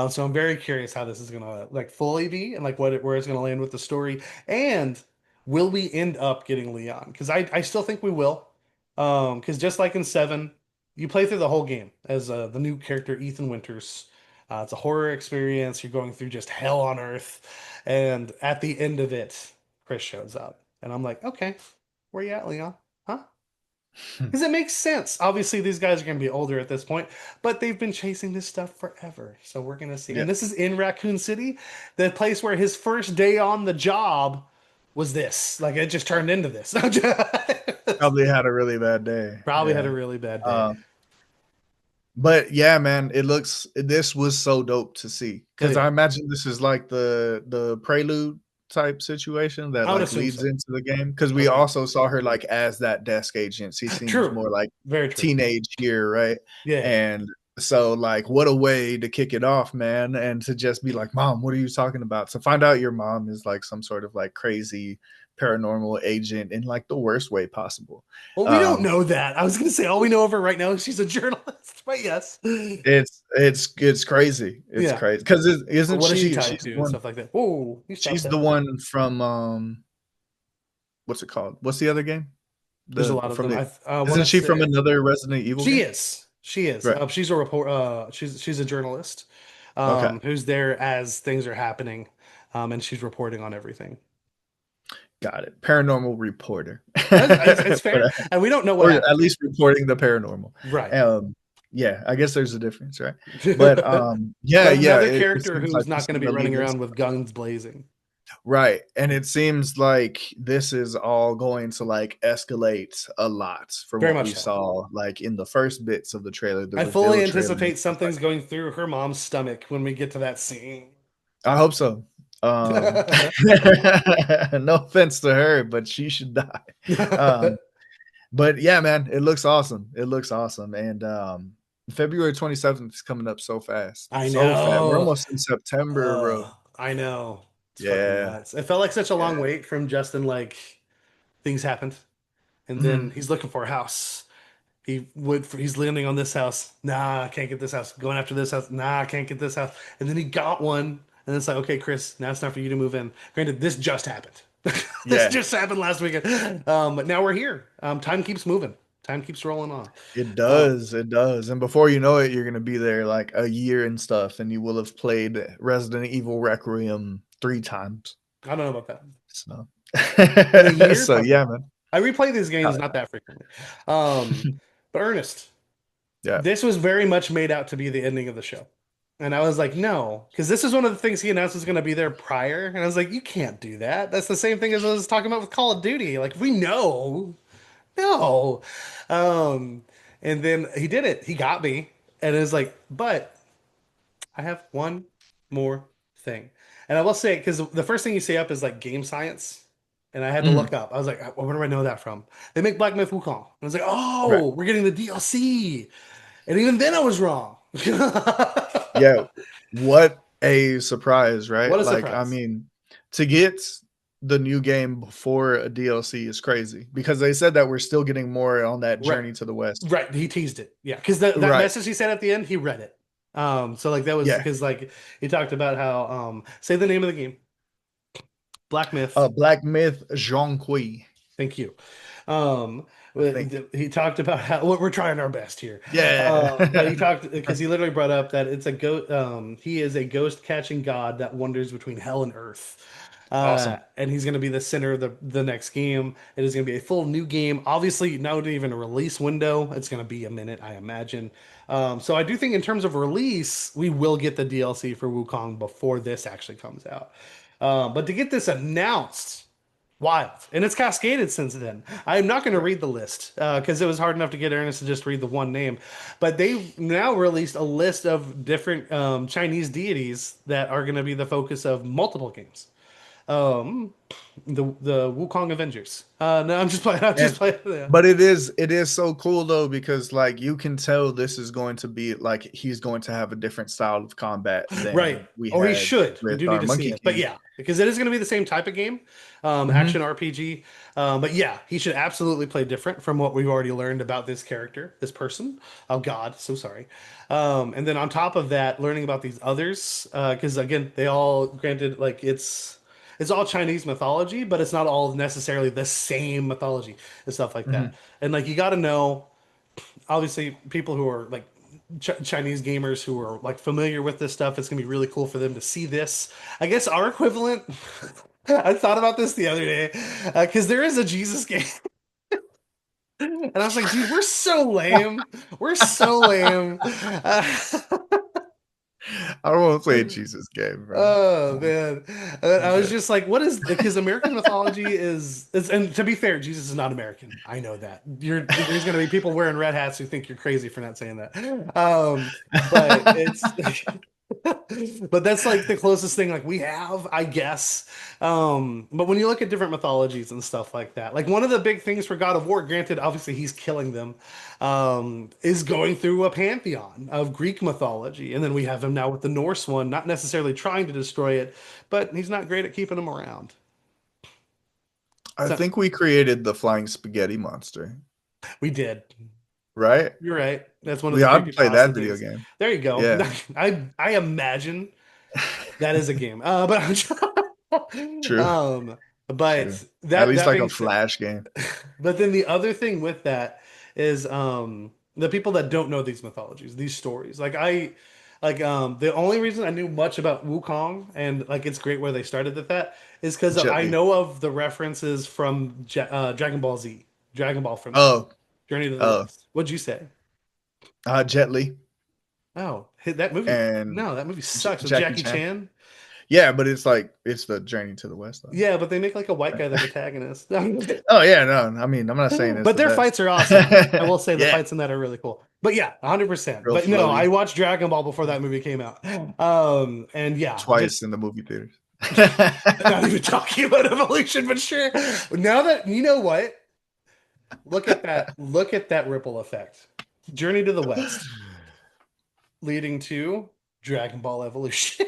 So I'm very curious how this is gonna like fully be and like where it's gonna land with the story. And will we end up getting Leon? Because I still think we will. Because just like in Seven, you play through the whole game as the new character Ethan Winters. It's a horror experience. You're going through just hell on earth, and at the end of it, Chris shows up, and I'm like, okay, where you at, Leon? Huh? Because it makes sense. Obviously, these guys are going to be older at this point, but they've been chasing this stuff forever. So we're going to see. Yeah. And this is in Raccoon City, the place where his first day on the job was this. Like it just turned into this. Probably had a really bad day. Probably had a Yeah. really bad day. Um, but yeah, man, this was so dope to see Oh because I yeah. imagine this is like the prelude type situation that I would like assume leads so. into the game? Because I we would think also saw her like as that desk agent. She seems true. more like Very true. teenage here, right? Yeah. And so like what a way to kick it off, man, and to just be like, Mom, what are you talking about? To find out your mom is like some sort of like crazy paranormal agent in like the worst way possible. Well, we don't Um know that. I was going to say all we know of her right now is she's a journalist, but yes. it's crazy. It's Yeah. crazy because isn't What is she she? tied to and stuff like that? Whoa, you stopped She's the that. one from what's it called? What's the other game? There's a The lot of from them. the I want Isn't to she from say another Resident Evil she game? is. She is. Right. She's a report. She's a journalist, Okay. who's there as things are happening, and she's reporting on everything. Got it. Paranormal reporter. It's fair, and we don't know what Or happened at to her. least reporting the paranormal. Right. Um yeah, I guess there's a difference, right? But yeah, But yeah, another it character seems like who's this not is going to be gonna running lead into around with guns blazing. right. And it seems like this is all going to like escalate a lot from Very what much we so. saw like in the first bits of the trailer, the I fully reveal trailer and anticipate stuff like something's going through her mom's stomach when we get to that scene. I hope so. No offense to her, but she should die. Um, but yeah, man, it looks awesome. It looks awesome. And February 27th is coming up so fast. I So fast. We're know. almost in September, bro. I know. It's fucking Yeah. nuts. It felt like such a long Yeah. wait from Justin, like things happened. And then Mhm. he's looking for a house. He's landing on this house. Nah, I can't get this house. Going after this house. Nah, I can't get this house. And then he got one. And it's like, okay, Chris, now it's time for you to move in. Granted, this just happened. This Yeah. just happened last weekend. But now we're here. Time keeps moving. Time keeps rolling on. It Um, does. It does. And before you know it, you're going to be there like a year and stuff, and you will have played Resident Evil Requiem 3 times. I don't know about that. So, In a year, so probably yeah, not. man. I replay these games Uh, not that frequently. Um, but Ernest, yeah. this was very much made out to be the ending of the show. And I was like, no, because this is one of the things he announced was going to be there prior. And I was like, you can't do that. That's the same thing as I was talking about with Call of Duty. Like, we know, no. Um, and then he did it. He got me. And it was like, but I have one more thing. And I will say, because the first thing you say up is like game science. And I had to Mhm. look up. I was like, where do I know that from? They make Black Myth Wukong. And I was like, Right. oh, we're getting the DLC. And even then I was wrong. Yeah. What a surprise, What right? a Like, I surprise. mean, to get the new game before a DLC is crazy because they said that we're still getting more on that Right. journey to the west. Right. He teased it. Yeah. Because that Right. message he said at the end, he read it. So like that was Yeah. because like he talked about how say the name of the game. Black Myth. Black Myth Jean Kui. Thank you. Um, I think. he talked about how we're trying our best here. Yeah. But he talked because he literally brought up that it's a ghost. He is a ghost catching god that wanders between hell and earth. Awesome. And he's going to be the center of the next game. It is going to be a full new game. Obviously, not even a release window. It's going to be a minute, I imagine. So I do think in terms of release, we will get the DLC for Wukong before this actually comes out. But to get this announced wild. And it's cascaded since then. I'm not going to read the list because it was hard enough to get Ernest to just read the one name. But they've now released a list of different Chinese deities that are going to be the focus of multiple games. Um, the Wukong Avengers. No, I'm just playing. I'm just And playing. Yeah. but it is so cool though because like you can tell this is going to be like he's going to have a different style of combat Right. than we Or he had should. We with do need our to see Monkey it. But King. yeah, because it is going to be the same type of game, Hmm. action RPG. But yeah, he should absolutely play different from what we've already learned about this character, this person. Oh God, so sorry. And then on top of that, learning about these others, because again, they all granted like it's all Chinese mythology, but it's not all necessarily the same mythology and stuff like that. Hmm. And like you got to know obviously people who are like Chinese gamers who are like familiar with this stuff, it's gonna be really cool for them to see this. I guess our equivalent. I thought about this the other day because there is a Jesus game, and I was like, dude, we're so lame. We're so lame. I don't want to play a Jesus game, bro. Oh I'm man, I was good. just like, what is because American mythology is, and to be fair, Jesus is not American. I know that. There's gonna be people wearing red hats who think you're crazy for not saying that. But it's But that's like the closest thing like we have, I guess. But when you look at different mythologies and stuff like that, like one of the big things for God of War, granted, obviously he's killing them, is going through a pantheon of Greek mythology. And then we have him now with the Norse one, not necessarily trying to destroy it, but he's not great at keeping them around. I So think we created the flying spaghetti monster, we did. right? You're right. That's one of We the ought to play that creepypasta video things. game. There you go. Yeah. I imagine that is a game. True. um, True. but At that least that like a being said, flash game. but then the other thing with that is the people that don't know these mythologies, these stories. The only reason I knew much about Wukong and like it's great where they started with that is because Jet I Li. know of the references from Dragon Ball Z, Dragon Ball Frontier, Oh, Journey to the oh, West. What'd you say? Jet Li Oh, that movie. and No, that movie sucks with Jackie Jackie Chan. Chan. Yeah, but it's like it's the Journey to the West though. Yeah, but they make like a white Right. guy the protagonist. Oh yeah, no. I mean, I'm not saying it's But the their best. fights are awesome. I will say the Yeah, fights in that are really cool. But yeah, 100%. real But no, I floaty. watched Dragon Ball before that movie came out. And yeah, Twice just in the movie theaters. not even talking about evolution, but sure. Now that you know what, look at that. Look at that ripple effect. Journey to the West, leading to Dragon Ball Evolution.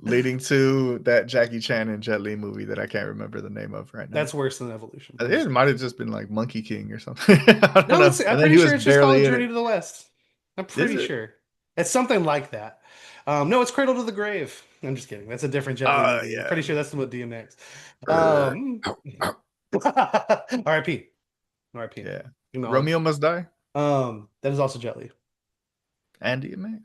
Leading to that Jackie Chan and Jet Li movie that I can't remember the name of right now. That's worse than Evolution. I'm just It kidding. might have just been like Monkey King or something. I don't No, know. I'm And then pretty he sure was it's just called barely in Journey it. to the West. I'm Is pretty it? sure. It's something like that. No, it's Cradle to the Grave. I'm just kidding. That's a different Jet Li movie. I'm Yeah. pretty sure that's what DMX. Er, ow, ow. R.I.P. R.I.P. Yeah. You know, Romeo Must Die that is also Jet Li. and DMX.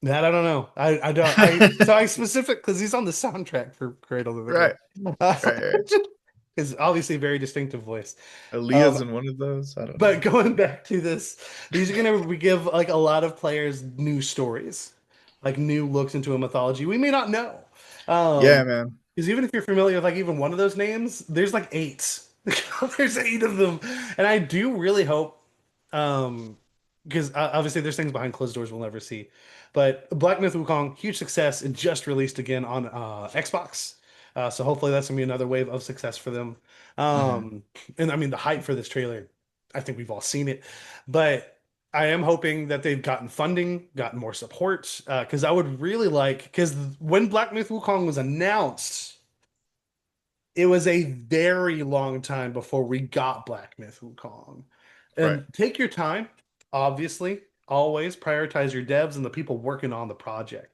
That I don't know. I don't. I so I specific because he's on the soundtrack for Cradle to the Grave. Right. Right. Right. Is obviously very distinctive voice. Aaliyah's Um, in one of those. I don't know. But going back to this, these are gonna we give like a lot of players new stories, like new looks into a mythology we may not know. Yeah, Um, man. because even if you're familiar with like even one of those names, there's like eight. There's eight of them, and I do really hope, because obviously there's things behind closed doors we'll never see. But Black Myth Wukong, huge success. It just released again on Xbox, so hopefully that's gonna be another wave of success for them. Hmm. Um, and I mean the hype for this trailer, I think we've all seen it, but I am hoping that they've gotten funding, gotten more support, because I would really like because when Black Myth Wukong was announced, it was a very long time before we got Black Myth Wukong. Right. And take your time, obviously, always prioritize your devs and the people working on the project.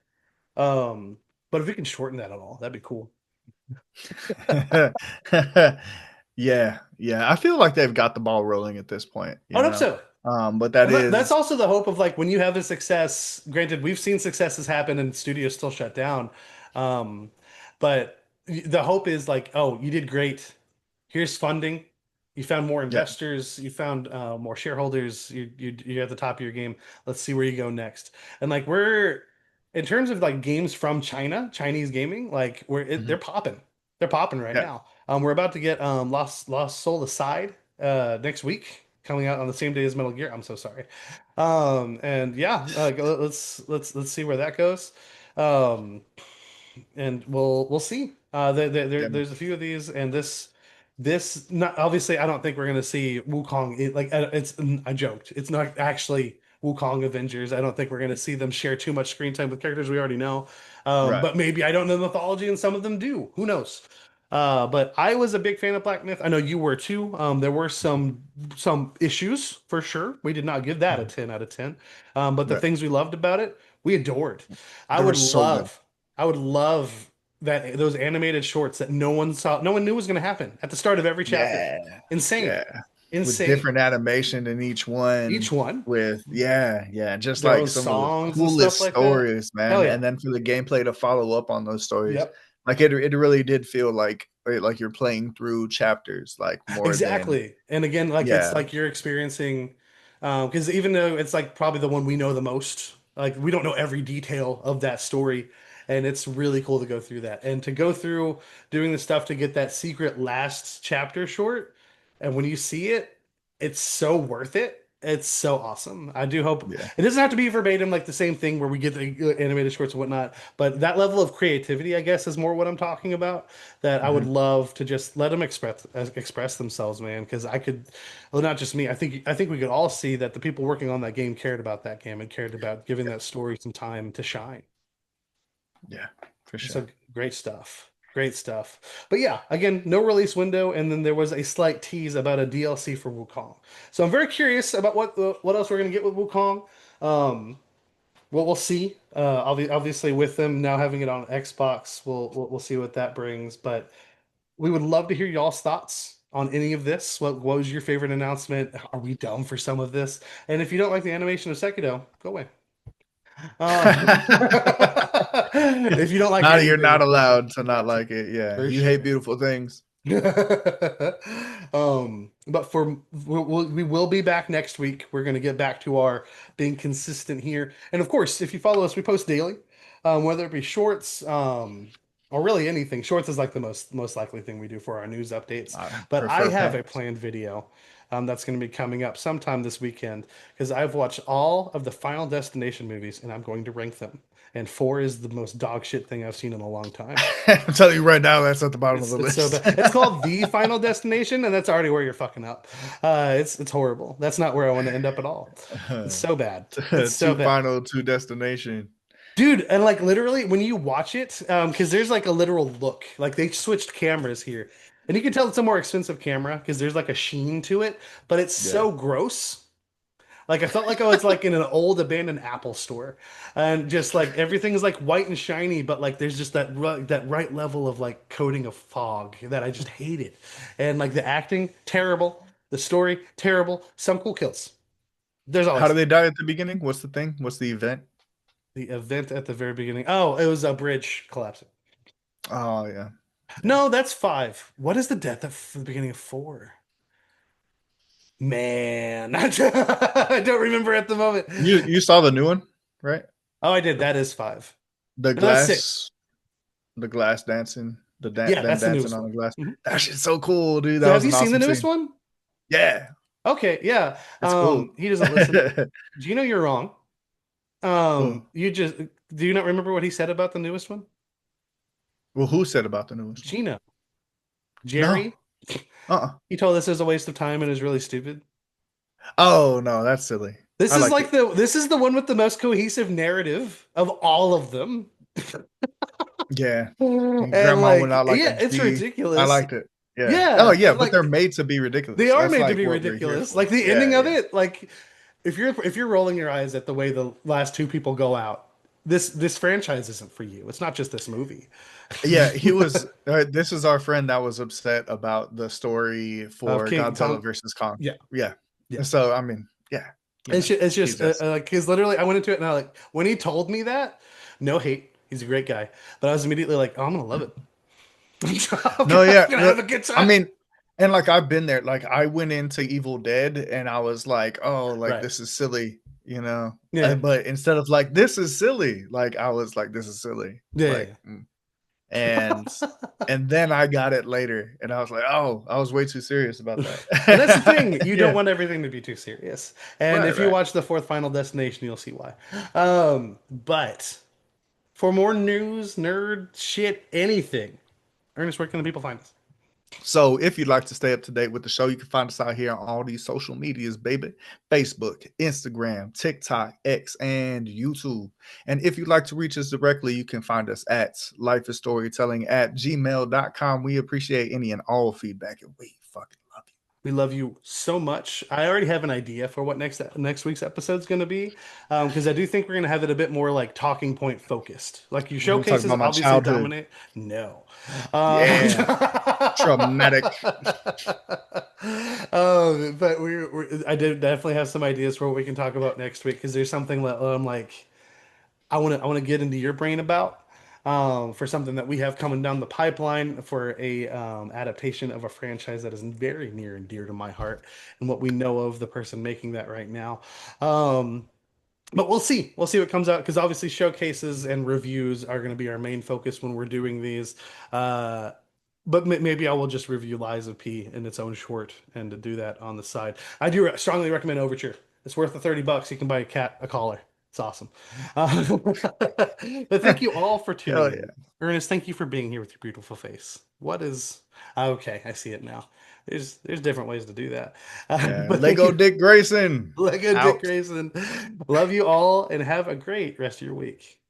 Um, but if we can shorten that at all, that'd be cool. Yeah. Yeah. I feel like they've got the ball rolling at this point, I you would hope know? so. But that That's is, also the hope of like when you have a success. Granted, we've seen successes happen and studios still shut down. Um, but the hope is like, oh, you did great. Here's funding. You found more yeah. investors. You found more shareholders. You're at the top of your game. Let's see where you go next. And like we're in terms of like games from China, Chinese gaming, like Mhm. they're popping. They're popping right Yeah. now. We're about to get Lost Soul Aside next week, coming out on the same day as Metal Gear. I'm so sorry. And yeah, let's see where that goes. Um, and we'll see. Yeah. There's a few of these, and this not obviously. I don't think we're gonna see Wukong. It's I joked. It's not actually Wukong Avengers. I don't think we're gonna see them share too much screen time with characters we already know. Right. But maybe I don't know the mythology, and some of them do. Who knows? But I was a big fan of Black Myth. I know you were too. There were some issues for sure. We did not give that a Mhm. 10 out of 10. But the Right. things we loved about it, we adored. I They were would so good. love, I would love that those animated shorts that no one saw, no one knew was going to happen at the start of every chapter. Yeah. Insane, Yeah. With insane. different animation in each Each one, one, with yeah, just their like own some of the songs and coolest stuff like that. stories, Hell man. yeah. And then for the gameplay to follow up on those stories, Yep. like it really did feel like you're playing through chapters, like more than Exactly. And again, like it's yeah. like you're experiencing, because even though it's like probably the one we know the most, like we don't know every detail of that story. And it's really cool to go through that and to go through doing the stuff to get that secret last chapter short. And when you see it, it's so worth it. It's so awesome. I do hope Yeah. it doesn't have to be verbatim like the same thing where we get the animated shorts and whatnot, but that level of creativity, I guess, is more what I'm talking about. That I would Hmm. love to just let them express themselves, man. Because I could, well, not just me. I think we could all see that the people working on that game cared about that game and cared about giving that story some time to shine. Yeah, for So sure. great stuff. Great stuff. But yeah, again, no release window, and then there was a slight tease about a DLC for Wukong. So I'm very curious about what else we're gonna get with Wukong. Um, well, we'll see. Obviously, with them now having it on Xbox, we'll see what that brings. But we would love to hear y'all's thoughts on any of this. What was your favorite announcement? Are we dumb for some of this? And if you don't like the animation of Sekiro, go away. If you don't like Not, you're anything not with Sekiro, allowed to not gotcha. like it. Yeah, For you hate sure. beautiful things. But we will be back next week. We're going to get back to our being consistent here. And of course, if you follow us, we post daily, whether it be shorts, or really anything. Shorts is like the most likely thing we do for our news updates. I But I prefer have a pants. planned video, that's going to be coming up sometime this weekend because I've watched all of the Final Destination movies and I'm going to rank them. And four is the most dog shit thing I've seen in a long time. I'm telling you right now, that's at the bottom of It's the it's so list. bad. It's called The Final Destination, and that's already where you're fucking up. It's horrible. That's not where I want to end up at all. It's so bad. It's so Two bad, final, two destination. dude. And like literally, when you watch it, because there's like a literal look, like they switched cameras here, and you can tell it's a more expensive camera because there's like a sheen to it, but it's Yeah. so gross. Like I felt like I was like in an old abandoned Apple store, and just like everything's like white and shiny, but like there's just that right level of like coating of fog that I just hated. And like the acting, terrible. The story, terrible. Some cool kills. There's How always do they die at the beginning? What's the thing? What's the event? the event at the very beginning. Oh, it was a bridge collapsing. Oh yeah, yeah. No, that's five. What is the death at the beginning of four? Man, I don't remember at the moment. You saw the new one, right? Oh, I did. That is five. The No, that's six. glass, the glass dancing, Yeah, them that's the dancing newest on one. the glass. Mhm. That shit's so cool, dude. So That have was you an seen the awesome newest scene. one? Yeah, Okay, yeah. it's cool. He doesn't listen. Gino, you're wrong. Well, You just do you not remember what he said about the newest one? who said about the newest one? Gino. No. Jerry? Uh-uh. He told us it was a waste of time and is really stupid. Oh no, that's silly. This I is liked like it. this is the one with the most cohesive narrative of all of them. Yeah. And Grandma went like, out like a yeah, it's G. I ridiculous. liked it. Yeah. Oh Yeah, yeah, but they're like made to be they ridiculous. are That's made to like be what we're here ridiculous. Like for. the Yeah, ending of yeah. it, like if you're rolling your eyes at the way the last two people go out, this franchise isn't for you. It's not just this movie. Yeah, he was. This is our friend that was upset about the story Of for King Godzilla Kong. versus Kong. Yeah, Yeah, yeah. so I mean, yeah, It's he's just just like because literally I went into it and I like when he told me that, no hate, he's a great guy, but I was immediately like, oh, I'm gonna love it. no, I'm yeah. gonna have a good I time. mean, and like I've been there. Like I went into Evil Dead and I was like, oh, like Right. this is silly, you know. Yeah. But instead of like this is silly, like I was like this is silly, Yeah. like, Yeah. and then I got it later, and I was like, oh, I was way too serious about And that's the thing. that. You don't Yeah, want everything to be too serious. And right, if you right. watch the fourth Final Destination, you'll see why. But for more news, nerd shit, anything, Ernest, where can the people find us? So if you'd like to stay up to date with the show, you can find us out here on all these social medias, baby. Facebook, Instagram, TikTok, X, and YouTube. And if you'd like to reach us directly, you can find us at lifeisstorytelling at gmail.com. We appreciate any and all feedback, and we fucking love you. We love you so much. I already have an idea for what next week's episode is going to be, because I do think we're going to have it a bit more like talking point focused. Like your We're going to talk showcases about my obviously childhood. dominate. No. Um, Yeah, traumatic. but I did definitely have some ideas for what we can talk about next week because there's something that I'm like I want to get into your brain about, for something that we have coming down the pipeline for a adaptation of a franchise that is very near and dear to my heart and what we know of the person making that right now. Um, but we'll see. We'll see what comes out because obviously showcases and reviews are going to be our main focus when we're doing these. Uh, but maybe I will just review Lies of P in its own short and to do that on the side. I do strongly recommend Overture. It's worth the $30. You can buy a cat a collar. It's awesome. But thank you all for tuning Hell yeah. in. Ernest, thank you for being here with your beautiful face. What is okay? I see it now. There's different ways to do that. Yeah. But thank Lego you, Dick Grayson Lego Dick out. Grayson. Love you all and have a great rest of your week.